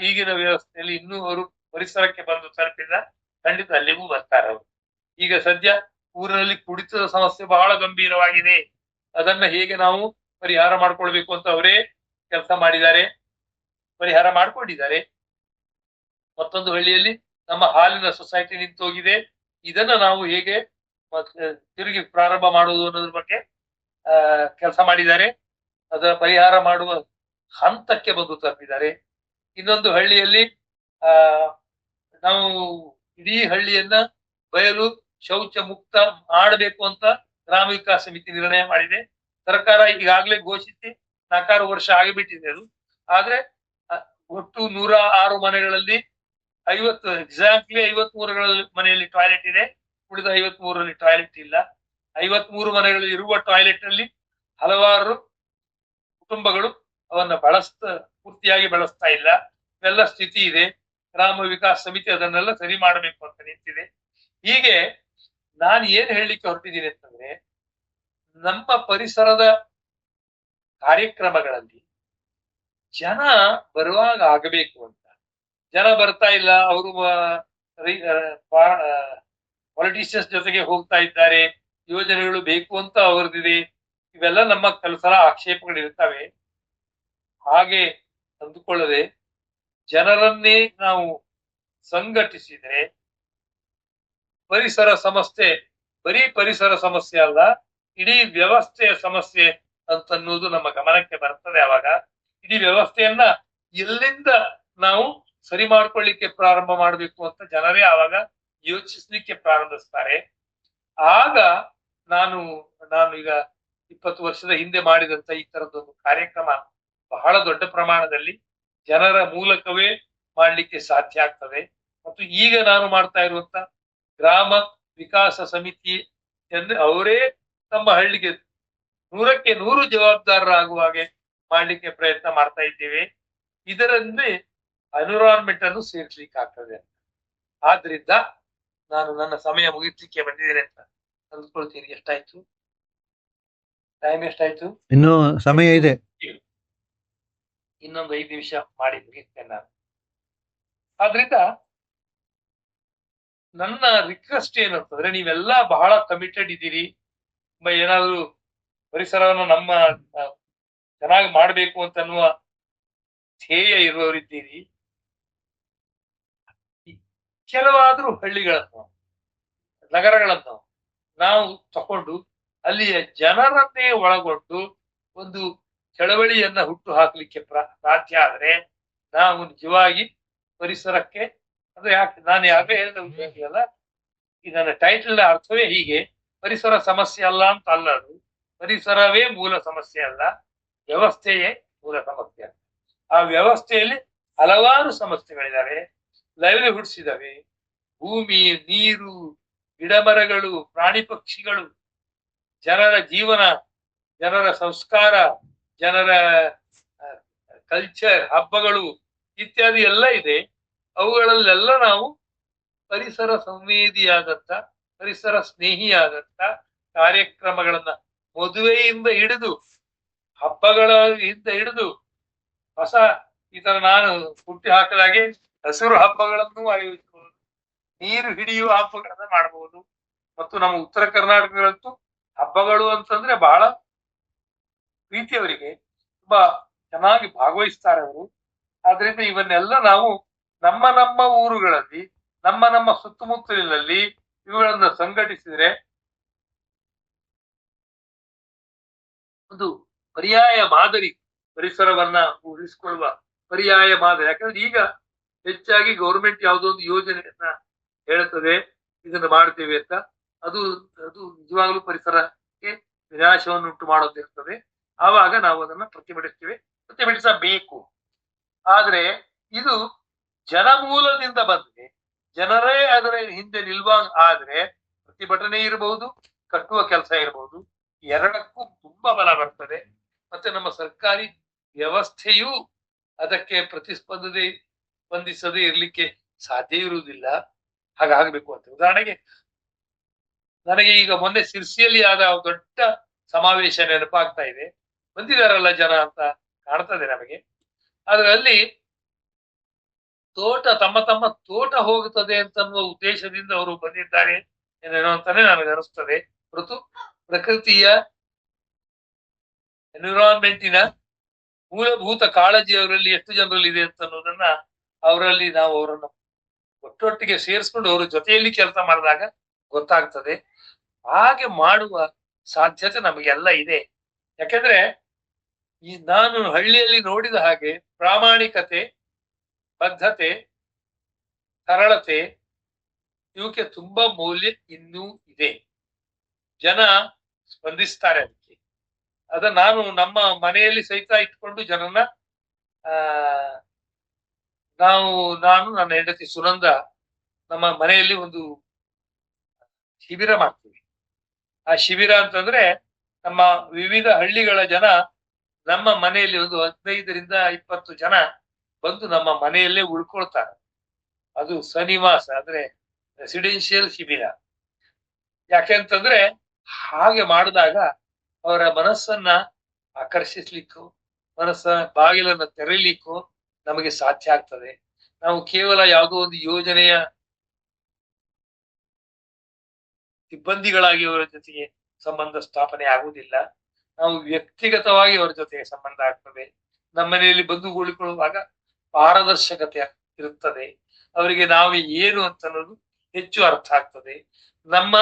ಈಗಿನ ವ್ಯವಸ್ಥೆಯಲ್ಲಿ ಇನ್ನೂ ಅವರು ಪರಿಸರಕ್ಕೆ ಬಂದು ತಲುಪಿಲ್ಲ. ಖಂಡಿತ ಅಲ್ಲಿಗೂ ಬರ್ತಾರೆ ಅವರು. ಈಗ ಸದ್ಯ ಊರಿನಲ್ಲಿ ಕುಡಿತದ ಸಮಸ್ಯೆ ಬಹಳ ಗಂಭೀರವಾಗಿದೆ. ಅದನ್ನ ಹೇಗೆ ನಾವು ಪರಿಹಾರ ಮಾಡ್ಕೊಳ್ಬೇಕು ಅಂತ ಅವರೇ ಕೆಲಸ ಮಾಡಿದ್ದಾರೆ, ಪರಿಹಾರ ಮಾಡ್ಕೊಂಡಿದ್ದಾರೆ. ಮತ್ತೊಂದು ಹಳ್ಳಿಯಲ್ಲಿ ನಮ್ಮ ಹಾಲಿನ ಸೊಸೈಟಿ ನಿಂತೋಗಿದೆ. ಇದನ್ನ ನಾವು ಹೇಗೆ ತಿರುಗಿ ಪ್ರಾರಂಭ ಮಾಡುವುದು ಅನ್ನೋದ್ರ ಬಗ್ಗೆ ಕೆಲಸ ಮಾಡಿದ್ದಾರೆ. ಅದರ ಪರಿಹಾರ ಮಾಡುವ ಹಂತಕ್ಕೆ ಬಂದು ತಲುಪಿದ್ದಾರೆ. ಇನ್ನೊಂದು ಹಳ್ಳಿಯಲ್ಲಿ ನಾವು ಇಡೀ ಹಳ್ಳಿಯನ್ನ ಬಯಲು ಶೌಚ ಮುಕ್ತ ಮಾಡಬೇಕು ಅಂತ ಗ್ರಾಮ ವಿಕಾಸ ಸಮಿತಿ ನಿರ್ಣಯ ಮಾಡಿದೆ. ಸರ್ಕಾರ ಈಗಾಗಲೇ ಘೋಷಿಸಿ 4 ವರ್ಷ ಆಗಿಬಿಟ್ಟಿದೆ ಅದು. ಆದ್ರೆ ಒಟ್ಟು 106 ಮನೆಗಳಲ್ಲಿ 50 53 ಮನೆಯಲ್ಲಿ ಟಾಯ್ಲೆಟ್ ಇದೆ, ಉಳಿದ 53ರಲ್ಲಿ ಟಾಯ್ಲೆಟ್ ಇಲ್ಲ. 53 ಮನೆಗಳಲ್ಲಿ ಇರುವ ಟಾಯ್ಲೆಟ್ ನಲ್ಲಿ ಹಲವಾರು ಕುಟುಂಬಗಳು ಅವನ್ನ ಪೂರ್ತಿಯಾಗಿ ಬಳಸ್ತಾ ಇಲ್ಲ. ಇವೆಲ್ಲ ಸ್ಥಿತಿ ಇದೆ. ಗ್ರಾಮ ವಿಕಾಸ ಸಮಿತಿ ಅದನ್ನೆಲ್ಲ ಸರಿ ಮಾಡಬೇಕು ಅಂತ ನಿಂತಿದೆ. ಹೀಗೆ ನಾನು ಏನ್ ಹೇಳಲಿಕ್ಕೆ ಹೊರಟಿದ್ದೀನಿ ಅಂತಂದ್ರೆ, ನಮ್ಮ ಪರಿಸರದ ಕಾರ್ಯಕ್ರಮಗಳಲ್ಲಿ ಜನ ಬರುವಾಗ ಆಗಬೇಕು ಅಂತ. ಜನ ಬರ್ತಾ ಇಲ್ಲ, ಅವರು ಪಾಲಿಟಿಷಿಯನ್ಸ್ ಜೊತೆಗೆ ಹೋಗ್ತಾ ಇದ್ದಾರೆ, ಯೋಜನೆಗಳು ಬೇಕು ಅಂತ ಅವ್ರದಿದೆ. ಇವೆಲ್ಲ ನಮ್ಮ ಕೆಲಸ ಆಕ್ಷೇಪಗಳಿರ್ತವೆ. ಹಾಗೆ ಅಂದುಕೊಳ್ಳದೆ ಜನರನ್ನೇ ನಾವು ಸಂಘಟಿಸಿದ್ರೆ ಪರಿಸರ ಸಮಸ್ಯೆ ಬರೀ ಪರಿಸರ ಸಮಸ್ಯೆ ಅಲ್ಲ, ಇಡೀ ವ್ಯವಸ್ಥೆಯ ಸಮಸ್ಯೆ ಅಂತನ್ನುವುದು ನಮ್ಮ ಗಮನಕ್ಕೆ ಬರ್ತದೆ. ಅವಾಗ ಇಡೀ ವ್ಯವಸ್ಥೆಯನ್ನ ಎಲ್ಲಿಂದ ನಾವು ಸರಿ ಮಾಡ್ಕೊಳ್ಳಿಕ್ಕೆ ಪ್ರಾರಂಭ ಮಾಡಬೇಕು ಅಂತ ಜನರೇ ಆವಾಗ ಯೋಚಿಸ್ಲಿಕ್ಕೆ ಪ್ರಾರಂಭಿಸ್ತಾರೆ. ಆಗ ನಾನು ಈಗ 20 ವರ್ಷದ ಹಿಂದೆ ಮಾಡಿದಂತ ಈ ತರದೊಂದು ಕಾರ್ಯಕ್ರಮ ಬಹಳ ದೊಡ್ಡ ಪ್ರಮಾಣದಲ್ಲಿ ಜನರ ಮೂಲಕವೇ ಮಾಡ್ಲಿಕ್ಕೆ ಸಾಧ್ಯ ಆಗ್ತದೆ. ಮತ್ತು ಈಗ ನಾನು ಮಾಡ್ತಾ ಇರುವಂತ ಗ್ರಾಮ ವಿಕಾಸ ಸಮಿತಿ ಎಂದು ಅವರೇ ತಮ್ಮ ಹಳ್ಳಿಗೆ 100ಕ್ಕೆ 100 ಜವಾಬ್ದಾರರಾಗುವ ಹಾಗೆ ಮಾಡ್ಲಿಕ್ಕೆ ಪ್ರಯತ್ನ ಮಾಡ್ತಾ ಇದ್ದೇವೆ. ಇದರಲ್ಲಿ ಎನ್ವಿರಾನ್ಮೆಂಟ್ ಅನ್ನು ಸೇರಿಸ್ಲಿಕ್ಕೆ ಆಗ್ತದೆ. ಆದ್ರಿಂದ ನಾನು ನನ್ನ ಸಮಯ ಮುಗಿಸ್ಲಿಕ್ಕೆ ಬಂದಿದ್ದೇನೆ ಅಂತ ಅಂದ್ಕೊಳ್ತೀನಿ. ಎಷ್ಟಾಯ್ತು ಟೈಮ್? ಎಷ್ಟಾಯ್ತು? ಇನ್ನು ಸಮಯ ಇದೆ, ಇನ್ನೊಂದು 5 ನಿಮಿಷ ಮಾಡಿ ಮುಗಿಸ್ತೇನೆ ನಾನು. ಆದ್ರಿಂದ ನನ್ನ ರಿಕ್ವೆಸ್ಟ್ ಏನಂತಂದ್ರೆ, ನೀವೆಲ್ಲ ಬಹಳ ಕಮಿಟೆಡ್ ಇದ್ದೀರಿ, ಏನಾದ್ರು ಪರಿಸರವನ್ನು ನಮ್ಮ ಚೆನ್ನಾಗಿ ಮಾಡ್ಬೇಕು ಅಂತ ಅನ್ನುವ ಧ್ಯೇಯ ಇರುವವರಿದ್ದೀರಿ. ಕೆಲವಾದ್ರೂ ಹಳ್ಳಿಗಳನ್ನು, ನಗರಗಳನ್ನು ನಾವು ತಕೊಂಡು ಅಲ್ಲಿಯ ಜನರನ್ನೇ ಒಳಗೊಂಡು ಒಂದು ಚಳವಳಿಯನ್ನ ಹುಟ್ಟು ಹಾಕ್ಲಿಕ್ಕೆ ಸಾಧ್ಯ ಆದ್ರೆ ನಾವು ನಿಜವಾಗಿ ಪರಿಸರಕ್ಕೆ, ಅಂದ್ರೆ ನಾನು ಯಾಕೆ ಹೇಳಿದಲ್ಲ, ಈ ನನ್ನ ಟೈಟಲ್ ಅರ್ಥವೇ ಹೀಗೆ, ಪರಿಸರ ಸಮಸ್ಯೆ ಅಲ್ಲ ಅಂತ ಅಲ್ಲ. ಅದು ಪರಿಸರವೇ ಮೂಲ ಸಮಸ್ಯೆ ಅಲ್ಲ, ವ್ಯವಸ್ಥೆಯೇ ಮೂಲ ಸಮಸ್ಯೆ. ಆ ವ್ಯವಸ್ಥೆಯಲ್ಲಿ ಹಲವಾರು ಸಮಸ್ಯೆಗಳಿದಾವೆ, ಲೈವ್ಲಿಹುಡ್ಸ್ ಇದಾವೆ. ಭೂಮಿ, ನೀರು, ಗಿಡಮರಗಳು, ಪ್ರಾಣಿ ಪಕ್ಷಿಗಳು, ಜನರ ಜೀವನ, ಜನರ ಸಂಸ್ಕಾರ, ಜನರ ಕಲ್ಚರ್, ಹಬ್ಬಗಳು ಇತ್ಯಾದಿ ಎಲ್ಲ ಇದೆ. ಅವುಗಳಲ್ಲೆಲ್ಲ ನಾವು ಪರಿಸರ ಸಂವೇದಿಯಾದಂತ, ಪರಿಸರ ಸ್ನೇಹಿಯಾದಂತ ಕಾರ್ಯಕ್ರಮಗಳನ್ನ ಮದುವೆಯಿಂದ ಹಿಡಿದು ಹಬ್ಬಗಳಿಂದ ಹಿಡಿದು ಹೊಸ ಈ ತರ ನಾನು ಹುಟ್ಟಿ ಹಾಕಲಾಗೆ ಹಸಿರು ಹಬ್ಬಗಳನ್ನು ಆಯೋಜಿಸಬಹುದು, ನೀರು ಹಿಡಿಯುವ ಹಬ್ಬಗಳನ್ನ ಮಾಡಬಹುದು. ಮತ್ತು ನಮ್ಮ ಉತ್ತರ ಕರ್ನಾಟಕಗಳಂತೂ ಹಬ್ಬಗಳು ಅಂತಂದ್ರೆ ಬಹಳ ಪ್ರೀತಿಯವರಿಗೆ ತುಂಬಾ ಚೆನ್ನಾಗಿ ಭಾಗವಹಿಸ್ತಾರೆ ಅವರು. ಆದ್ರಿಂದ ಇವನ್ನೆಲ್ಲ ನಾವು ನಮ್ಮ ಊರುಗಳಲ್ಲಿ, ನಮ್ಮ ಸುತ್ತಮುತ್ತಲಿನಲ್ಲಿ ಇವುಗಳನ್ನ ಸಂಘಟಿಸಿದ್ರೆ ಒಂದು ಪರ್ಯಾಯ ಮಾದರಿ, ಪರಿಸರವನ್ನ ಉಳಿಸಿಕೊಳ್ಳುವ ಪರ್ಯಾಯ ಮಾದರಿ. ಯಾಕಂದ್ರೆ ಈಗ ಹೆಚ್ಚಾಗಿ ಗೌರ್ಮೆಂಟ್ ಯಾವುದೋ ಒಂದು ಯೋಜನೆಯನ್ನ ಹೇಳ್ತದೆ, ಇದನ್ನ ಮಾಡ್ತೇವೆ ಅಂತ, ಅದು ನಿಜವಾಗ್ಲೂ ಪರಿಸರಕ್ಕೆ ವಿನಾಶವನ್ನು ಉಂಟು ಮಾಡೋದಿರ್ತದೆ. ಆವಾಗ ನಾವು ಅದನ್ನ ಪ್ರತಿಭಟಿಸಬೇಕು. ಆದ್ರೆ ಇದು ಜನಮೂಲದಿಂದ ಬಂದ್ರೆ, ಜನರೇ ಅದರ ಹಿಂದೆ ನಿಲ್ವಾಂಗ್ ಆದ್ರೆ ಪ್ರತಿಭಟನೆ ಇರಬಹುದು, ಕಟ್ಟುವ ಕೆಲಸ ಇರಬಹುದು, ಎರಡಕ್ಕೂ ತುಂಬಾ ಬಲ ಬರ್ತದೆ. ಮತ್ತೆ ನಮ್ಮ ಸರ್ಕಾರಿ ವ್ಯವಸ್ಥೆಯೂ ಅದಕ್ಕೆ ಸ್ಪಂದಿಸದೆ ಇರ್ಲಿಕ್ಕೆ ಸಾಧ್ಯ ಇರುವುದಿಲ್ಲ. ಹಾಗಾಗಬೇಕು ಅಂತ. ಉದಾಹರಣೆಗೆ ನನಗೆ ಈಗ ಮೊನ್ನೆ ಸಿರ್ಸಿಯಲ್ಲಿ ಆದ ದೊಡ್ಡ ಸಮಾವೇಶ ನೆನಪಾಗ್ತಾ ಇದೆ. ಬಂದಿದಾರಲ್ಲ ಜನ ಅಂತ ಕಾಣ್ತದೆ ನಮಗೆ. ಆದ್ರೆ ಅಲ್ಲಿ ತಮ್ಮ ತೋಟ ಹೋಗುತ್ತದೆ ಅಂತನ್ನುವ ಉದ್ದೇಶದಿಂದ ಅವರು ಬಂದಿದ್ದಾರೆ ಏನೇನೋ ಅಂತಾನೆ ನನಗೆ ಅನಿಸ್ತದೆ. ಹೊರತು ಪ್ರಕೃತಿಯ, ಎನ್ವಿರಾನ್ಮೆಂಟಿನ ಮೂಲಭೂತ ಕಾಳಜಿ ಅವರಲ್ಲಿ ಎಷ್ಟು ಜನರಲ್ಲಿ ಇದೆ ಅಂತ ಅನ್ನೋದನ್ನ ನಾವು ಅವರನ್ನು ಒಟ್ಟೊಟ್ಟಿಗೆ ಸೇರಿಸ್ಕೊಂಡು ಅವರ ಜೊತೆಯಲ್ಲಿ ಕೆಲಸ ಮಾಡಿದಾಗ ಗೊತ್ತಾಗ್ತದೆ. ಹಾಗೆ ಮಾಡುವ ಸಾಧ್ಯತೆ ನಮಗೆಲ್ಲ ಇದೆ. ಯಾಕೆಂದ್ರೆ ನಾನು ಹಳ್ಳಿಯಲ್ಲಿ ನೋಡಿದ ಹಾಗೆ ಪ್ರಾಮಾಣಿಕತೆ, ಬದ್ಧತೆ, ಸರಳತೆ, ಇವಕ್ಕೆ ತುಂಬಾ ಮೌಲ್ಯ ಇನ್ನೂ ಇದೆ. ಜನ ಸ್ಪಂದಿಸ್ತಾರೆ ಅದಕ್ಕೆ. ನಾನು ನಮ್ಮ ಮನೆಯಲ್ಲಿ ಸಹಿತ ಇಟ್ಕೊಂಡು ಜನನ ಆ ನಾನು ನನ್ನ ಹೆಂಡತಿ ಸುನಂದ ನಮ್ಮ ಮನೆಯಲ್ಲಿ ಒಂದು ಶಿಬಿರ ಮಾಡ್ತೀವಿ. ಆ ಶಿಬಿರ ಅಂತಂದ್ರೆ ನಮ್ಮ ವಿವಿಧ ಹಳ್ಳಿಗಳ ಜನ ನಮ್ಮ ಮನೆಯಲ್ಲಿ ಒಂದು 15ರಿಂದ 20 ಜನ ಬಂದು ನಮ್ಮ ಮನೆಯಲ್ಲೇ ಉಳ್ಕೊಳ್ತಾರೆ. ಅದು ಸನಿವಾಸ ಅಂದ್ರೆ ರೆಸಿಡೆನ್ಷಿಯಲ್ ಶಿಬಿರ. ಯಾಕೆಂತಂದ್ರೆ ಹಾಗೆ ಮಾಡಿದಾಗ ಅವರ ಮನಸ್ಸನ್ನ ಆಕರ್ಷಿಸ್ಲಿಕ್ಕೂ ಬಾಗಿಲನ್ನ ತೆರೀಲಿಕ್ಕೂ ನಮಗೆ ಸಾಧ್ಯ ಆಗ್ತದೆ. ನಾವು ಕೇವಲ ಯಾವುದೋ ಒಂದು ಯೋಜನೆಯ ಸಿಬ್ಬಂದಿಗಳಾಗಿ ಅವರ ಜೊತೆಗೆ ಸಂಬಂಧ ಸ್ಥಾಪನೆ ಆಗುವುದಿಲ್ಲ. ನಾವು ವ್ಯಕ್ತಿಗತವಾಗಿ ಅವರ ಜೊತೆಗೆ ಸಂಬಂಧ ಆಗ್ತದೆ. ನಮ್ಮ ಮನೆಯಲ್ಲಿ ಬಂದು ಉಳಿಕೊಳ್ಳುವಾಗ ಪಾರದರ್ಶಕತೆ ಇರುತ್ತದೆ. ಅವರಿಗೆ ನಾವು ಏನು ಅಂತ ಅನ್ನೋದು ಹೆಚ್ಚು ಅರ್ಥ ಆಗ್ತದೆ. ನಮ್ಮ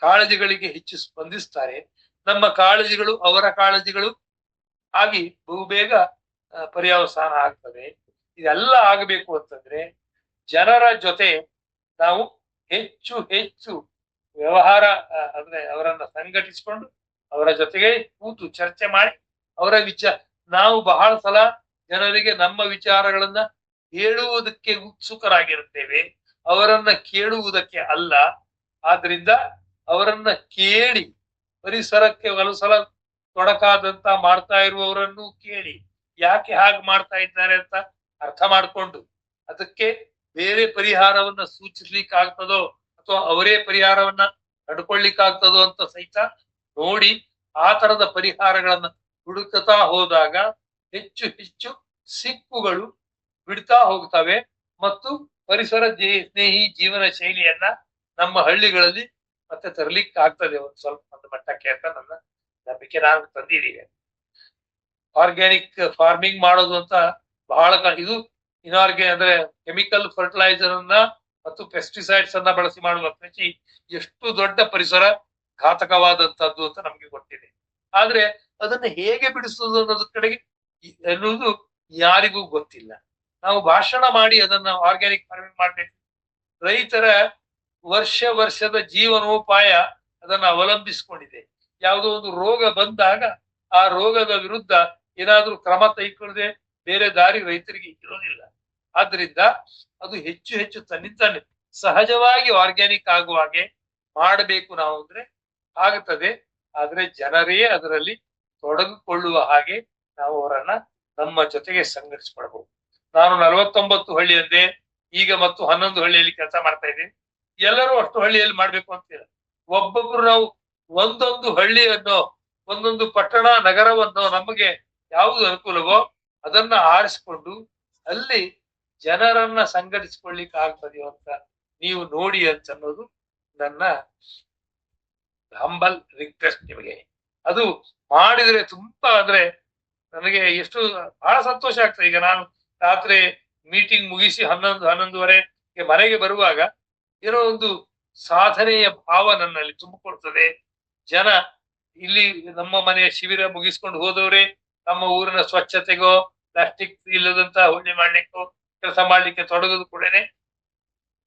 ಕಾಳಜಿಗಳಿಗೆ ಹೆಚ್ಚು ಸ್ಪಂದಿಸ್ತಾರೆ. ನಮ್ಮ ಕಾಳಜಿಗಳು ಅವರ ಕಾಳಜಿಗಳು ಆಗಿ ಬಹುಬೇಗ ಪರ್ಯಾವಸಾನ ಆಗ್ತದೆ. ಇದೆಲ್ಲ ಆಗಬೇಕು ಅಂತಂದ್ರೆ ಜನರ ಜೊತೆ ನಾವು ಹೆಚ್ಚು ಹೆಚ್ಚು ವ್ಯವಹಾರ ಅಂದ್ರೆ ಅವರನ್ನ ಸಂಘಟಿಸಿಕೊಂಡು ಅವರ ಜೊತೆಗೆ ಕೂತು ಚರ್ಚೆ ಮಾಡಿ ಅವರ ನಾವು ಬಹಳ ಸಲ ಜನರಿಗೆ ನಮ್ಮ ವಿಚಾರಗಳನ್ನ ಹೇಳುವುದಕ್ಕೆ ಉತ್ಸುಕರಾಗಿರುತ್ತೇವೆ, ಅವರನ್ನ ಕೇಳುವುದಕ್ಕೆ ಅಲ್ಲ. ಆದ್ರಿಂದ ಅವರನ್ನ ಕೇಳಿ ಪರಿಸರಕ್ಕೆ ಕೆಲವು ಸಲ ತೊಡಕಾದಂತ ಮಾಡ್ತಾ ಇರುವವರನ್ನು ಕೇಳಿ ಯಾಕೆ ಹಾಗೆ ಮಾಡ್ತಾ ಇದ್ದಾರೆ ಅಂತ ಅರ್ಥ ಮಾಡ್ಕೊಂಡು ಅದಕ್ಕೆ ಬೇರೆ ಪರಿಹಾರವನ್ನ ಸೂಚಿಸ್ಲಿಕ್ಕಾಗ್ತದೋ ಅಥವಾ ಅವರೇ ಪರಿಹಾರವನ್ನ ಕಂಡುಕೊಳ್ಳಿಕ್ಕಾಗ್ತದೋ ಅಂತ ಸಹಿತ ನೋಡಿ ಆ ತರದ ಪರಿಹಾರಗಳನ್ನ ಹುಡುಕುತ್ತಾ ಹೋದಾಗ ಹೆಚ್ಚು ಹೆಚ್ಚು ಸಿಕ್ಕುಗಳು ಬಿಡ್ತಾ ಹೋಗ್ತವೆ ಮತ್ತು ಪರಿಸರ ಸ್ನೇಹಿ ಜೀವನ ಶೈಲಿಯನ್ನ ನಮ್ಮ ಹಳ್ಳಿಗಳಲ್ಲಿ ಮತ್ತೆ ತರಲಿಕ್ಕೆ ಆಗ್ತದೆ ಒಂದು ಮಟ್ಟಕ್ಕೆ ಅಂತ ನನ್ನ ನಂಬಿಕೆ. ನಾನು ತಂದಿದ್ದೀವಿ. ಆರ್ಗ್ಯಾನಿಕ್ ಫಾರ್ಮಿಂಗ್ ಮಾಡೋದು ಅಂತ ಬಹಳ ಇದು ಅಂದ್ರೆ ಕೆಮಿಕಲ್ ಫರ್ಟಿಲೈಸರ್ ಅನ್ನ ಮತ್ತು ಪೆಸ್ಟಿಸೈಡ್ಸ್ ಅನ್ನ ಬಳಸಿ ಮಾಡುವ ಕೃಷಿ ಎಷ್ಟು ದೊಡ್ಡ ಪರಿಸರ ಘಾತಕವಾದಂತದ್ದು ಅಂತ ನಮ್ಗೆ ಗೊತ್ತಿದೆ. ಆದ್ರೆ ಅದನ್ನ ಹೇಗೆ ಬಿಡಿಸೋದು ಅನ್ನೋದ್ರ ಕಡೆಗೆ ಅನ್ನೋದು ಯಾರಿಗೂ ಗೊತ್ತಿಲ್ಲ. ನಾವು ಭಾಷಣ ಮಾಡಿ ಅದನ್ನ ಆರ್ಗ್ಯಾನಿಕ್ ಫಾರ್ಮಿಂಗ್ ಮಾಡ್ಬೇಕು. ರೈತರ ವರ್ಷದ ಜೀವನೋಪಾಯ ಅದನ್ನ ಅವಲಂಬಿಸಿಕೊಂಡಿದೆ. ಯಾವುದೋ ಒಂದು ರೋಗ ಬಂದಾಗ ಆ ರೋಗದ ವಿರುದ್ಧ ಏನಾದ್ರೂ ಕ್ರಮ ತೆಗೆದುಕೊಳ್ಳದೆ ಬೇರೆ ದಾರಿ ರೈತರಿಗೆ ಇರೋದಿಲ್ಲ. ಆದ್ರಿಂದ ಅದು ಹೆಚ್ಚು ಹೆಚ್ಚು ತನ್ನಿಂತಾನೆ ಸಹಜವಾಗಿ ಆರ್ಗ್ಯಾನಿಕ್ ಆಗುವ ಹಾಗೆ ಮಾಡಬೇಕು ನಾವು ಅಂದ್ರೆ ಆಗುತ್ತದೆ. ಆದ್ರೆ ಜನರೇ ಅದರಲ್ಲಿ ತೊಡಗಿಕೊಳ್ಳುವ ಹಾಗೆ ನಾವು ಅವರನ್ನ ನಮ್ಮ ಜೊತೆಗೆ ಸಂಘಟಿಸಿಕೊಳ್ಬಹುದು. ನಾನು 49 ಹಳ್ಳಿಯಂದೆ ಈಗ ಮತ್ತು 11 ಹಳ್ಳಿಯಲ್ಲಿ ಕೆಲಸ ಮಾಡ್ತಾ ಇದ್ದೀನಿ. ಎಲ್ಲರೂ ಅಷ್ಟು ಹಳ್ಳಿಯಲ್ಲಿ ಮಾಡ್ಬೇಕು ಅಂತಿಲ್ಲ. ಒಬ್ಬೊಬ್ರು ನಾವು ಒಂದೊಂದು ಹಳ್ಳಿಯನ್ನು ಒಂದೊಂದು ಪಟ್ಟಣ ನಗರವನ್ನು ನಮಗೆ ಯಾವುದು ಅನುಕೂಲವೋ ಅದನ್ನ ಆರಿಸಿಕೊಂಡು ಅಲ್ಲಿ ಜನರನ್ನ ಸಂಘಟಿಸಿಕೊಳ್ಳಿಕ್ಕೆ ಆಗ್ತದೆಯೋ ಅಂತ ನೀವು ನೋಡಿ ಅಂತ ಅನ್ನೋದು ನನ್ನ ಹಂಬಲ್ ರಿಕ್ವೆಸ್ಟ್ ನಿಮಗೆ. ಅದು ಮಾಡಿದ್ರೆ ತುಂಬಾ ಅಂದ್ರೆ ನನಗೆ ಎಷ್ಟು ಬಹಳ ಸಂತೋಷ ಆಗ್ತದೆ. ಈಗ ನಾನು ರಾತ್ರಿ ಮೀಟಿಂಗ್ ಮುಗಿಸಿ 11-11:30 ಮನೆಗೆ ಬರುವಾಗ ಏನೋ ಒಂದು ಸಾಧನೆಯ ಭಾವ ನನ್ನಲ್ಲಿ ತುಂಬಿಕೊಳ್ತದೆ. ಜನ ಇಲ್ಲಿ ನಮ್ಮ ಮನೆಯ ಶಿಬಿರ ಮುಗಿಸ್ಕೊಂಡು ಹೋದವರೇ ನಮ್ಮ ಊರಿನ ಸ್ವಚ್ಛತೆಗೋ ಪ್ಲಾಸ್ಟಿಕ್ ಇಲ್ಲದಂತ ಹೊಳ್ಳಿ ಮಾಡ್ಲಿಕ್ಕೋ ಕೆಲಸ ಮಾಡ್ಲಿಕ್ಕೆ ತೊಡಗೋದು ಕೂಡನೆ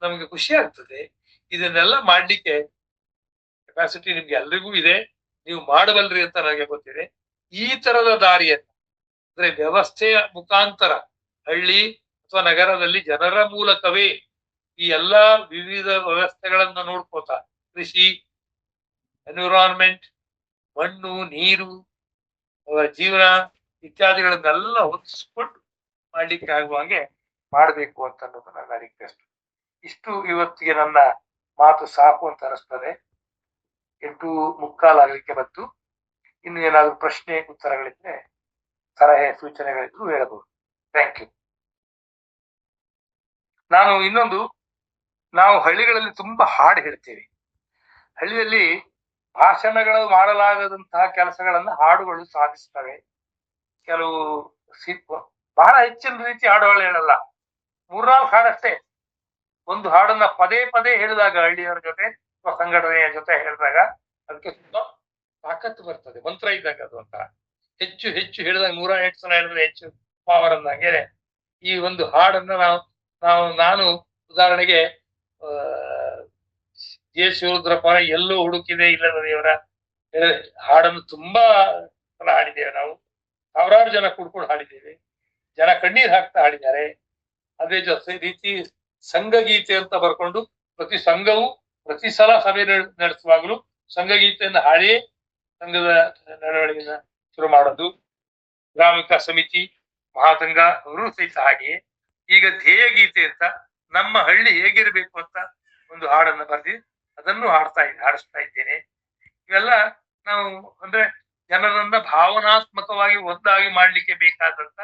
ನಮ್ಗೆ ಖುಷಿ ಆಗ್ತದೆ. ಇದನ್ನೆಲ್ಲ ಮಾಡ್ಲಿಕ್ಕೆ ಕೆಪಾಸಿಟಿ ನಿಮ್ಗೆ ಎಲ್ರಿಗೂ ಇದೆ, ನೀವು ಮಾಡಬಲ್ರಿ ಅಂತ ನನಗೆ ಗೊತ್ತಿದೆ. ಈ ತರದ ದಾರಿಯನ್ನ ಅಂದ್ರೆ ವ್ಯವಸ್ಥೆಯ ಮುಖಾಂತರ ಹಳ್ಳಿ ಅಥವಾ ನಗರದಲ್ಲಿ ಜನರ ಮೂಲಕವೇ ಈ ಎಲ್ಲಾ ವಿವಿಧ ವ್ಯವಸ್ಥೆಗಳನ್ನ ನೋಡ್ಕೋತಾ ಕೃಷಿ, ಎನ್ವಿರಾನ್ಮೆಂಟ್, ಮಣ್ಣು, ನೀರು, ಅವರ ಜೀವನ ಇತ್ಯಾದಿಗಳನ್ನೆಲ್ಲ ಹೊಂದಿಸ್ಕೊಂಡು ಮಾಡ್ಲಿಕ್ಕೆ ಆಗುವ ಹಾಗೆ ಮಾಡ್ಬೇಕು ಅಂತ ಅನ್ನೋದು ನನ್ನ ರಿಕ್ವೆಸ್ಟ್. ಇಷ್ಟು ಇವತ್ತಿಗೆ ನನ್ನ ಮಾತು ಸಾಕು ಅಂತ ಅನಿಸ್ತದೆ. 8:45 ಆಗಲಿಕ್ಕೆ ಬಂತು. ಇನ್ನು ಏನಾದ್ರು ಪ್ರಶ್ನೆ ಉತ್ತರಗಳಿದ್ರೆ ಸಲಹೆ ಸೂಚನೆಗಳಿದ್ರು ಹೇಳಬಹುದು. Thank you. ನಾವು ಹಳ್ಳಿಗಳಲ್ಲಿ ತುಂಬಾ ಹಾಡು ಹೇಳ್ತೇವೆ. ಹಳ್ಳಿಯಲ್ಲಿ ಭಾಷಣಗಳು ಮಾಡಲಾಗದಂತಹ ಕೆಲಸಗಳನ್ನ ಹಾಡುಗಳು ಸಾಧಿಸ್ತವೆ. ಕೆಲವು ಬಹಳ ಹೆಚ್ಚಿನ ರೀತಿ ಹಾಡುಗಳು ಹೇಳಲ್ಲ, 3-4 ಹಾಡಷ್ಟೇ. ಒಂದು ಹಾಡನ್ನ ಪದೇ ಪದೇ ಹೇಳಿದಾಗ ಹಳ್ಳಿಯವರ ಜೊತೆ ಅಥವಾ ಸಂಘಟನೆಯ ಜೊತೆ ಹೇಳಿದಾಗ ಅದಕ್ಕೆ ತುಂಬಾ ತಾಕತ್ತು ಬರ್ತದೆ, ಮಂತ್ರ ಇದ್ದಾಗ ಅದು ಅಂತ. ಹೆಚ್ಚು ಹೆಚ್ಚು ಹೇಳಿದಾಗ 108 ಸಲ ಹೇಳಿದ್ರೆ ಹೆಚ್ಚು ಪವರ್ ಅಂದಂಗೆ. ಈ ಒಂದು ಹಾಡನ್ನ ನಾನು ಉದಾಹರಣೆಗೆ ಜೆ ಶಿವರುದ್ರಪ್ಪ ಎಲ್ಲೂ ಹುಡುಕಿದೆ ಇಲ್ಲದ ದೇವರ ಹಾಡನ್ನು ತುಂಬಾ ಸಲ ಹಾಡಿದ್ದೇವೆ ನಾವು. ಸಾವಿರಾರು ಜನ ಕುಡ್ಕೊಂಡು ಹಾಡಿದ್ದೇವೆ. ಜನ ಕಣ್ಣೀರ್ ಹಾಕ್ತಾ ಹಾಡಿದ್ದಾರೆ. ಅದೇ ಜೊತೆ ರೀತಿ ಸಂಘಗೀತೆ ಅಂತ ಬರ್ಕೊಂಡು ಪ್ರತಿ ಸಂಘವು ಪ್ರತಿ ಸಲ ಸಭೆ ನಡೆಸುವಾಗಲೂ ಸಂಘಗೀತೆಯನ್ನು ಹಾಡಿ ಸಂಘದ ನಡವಳಿಕೆಯನ್ನ ಶುರು ಮಾಡೋದು. ಗ್ರಾಮಿಕ ಸಮಿತಿ ಮಹಾಸಂಘ ಅವರು ಸಹಿತ ಹಾಗೆಯೇ ಈಗ ಧ್ಯೇಯ ಗೀತೆ ಅಂತ ನಮ್ಮ ಹಳ್ಳಿ ಹೇಗಿರ್ಬೇಕು ಅಂತ ಒಂದು ಹಾಡನ್ನು ಬರೆದಿ ಅದನ್ನು ಹಾಡಿಸ್ತಾ ಇದ್ದೇನೆ. ಇವೆಲ್ಲ ನಾವು ಅಂದ್ರೆ ಜನರನ್ನ ಭಾವನಾತ್ಮಕವಾಗಿ ಒಂದಾಗಿ ಮಾಡ್ಲಿಕ್ಕೆ ಬೇಕಾದಂತ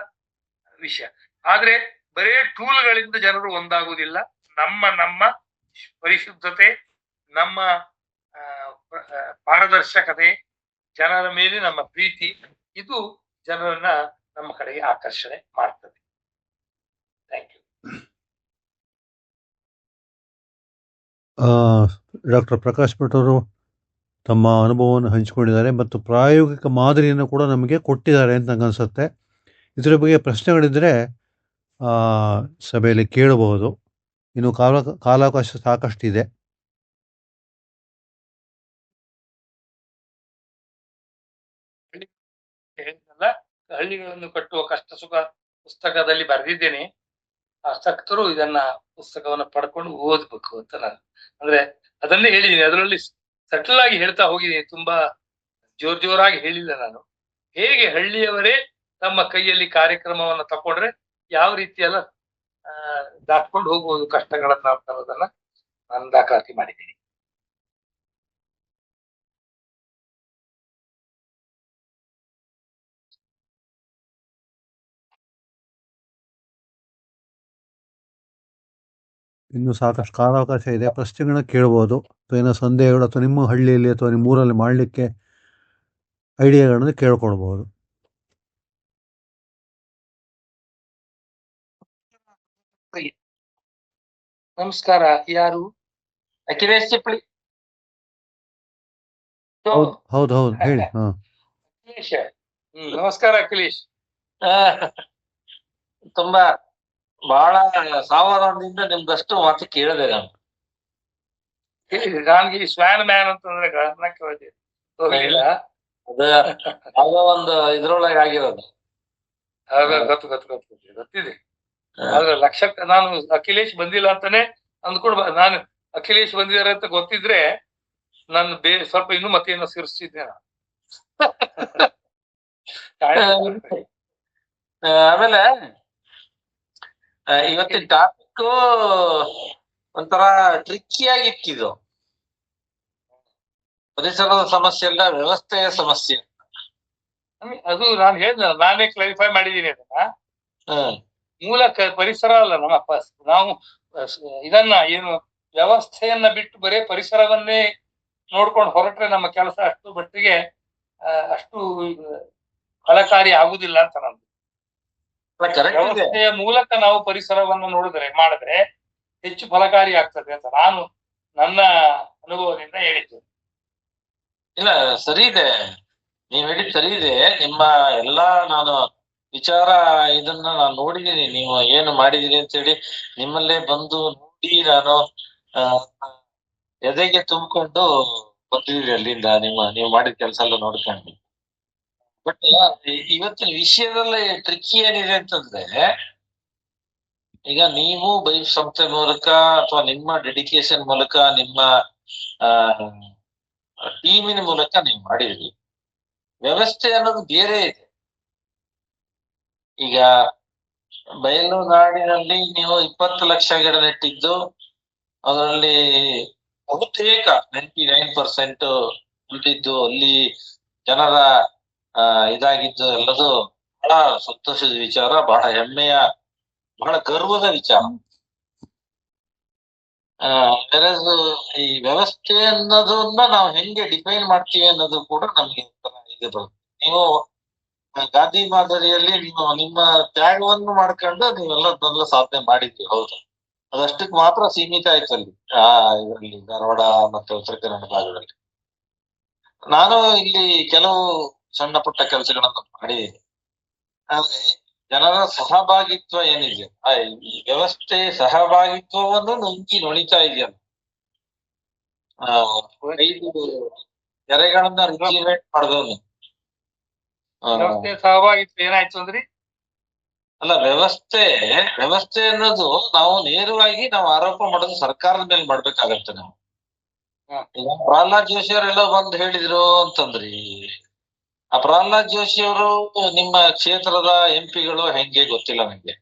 ವಿಷಯ. ಆದ್ರೆ ಬರೇ ಟೂಲ್ಗಳಿಂದ ಜನರು ಒಂದಾಗುವುದಿಲ್ಲ. ನಮ್ಮ ಪರಿಶುದ್ಧತೆ, ನಮ್ಮ ಪಾರದರ್ಶಕತೆ, ಜನರ ಮೇಲೆ ನಮ್ಮ ಪ್ರೀತಿ, ಇದು ಜನರನ್ನ ನಮ್ಮ ಕಡೆಗೆ ಆಕರ್ಷಣೆ ಮಾಡ್ತದೆ. Thank you. Doctor Prakash Bhat ಅವರು ತಮ್ಮ ಅನುಭವವನ್ನು ಹಂಚಿಕೊಂಡಿದ್ದಾರೆ ಮತ್ತು ಪ್ರಾಯೋಗಿಕ ಮಾದರಿಯನ್ನು ಕೂಡ ನಮಗೆ ಕೊಟ್ಟಿದ್ದಾರೆ ಅಂತ ನಂಗೆ ಅನಿಸುತ್ತೆ. ಇದರ ಬಗ್ಗೆ ಪ್ರಶ್ನೆಗಳಿದ್ದರೆ ಸಭೆಯಲ್ಲಿ ಕೇಳಬಹುದು. ಇನ್ನು ಕಾಲಾವಕಾಶ ಸಾಕಷ್ಟಿದೆ. ಹಳ್ಳಿಗಳನ್ನು ಕಟ್ಟುವ ಕಷ್ಟ ಸುಖ ಪುಸ್ತಕದಲ್ಲಿ ಬರೆದಿದ್ದೇನೆ. ಆಸಕ್ತರು ಇದನ್ನ ಪುಸ್ತಕವನ್ನ ಪಡ್ಕೊಂಡು ಓದ್ಬೇಕು ಅಂತ ನಾನು ಅಂದ್ರೆ ಅದನ್ನೇ ಹೇಳಿದ್ದೀನಿ. ಅದರಲ್ಲಿ ಸಟಲ್ ಆಗಿ ಹೇಳ್ತಾ ಹೋಗಿದ್ದೀನಿ, ತುಂಬಾ ಜೋರಾಗಿ ಹೇಳಿಲ್ಲ ನಾನು. ಹೇಗೆ ಹಳ್ಳಿಯವರೇ ತಮ್ಮ ಕೈಯಲ್ಲಿ ಕಾರ್ಯಕ್ರಮವನ್ನ ತಕೊಂಡ್ರೆ ಯಾವ ರೀತಿ ಎಲ್ಲ ದಾಟ್ಕೊಂಡು ಹೋಗ್ಬೋದು ಕಷ್ಟಗಳನ್ನ ಅನ್ನೋದನ್ನ ನಾನು ದಾಖಲಾತಿ ಮಾಡಿದ್ದೀನಿ. ಇನ್ನು ಸಾಕಷ್ಟು ಕಾಲಾವಕಾಶ ಇದೆ. ಪ್ರಶ್ನೆಗಳನ್ನ ಕೇಳ್ಬೋದು ಅಥವಾ ಏನೋ ಸಂದೇಹಗಳು ಅಥವಾ ನಿಮ್ಮ ಹಳ್ಳಿಯಲ್ಲಿ ಅಥವಾ ನಿಮ್ಮ ಊರಲ್ಲಿ ಮಾಡಲಿಕ್ಕೆ ಐಡಿಯಾಗಳನ್ನು ಕೇಳ್ಕೊಳ್ಬಹುದು. ನಮಸ್ಕಾರ. ಯಾರು? ಅಖಿಲೇಶ್ ಚಿಪ್ಳಿ. ಹೌದು ಹೇಳಿ. ಅಖಿಲೇಶ್. ನಮಸ್ಕಾರ ಅಖಿಲೇಶ್. ತುಂಬಾ ಬಹಳ ಸಾವಧಾನದಿಂದ ನಿಮ್ದಷ್ಟು ಮಾತು ಕೇಳಿದೆ ನಾನು. ನನ್ಗೆ ಈ ಸ್ವ್ಯಾನ್ ಮ್ಯಾನ್ ಅಂತಂದ್ರೆ ಗಣನಕ್ಕೆ ಹೋಗಿಲ್ಲ. ಅದ ಒಂದು ಇದ್ರೊಳಗೆ ಆಗಿರೋದು. ಗೊತ್ತಿದೆ. ಆದ್ರೆ ಲಕ್ಷಕ್ಕೆ ನಾನು ಅಖಿಲೇಶ್ ಬಂದಿಲ್ಲ ಅಂತಾನೆ ಅಂದ್ಕೊಂಡು ನಾನು ಅಖಿಲೇಶ್ ಬಂದಿದ್ದಾರೆ ಅಂತ ಗೊತ್ತಿದ್ರೆ ನಾನು ಸ್ವಲ್ಪ ಇನ್ನೂ ಮತ್ತೇನೋ ಸೇರಿಸ್ತಿದ್ದೆ. ಆಮೇಲೆ ಇವತ್ತಿನ ಟಾಪಿಕ್ ಒಂಥರ ಟ್ರಿಕ್ಕಿ ಆಗಿತ್ತಿದು. ಪರಿಸರದ ಸಮಸ್ಯೆ ಅಲ್ಲ, ವ್ಯವಸ್ಥೆಯ ಸಮಸ್ಯೆ. ಅದು ನಾನು ಹೇಳಿದ, ನಾನೇ ಕ್ಲಾರಿಫೈ ಮಾಡಿದ್ದೀನಿ ಅದನ್ನ. ಮೂಲ ಪರಿಸರ ಅಲ್ಲ ನಮ್ಮ ನಾವು ಇದನ್ನ ಏನು ವ್ಯವಸ್ಥೆಯನ್ನ ಬಿಟ್ಟು ಬರೀ ಪರಿಸರವನ್ನೇ ನೋಡ್ಕೊಂಡು ಹೊರಟ್ರೆ ನಮ್ಮ ಕೆಲಸ ಅಷ್ಟು ಮಟ್ಟಿಗೆ ಅಷ್ಟು ಫಲಕಾರಿ ಆಗುದಿಲ್ಲ ಅಂತ ನಂದು. ವ್ಯವಸ್ಥೆಯ ಮೂಲಕ ನಾವು ಪರಿಸರವನ್ನು ಮಾಡಿದ್ರೆ ಹೆಚ್ಚು ಫಲಕಾರಿ ಆಗ್ತದೆ ಅಂತ ನಾನು ನನ್ನ ಅನುಭವದಿಂದ ಹೇಳಿದ್ದೆ. ಇಲ್ಲ, ಸರಿ ಇದೆ, ನೀವ್ ಹೇಳಿದ್ ಸರಿ ಇದೆ. ನಿಮ್ಮ ಎಲ್ಲಾ ನಾನು ವಿಚಾರ ಇದನ್ನ ನಾನು ನೋಡಿದೀನಿ. ನೀವು ಏನು ಮಾಡಿದೀರಿ ಅಂತ ಹೇಳಿ ನಿಮ್ಮಲ್ಲೇ ಬಂದು ನೋಡಿ ನಾನು ಎದೆಗೆ ತುಂಬಿಕೊಂಡು ಬಂದಿದ್ದೀರಿ ಅಲ್ಲಿಂದ. ನೀವು ಮಾಡಿದ ಕೆಲಸ ಎಲ್ಲ ನೋಡ್ಕೊಂಡು. ಬಟ್ ಇವತ್ತಿನ ವಿಷಯದಲ್ಲಿ ಟ್ರಿಕ್ಕಿ ಏನಿದೆ ಅಂತಂದ್ರೆ, ಈಗ ನೀವು ಬೈಕ್ ಸಂಸ್ಥೆ ಮೂಲಕ ಅಥವಾ ನಿಮ್ಮ ಡೆಡಿಕೇಶನ್ ಮೂಲಕ ನಿಮ್ಮ ಟೀಮಿನ ಮೂಲಕ ನೀವು ಮಾಡಿದ್ರಿ. ವ್ಯವಸ್ಥೆ ಅನ್ನೋದು ಬೇರೆ ಇದೆ. ಈಗ ಬಯಲು ನಾಡಿನಲ್ಲಿ ನೀವು 20 ಲಕ್ಷ ಗಿಡ ನೆಟ್ಟಿದ್ದು, ಅದರಲ್ಲಿ ಬಹುತೇಕ 99% ಉಳಿದಿದ್ದು, ಅಲ್ಲಿ ಜನರ ಇದಾಗಿದ್ದು ಎಲ್ಲದು ಬಹಳ ಸಂತೋಷದ ವಿಚಾರ, ಬಹಳ ಹೆಮ್ಮೆಯ, ಬಹಳ ಗರ್ವದ ವಿಚಾರ. ಈ ವ್ಯವಸ್ಥೆ ಅನ್ನೋದನ್ನ ನಾವು ಹೆಂಗೆ ಡಿಫೈನ್ ಮಾಡ್ತೀವಿ ಅನ್ನೋದು ಕೂಡ ನಮ್ಗೆ ಇದು ಬರುತ್ತೆ. ನೀವು ಗಾಂಧಿ ಮಾದರಿಯಲ್ಲಿ ನೀವು ನಿಮ್ಮ ತ್ಯಾಗವನ್ನು ಮಾಡ್ಕೊಂಡು ನೀವೆಲ್ಲ ಸಾಧನೆ ಮಾಡಿದ್ವಿ, ಹೌದು. ಅದಷ್ಟಕ್ಕೆ ಮಾತ್ರ ಸೀಮಿತ ಆಯ್ತು ಅಲ್ಲಿ ಇದರಲ್ಲಿ ಧಾರವಾಡ ಮತ್ತೆ ಉತ್ತರ ಕನ್ನಡ ಭಾಗದಲ್ಲಿ. ನಾನು ಇಲ್ಲಿ ಕೆಲವು ಸಣ್ಣ ಪುಟ್ಟ ಕೆಲಸಗಳನ್ನು ಮಾಡಿದ್ದೀನಿ. ಆದ್ರೆ ಜನರ ಸಹಭಾಗಿತ್ವ ಏನಿದೆ, ಈ ವ್ಯವಸ್ಥೆ ಸಹಭಾಗಿತ್ವವನ್ನು ನುಂಗಿ ನುಣಿತಾ ಇದೆಯಲ್ಲ, 5 ಕೆರೆಗಳನ್ನ ರಿಜಿವೇಟ್ ಮಾಡಿದವನು. ವ್ಯವಸ್ಥೆ ಸಹಭಾಗಿತ್ವ ಏನಾಯ್ತು ಅಂದ್ರಿ? ಅಲ್ಲ, ವ್ಯವಸ್ಥೆ ಅನ್ನೋದು ನಾವು ನೇರವಾಗಿ ನಾವು ಆರೋಪ ಮಾಡೋದು ಸರ್ಕಾರದ ಮೇಲೆ ಮಾಡ್ಬೇಕಾಗತ್ತೆ ನಾವು. ಈಗ ಪ್ರಹ್ಲಾದ್ ಜೋಶಿ ಅವರೆಲ್ಲ ಬಂದು ಹೇಳಿದ್ರು ಅಂತಂದ್ರಿ. ಆ ಪ್ರಹ್ಲಾದ್ ಜೋಶಿ ಅವರು ನಿಮ್ಮ ಕ್ಷೇತ್ರದ MP ಗಳು ಹೆಂಗೆ ಗೊತ್ತಿಲ್ಲ ನಂಗೆ.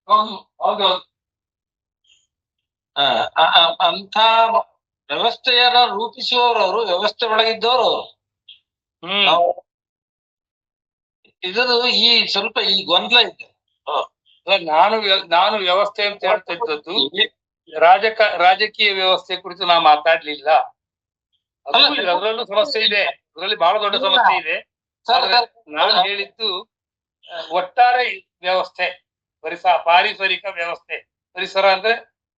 ಹೌದು. ಅಂತ ವ್ಯವಸ್ಥೆಯನ್ನ ರೂಪಿಸುವವರು ವ್ಯವಸ್ಥೆ ಒಳಗಿದ್ದವರು. ನಾವು ಇದು ಸ್ವಲ್ಪ ಈ ಗೊಂದಲ ಇದೆ. ನಾನು ವ್ಯವಸ್ಥೆ ಅಂತ ಹೇಳ್ತಾ ಇದ್ದದ್ದು ರಾಜಕೀಯ ವ್ಯವಸ್ಥೆ ಕುರಿತು ನಾ ಮಾತಾಡ್ಲಿಲ್ಲ. ಅದರಲ್ಲೂ ಸಮಸ್ಯೆ ಇದೆ, ಅದರಲ್ಲಿ ಬಹಳ ದೊಡ್ಡ ಸಮಸ್ಯೆ ಇದೆ. ನಾನು ಹೇಳಿದ್ದು ಒಟ್ಟಾರೆ ವ್ಯವಸ್ಥೆ, ಪಾರಿಸರಿಕ ವ್ಯವಸ್ಥೆ. ಪರಿಸರ ಅಂದ್ರೆ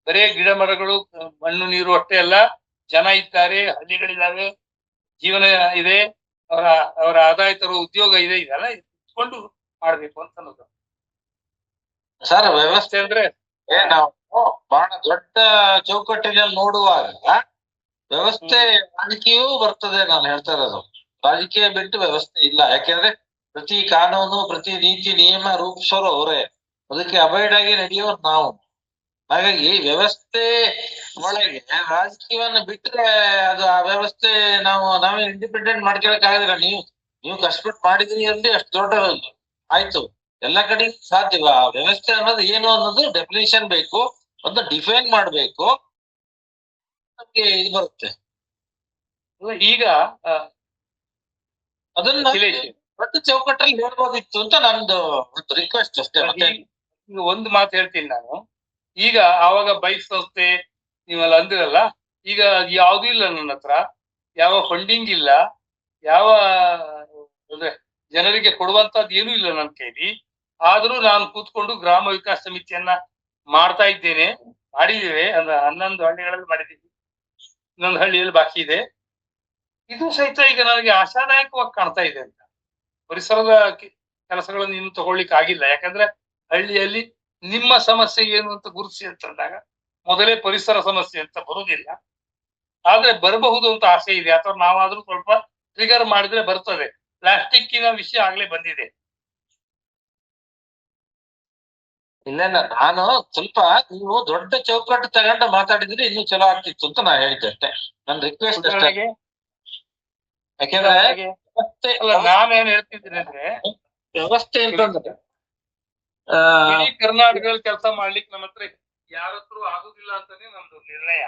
ಬರೇ ಗಿಡ ಮರಗಳು, ಮಣ್ಣು ನೀರು ಅಷ್ಟೇ ಅಲ್ಲ, ಜನ ಇದ್ದಾರೆ, ಹಳ್ಳಿಗಳಿದ್ದಾವೆ, ಜೀವನ ಇದೆ, ಅವರ ಆದಾಯ ತರುವ ಉದ್ಯೋಗ ಇದೆ, ಇದೆಲ್ಲ ಇಟ್ಕೊಂಡು ಮಾಡ್ಬೇಕು ಅಂತ ಅನ್ನೋದು. ಸರ್, ವ್ಯವಸ್ಥೆ ಅಂದ್ರೆ ನಾವು ಬಹಳ ದೊಡ್ಡ ಚೌಕಟ್ಟಿನಲ್ಲಿ ನೋಡುವಾಗ ವ್ಯವಸ್ಥೆ ರಾಜಕೀಯವೂ ಬರ್ತದೆ. ನಾನು ಹೇಳ್ತಾ ಇರೋದು ರಾಜಕೀಯ ಬಿಟ್ಟು ವ್ಯವಸ್ಥೆ ಇಲ್ಲ. ಯಾಕೆಂದ್ರೆ ಪ್ರತಿ ಕಾನೂನು, ಪ್ರತಿ ನೀತಿ ನಿಯಮ ರೂಪಿಸೋರು ಅವರೇ, ಅದಕ್ಕೆ ಅಬೈಡ್ ಆಗಿ ನಡೆಯೋರು ನಾವು. ಹಾಗಾಗಿ ವ್ಯವಸ್ಥೆ ಒಳಗೆ ರಾಜಕೀಯವನ್ನ ಬಿಟ್ರೆ ಅದು ಆ ವ್ಯವಸ್ಥೆ ನಾವೇ ಇಂಡಿಪೆಂಡೆಂಟ್ ಮಾಡ್ಕೊಳಕ್ ಆಗೋದಿಲ್ಲ. ನೀವು ಕಷ್ಟಪಟ್ಟು ಮಾಡಿದ್ರಿ ಅಲ್ಲಿ ಅಷ್ಟು ದೊಡ್ಡ ಆಯ್ತು, ಎಲ್ಲ ಕಡೆ ಸಾಧ್ಯವ? ವ್ಯವಸ್ಥೆ ಅನ್ನೋದು ಏನು ಅನ್ನೋದು ಡೆಫಿನೇಷನ್ ಬೇಕು, ಒಂದು ಡಿಫೈನ್ ಮಾಡ್ಬೇಕು, ನಮ್ಗೆ ಇದು ಬರುತ್ತೆ. ಈಗ ಅದನ್ನ ದೊಡ್ಡ ಚೌಕಟ್ಟಲ್ಲಿ ಹೇಳ್ಬೋದಿತ್ತು ಅಂತ ನಂದು ಒಂದು ರಿಕ್ವೆಸ್ಟ್ ಅಷ್ಟೇ. ಮತ್ತೆ ಒಂದು ಮಾತು ಹೇಳ್ತೀನಿ ನಾನು. ಈಗ ಆವಾಗ ಬೈಕ್ ಸಂಸ್ಥೆ ನೀವೆಲ್ಲ ಅಂದಿರಲ್ಲ, ಈಗ ಯಾವ್ದು ಇಲ್ಲ ನನ್ನ ಹತ್ರ, ಯಾವ ಫಂಡಿಂಗ್ ಇಲ್ಲ, ಯಾವ ಅಂದ್ರೆ ಜನರಿಗೆ ಕೊಡುವಂತದ್ದು ಏನೂ ಇಲ್ಲ ನನ್ನ ಕೈಲಿ. ಆದ್ರೂ ನಾನು ಕೂತ್ಕೊಂಡು ಗ್ರಾಮ ವಿಕಾಸ ಸಮಿತಿಯನ್ನ ಮಾಡ್ತಾ ಇದ್ದೇನೆ, ಮಾಡಿದ್ದೇವೆ. ಅಂದ್ರೆ 11 ಹಳ್ಳಿಗಳಲ್ಲಿ ಮಾಡಿದ್ದೀವಿ, ಇನ್ನೊಂದು ಹಳ್ಳಿಯಲ್ಲಿ ಬಾಕಿ ಇದೆ. ಇದು ಸಹಿತ ಈಗ ನನಗೆ ಆಶಾದಾಯಕವಾಗಿ ಕಾಣ್ತಾ ಇದೆ ಅಂತ. ಪರಿಸರದ ಕೆಲಸಗಳನ್ನು ಇನ್ನು ತಗೊಳ್ಳಿಕ್ ಆಗಿಲ್ಲ. ಯಾಕಂದ್ರೆ ಹಳ್ಳಿಯಲ್ಲಿ ನಿಮ್ಮ ಸಮಸ್ಯೆ ಏನು ಅಂತ ಗುರುತಿಸಿ ಅಂತಂದಾಗ ಮೊದಲೇ ಪರಿಸರ ಸಮಸ್ಯೆ ಅಂತ ಬರುವುದಿಲ್ಲ. ಆದ್ರೆ ಬರಬಹುದು ಅಂತ ಆಸೆ ಇದೆ, ಅಥವಾ ನಾವಾದ್ರೂ ಸ್ವಲ್ಪ ಟ್ರಿಗರ್ ಮಾಡಿದ್ರೆ ಬರ್ತದೆ. ಪ್ಲಾಸ್ಟಿಕ್ಕಿನ ವಿಷಯ ಆಗ್ಲೇ ಬಂದಿದೆ. ಇಲ್ಲ, ನಾನು ಸ್ವಲ್ಪ ನೀವು ದೊಡ್ಡ ಚೌಕಟ್ಟು ತಗೊಂಡು ಮಾತಾಡಿದ್ರೆ ಇನ್ನೂ ಚಲೋ ಆಗ್ತಿತ್ತು ಅಂತ ನಾನು ಹೇಳಿದ್ದೆ ಅಷ್ಟೇ. ನನ್ನ ರಿಕ್ವೆಸ್ಟ್ ಅಷ್ಟೇ. ಯಾಕೆಂದ್ರೆ ನಾನೇನ್ ಹೇಳ್ತಿದ್ದೀನಿ ಅಂದ್ರೆ, ವ್ಯವಸ್ಥೆ ಅಂತಂದ್ರೆ ಇಡೀ ಕರ್ನಾಟಕದಲ್ಲಿ ಕೆಲಸ ಮಾಡ್ಲಿಕ್ಕೆ ನಮ್ಮ ಹತ್ರ ಯಾರತ್ರೂ ಆಗುದಿಲ್ಲ ಅಂತಾನೆ ನಮ್ದು ನಿರ್ಣಯ.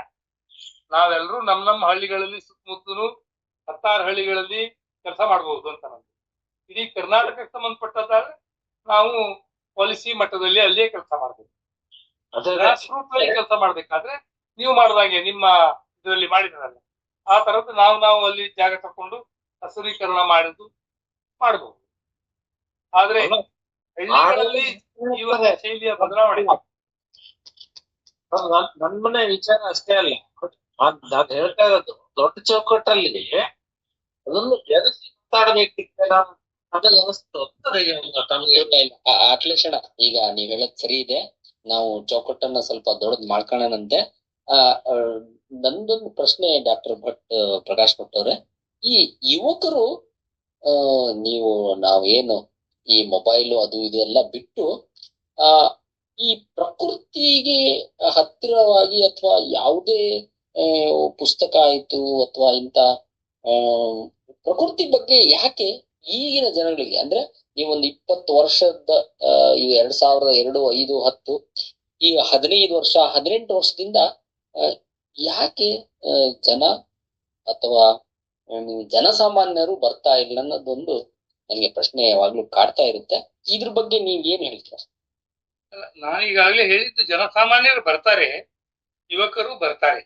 ನಾವೆಲ್ಲರೂ ನಮ್ಮ ಹಳ್ಳಿಗಳಲ್ಲಿ ಸುತ್ತಮುತ್ತಲು 16 ಹಳ್ಳಿಗಳಲ್ಲಿ ಕೆಲಸ ಮಾಡಬಹುದು ಅಂತ ನಮ್ದು. ಇಡೀ ಕರ್ನಾಟಕಕ್ಕೆ ಸಂಬಂಧಪಟ್ಟದಾಗ ನಾವು ಪಾಲಿಸಿ ಮಟ್ಟದಲ್ಲಿ ಅಲ್ಲಿಯೇ ಕೆಲಸ ಮಾಡ್ಬೇಕು. ಗ್ರಾಸ್ ರೂಟ್ ಅಲ್ಲಿ ಕೆಲಸ ಮಾಡ್ಬೇಕಾದ್ರೆ ನೀವು ಮಾಡಿದಾಗೆ ನಿಮ್ಮ ಇದರಲ್ಲಿ ಮಾಡಿದ್ರಲ್ಲ, ಆ ತರದ್ದು ನಾವು ಅಲ್ಲಿ ಜಾಗ ತಕೊಂಡು ಹಸಿರೀಕರಣ ಮಾಡುದು ಮಾಡಬಹುದು. ಆದ್ರೆ ಹಳ್ಳಿಗಳಲ್ಲಿ ಜೀವನ ಶೈಲಿಯ ಬದಲಾವಣೆ. ನನ್ಮನೆ ವಿಚಾರ ಅಷ್ಟೇ ಅಲ್ಲ, ನಾನು ಹೇಳ್ತಾ ಇರೋದು ದೊಡ್ಡ ಚೌಕಟ್ಟಲ್ಲಿ ಅದನ್ನು ಬೆರೆಸಿ ಮಾತಾಡಬೇಕಿತ್ತು. ಅಖಿಲೇಶ್ ಅಣ್ಣ, ಈಗ ನೀವ್ ಹೇಳೋದ್ ಸರಿ ಇದೆ. ನಾವು ಚೌಕಟ್ಟನ್ನ ಸ್ವಲ್ಪ ದೊಡ್ಡದ್ ಮಾಡ್ಕೊಳ್ಳೋಣಂತೆ. ನಂದೊಂದು ಪ್ರಶ್ನೆ ಡಾಕ್ಟರ್ ಪ್ರಕಾಶ್ ಭಟ್ ಅವ್ರೆ, ಈ ಯುವಕರು ನಾವೇನು ಈ ಮೊಬೈಲು ಅದು ಇದೆಲ್ಲ ಬಿಟ್ಟು ಈ ಪ್ರಕೃತಿಗೆ ಹತ್ತಿರವಾಗಿ ಅಥವಾ ಯಾವುದೇ ಪುಸ್ತಕ ಆಯ್ತು ಅಥವಾ ಇಂತ ಪ್ರಕೃತಿ ಬಗ್ಗೆ ಯಾಕೆ ಈಗಿನ ಜನಗಳಿಗೆ, ನೀವೊಂದು 20 ವರ್ಷದ 2002, 5, 10 ಈಗ 15 ವರ್ಷ 18 ವರ್ಷದಿಂದ ಯಾಕೆ ಜನ ಅಥವಾ ಜನಸಾಮಾನ್ಯರು ಬರ್ತಾ ಇಲ್ಲ ಅನ್ನೋದೊಂದು ನನಗೆ ಪ್ರಶ್ನೆ ಯಾವಾಗ್ಲೂ ಕಾಡ್ತಾ ಇರುತ್ತೆ. ಇದ್ರ ಬಗ್ಗೆ ನೀವ್ ಏನ್ ಹೇಳ್ತೀರ? ನಾನೀಗಾಗ್ಲೇ ಹೇಳಿದ್ದು, ಜನಸಾಮಾನ್ಯರು ಬರ್ತಾರೆ, ಯುವಕರು ಬರ್ತಾರೆ.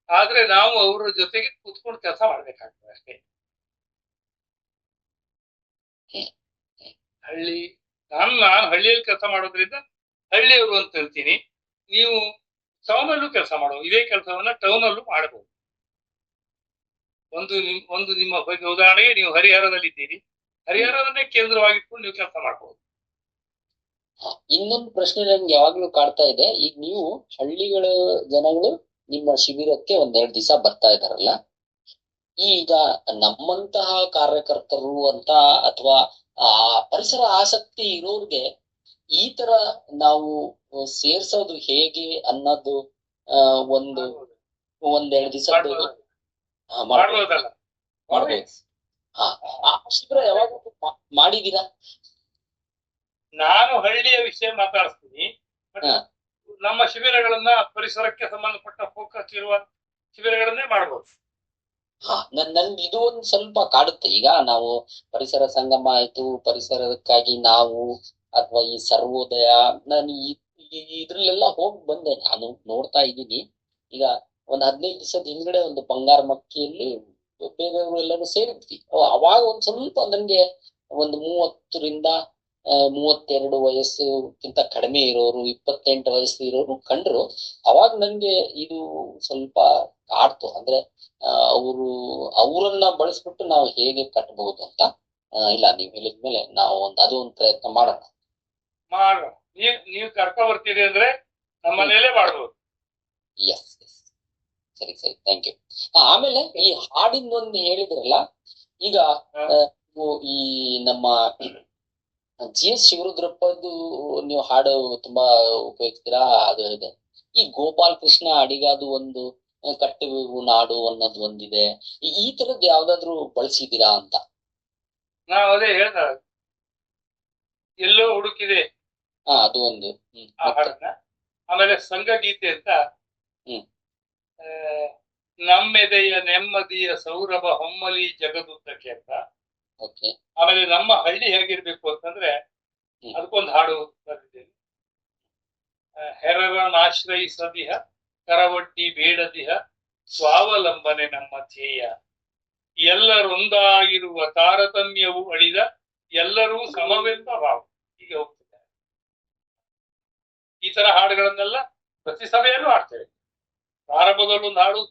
ಆದ್ರೆ ನಾವು ಅವರ ಜೊತೆಗೆ ಕೂತ್ಕೊಂಡು ಕೆಲಸ ಮಾಡ್ಬೇಕಾಗ್ತದೆ ಅಷ್ಟೇ. ನಾನು ಹಳ್ಳಿಯಲ್ಲಿ ಕೆಲಸ ಮಾಡೋದ್ರಿಂದ ಹಳ್ಳಿಯವರು ಅಂತ ಹೇಳ್ತೀನಿ. ನೀವು ಟೌನ್ ಅಲ್ಲೂ ಕೆಲಸ ಮಾಡುವ ಇದೇ ಕೆಲಸವನ್ನ ಟೌನ್ ಅಲ್ಲೂ ಮಾಡಬಹುದು. ಒಂದು ನಿಮ್ಮ ಬಗ್ಗೆ ಉದಾಹರಣೆಗೆ, ನೀವು ಹರಿಹರದಲ್ಲಿದ್ದೀರಿ, ಹರಿಹರವನ್ನೇ ಕೇಂದ್ರವಾಗಿಟ್ಕೊಂಡು ನೀವು ಕೆಲಸ ಮಾಡಬಹುದು. ಇನ್ನೊಂದು ಪ್ರಶ್ನೆ ನನ್ಗೆ ಯಾವಾಗ್ಲೂ ಕಾಡ್ತಾ ಇದೆ. ಈಗ ನೀವು ಹಳ್ಳಿಗಳ ಜನಗಳು ನಿಮ್ಮ ಶಿಬಿರಕ್ಕೆ 1-2 ದಿವಸ ಬರ್ತಾ ಇದಾರಲ್ಲ, ಈಗ ನಮ್ಮಂತಹ ಕಾರ್ಯಕರ್ತರು ಅಂತ ಅಥವಾ ಆ ಪರಿಸರ ಆಸಕ್ತಿ ಇರೋರ್ಗೆ ಈ ತರ ನಾವು ಸೇರ್ಸೋದು ಹೇಗೆ ಅನ್ನೋದು ಒಂದು 1-2 ದಿವಸ ಮಾಡ್ಬೋದಲ್ಲ. ಮಾಡ್ಬೋದು. ಆ ಶಿಬಿರ ಯಾವಾಗ ಮಾಡಿದೀರಾ? ನಾನು ಹಳ್ಳಿಯ ವಿಷಯ ಮಾತಾಡಿಸ್ತೀನಿ. ಹಾ. ನಮ್ಮ ಶಿಬಿರಗಳನ್ನ ಪರಿಸರಕ್ಕೆ ಸಂಬಂಧಪಟ್ಟ ಫೋಕಸ್ ಇರುವ ಶಿಬಿರಗಳನ್ನೇ ಮಾಡ್ಬೋದು. ನನ್ಗೆ ಇದು ಒಂದು ಸ್ವಲ್ಪ ಕಾಡುತ್ತೆ. ಈಗ ನಾವು ಪರಿಸರ ಸಂಗಮ ಆಯ್ತು, ಪರಿಸರಕ್ಕಾಗಿ ನಾವು ಅಥವಾ ಈ ಸರ್ವೋದಯ, ನಾನು ಇದ್ರಲ್ಲೆಲ್ಲ ಹೋಗಿ ಬಂದೆ, ನಾನು ನೋಡ್ತಾ ಇದ್ದೀನಿ. ಈಗ ಒಂದ್ 15 ದಿವಸದ ಹಿಂದ್ಗಡೆ ಒಂದು ಬಂಗಾರ ಮಕ್ಕಿಯಲ್ಲಿ ಬೇರೆಯವರು ಎಲ್ಲರೂ ಸೇರಿದ್ವಿ. ಅವಾಗ ಒಂದ್ ಸ್ವಲ್ಪ ನನ್ಗೆ ಒಂದು 30ರಿಂದ 32 ವಯಸ್ಸುಕ್ಕಿಂತ ಕಡಿಮೆ ಇರೋರು, 28 ವಯಸ್ಸು ಇರೋರು ಕಂಡ್ರು. ಅವಾಗ ನನ್ಗೆ ಇದು ಸ್ವಲ್ಪ ಆಡ್ತು. ಅಂದ್ರೆ ಅವರನ್ನ ಬಳಸ್ಬಿಟ್ಟು ನಾವು ಹೇಗೆ ಕಟ್ಬಹುದು ಅಂತ. ಇಲ್ಲ, ನೀವ್ ಹೇಳಿದ್ಮೇಲೆ ನಾವು ಅದು ಒಂದು ಪ್ರಯತ್ನ ಮಾಡೋಣ. ನೀವು ಕರ್ಕೊ ಬರ್ತೀರಿ ಅಂದ್ರೆ ನಮ್ಮ ಮನೇಲೆ ಮಾಡ್ಬೋದು. ಎಸ್, ಸರಿ, ಥ್ಯಾಂಕ್ ಯು. ಆಮೇಲೆ ಈ ಹಾಡಿಂದೊಂದು ಹೇಳಿದ್ರಲ್ಲ, ಈಗ ಈ ನಮ್ಮ GS ಶಿವರುದ್ರಪ್ಪದು ನೀವು ಹಾಡು ತುಂಬಾ ಉಪಯೋಗಿಸ್ತೀರಾ, ಅದು ಇದೆ. ಈ ಗೋಪಾಲ್ ಕೃಷ್ಣ ಅಡಿಗಾದು ಒಂದು ಕಟ್ಟುವೆವು ನಾಡು ಅನ್ನೋದು ಒಂದಿದೆ. ಈ ತರದ್ ಯಾವ್ದಾದ್ರು ಬಳಸಿದೀರಾ ಅಂತ? ನಾವು ಅದೇ ಹೇಳ್ದ ಎಲ್ಲೋ ಹುಡುಕಿದೆ ಅದು ಒಂದು ಆ ಹಾಡನ್ನ. ಆಮೇಲೆ ಸಂಘಗೀತೆ ಅಂತ ನಮ್ಮೆದೆಯ ನೆಮ್ಮದಿಯ ಸೌರಭ ಹೊಮ್ಮಲಿ ಜಗದುದ್ದಕ್ಕೆ ಅಂತ. ಆಮೇಲೆ ನಮ್ಮ ಹಳ್ಳಿ ಹೇಗಿರ್ಬೇಕು ಅಂತಂದ್ರೆ ಅದಕ್ಕೊಂದು ಹಾಡು ಬರೆದಿದ್ದೇನೆ. ಹೆರರನಾಶ್ರಯಿಸದಿಹ ಕರವಡ್ಡಿ ಬೇಡದಿಹ ಸ್ವಾವಲಂಬನೆ ನಮ್ಮ ಧ್ಯೇಯ, ಎಲ್ಲರೊಂದಾಗಿರುವ ತಾರತಮ್ಯವು ಅಳಿದ ಎಲ್ಲರೂ ಸಮವೆಂಬ ಭಾವ. ಹೀಗೆ ಹೋಗ್ತಿದ್ದಾರೆ. ಈ ತರ ಹಾಡುಗಳನ್ನೆಲ್ಲ ಪ್ರತಿ ಸಭೆಯಲ್ಲೂ ಹಾಡ್ತೇವೆ. ಪ್ರಾರಂಭದಲ್ಲೊಂದು ಹಾಡು,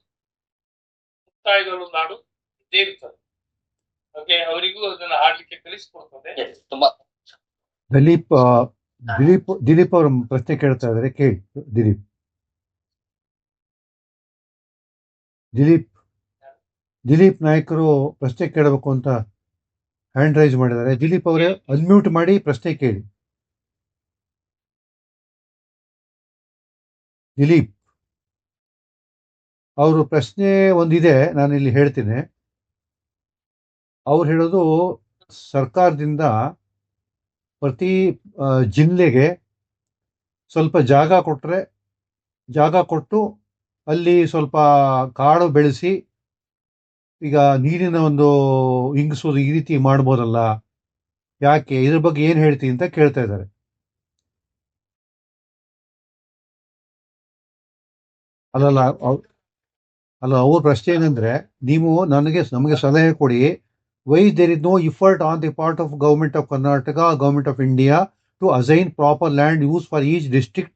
ಮುಕ್ತಾಯದಲ್ಲೊಂದು ಹಾಡು ಇದ್ದೇ ಇರ್ತದೆ. ಓಕೆ, ಅವರಿಗೂ ಅದನ್ನ ಹಾಡ್ಲಿಕ್ಕೆ ಕಲಿಸ್ಕೊಡ್ತದೆ. ತುಂಬಾ ದಿಲೀಪ್ ಅವರು ಪ್ರಶ್ನೆ ಕೇಳ್ತಾ ಇದ್ದಾರೆ, ಕೇಳಿ. ದಿಲೀಪ್ ನಾಯಕರು ಪ್ರಶ್ನೆ ಕೇಳಬೇಕು ಅಂತ ಹ್ಯಾಂಡ್ ರೈಸ್ ಮಾಡಿದ್ದಾರೆ. ದಿಲೀಪ್ ಅವರೇ ಅನ್ಮ್ಯೂಟ್ ಮಾಡಿ ಪ್ರಶ್ನೆ ಕೇಳಿ. ದಿಲೀಪ್ ಅವರು ಪ್ರಶ್ನೆ ಒಂದಿದೆ, ನಾನು ಇಲ್ಲಿ ಹೇಳ್ತೀನಿ. ಅವ್ರು ಹೇಳೋದು, ಸರ್ಕಾರದಿಂದ ಪ್ರತಿ ಜಿಲ್ಲೆಗೆ ಸ್ವಲ್ಪ ಜಾಗ ಕೊಟ್ಟು ಅಲ್ಲಿ ಸ್ವಲ್ಪ ಕಾಡು ಬೆಳೆಸಿ ಈಗ ನೀರಿನ ಒಂದು ಇಂಗಿಸೋದು ಈ ರೀತಿ ಮಾಡ್ಬೋದಲ್ಲ, ಯಾಕೆ, ಇದ್ರ ಬಗ್ಗೆ ಏನ್ ಹೇಳ್ತೀನಿ ಅಂತ ಕೇಳ್ತಾ ಇದ್ದಾರೆ. ಅಲ್ಲ ಅವ್ರ ಪ್ರಶ್ನೆ ಏನಂದ್ರೆ, ನೀವು ನಮಗೆ ಸಲಹೆ ಕೊಡಿ. Why there is no effort on the part of government of Karnataka, government of India to assign proper land use for each district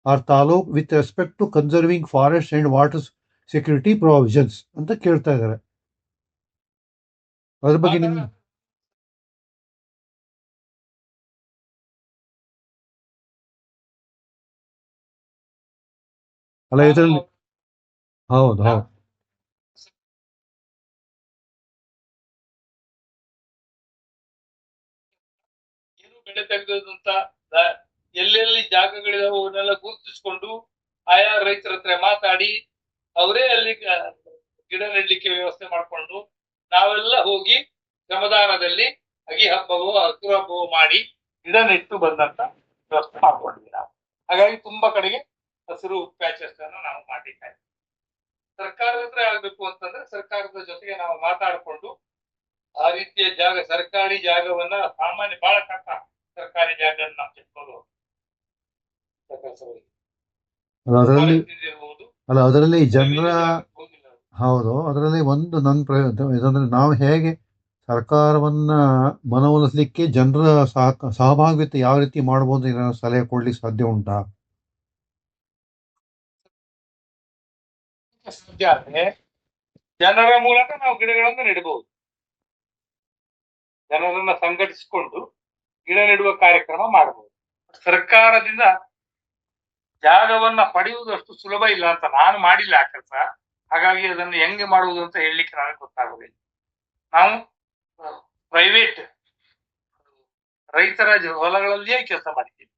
or taluk with respect to conserving forest and water security provisions ಅಂತ ಕೇಳ್ತಾ ಇದ್ದಾರೆ. ಅದ್ರ ಬಗ್ಗೆ ನಿಮ್ಗೆ ಅಲ್ಲ ಇದರಲ್ಲಿ ಹೌದು ಏನು ಬೆಳೆ ತೆಗೆದಂತ ಎಲ್ಲೆಲ್ಲಿ ಜಾಗಗಳಿದಾವೆ ಅವನ್ನೆಲ್ಲ ಗುರುತಿಸ್ಕೊಂಡು ಆಯಾ ರೈತರ ಹತ್ರ ಮಾತಾಡಿ ಅವರೇ ಅಲ್ಲಿ ಗಿಡ ನೆಡ್ಲಿಕ್ಕೆ ವ್ಯವಸ್ಥೆ ಮಾಡ್ಕೊಂಡು ನಾವೆಲ್ಲ ಹೋಗಿ ಶ್ರಮದಾನದಲ್ಲಿ ಅಗಿ ಹಬ್ಬವೋ ಹಸಿರು ಹಬ್ಬವೋ ಮಾಡಿ ಗಿಡ ನೆಟ್ಟು ಬಂದಂತ ವ್ಯವಸ್ಥೆ ಮಾಡ್ಕೊಂಡಿದ್ವಿ ನಾವು. ಹಾಗಾಗಿ ತುಂಬಾ ಕಡೆಗೆ ಹಸಿರು ಪ್ಯಾಚಸ್ ಅನ್ನು ನಾವು ಮಾಡಿದ್ದೇವೆ. ಸರ್ಕಾರದ ಹತ್ರ ಆಗ್ಬೇಕು ಅಂತಂದ್ರೆ ಸರ್ಕಾರದ ಜೊತೆಗೆ ನಾವು ಮಾತಾಡಿಕೊಂಡು ಆ ರೀತಿಯ ಜಾಗ, ಸರ್ಕಾರಿ ಜಾಗವನ್ನ ಸಾಮಾನ್ಯ ಬಹಳ ಕಷ್ಟ ಸರ್ಕಾರಿ ಜಾಗ ನಾವು ತಿಳ್ಕೊಳ್ಳೋದು. ಅದರಲ್ಲಿ ಜನರ ಹೌದು, ಅದರಲ್ಲಿ ಒಂದು ಇದಂದ್ರೆ ನಾವು ಹೇಗೆ ಸರ್ಕಾರವನ್ನ ಮನವೊಲಿಸಲಿಕ್ಕೆ ಜನರ ಸಹಭಾಗಿತ್ವ ಯಾವ ರೀತಿ ಮಾಡಬಹುದು, ಸಲಹೆ ಕೊಡ್ಲಿಕ್ಕೆ ಸಾಧ್ಯ ಉಂಟಾ? ಸಾಧ್ಯ ಆದ್ರೆ ಜನರ ಮೂಲಕ ನಾವು ಗಿಡಗಳನ್ನು ನೆಡಬಹುದು. ಜನರನ್ನ ಸಂಘಟಿಸಿಕೊಂಡು ಗಿಡ ನೆಡುವ ಕಾರ್ಯಕ್ರಮ ಮಾಡಬಹುದು. ಸರ್ಕಾರದಿಂದ ಜಾಗವನ್ನ ಪಡೆಯುವುದು ಅಷ್ಟು ಸುಲಭ ಇಲ್ಲ ಅಂತ, ನಾನು ಮಾಡಿಲ್ಲ ಆ ಕೆಲಸ, ಹಾಗಾಗಿ ಅದನ್ನು ಹೆಂಗೆ ಮಾಡುವುದು ಅಂತ ಹೇಳಲಿಕ್ಕೆ ನನಗೆ ಗೊತ್ತಾಗುದಿಲ್ಲ. ನಾವು ಪ್ರೈವೇಟ್ ರೈತರ ಹೊಲಗಳಲ್ಲಿಯೇ ಕೆಲಸ ಮಾಡಿದ್ದೀವಿ.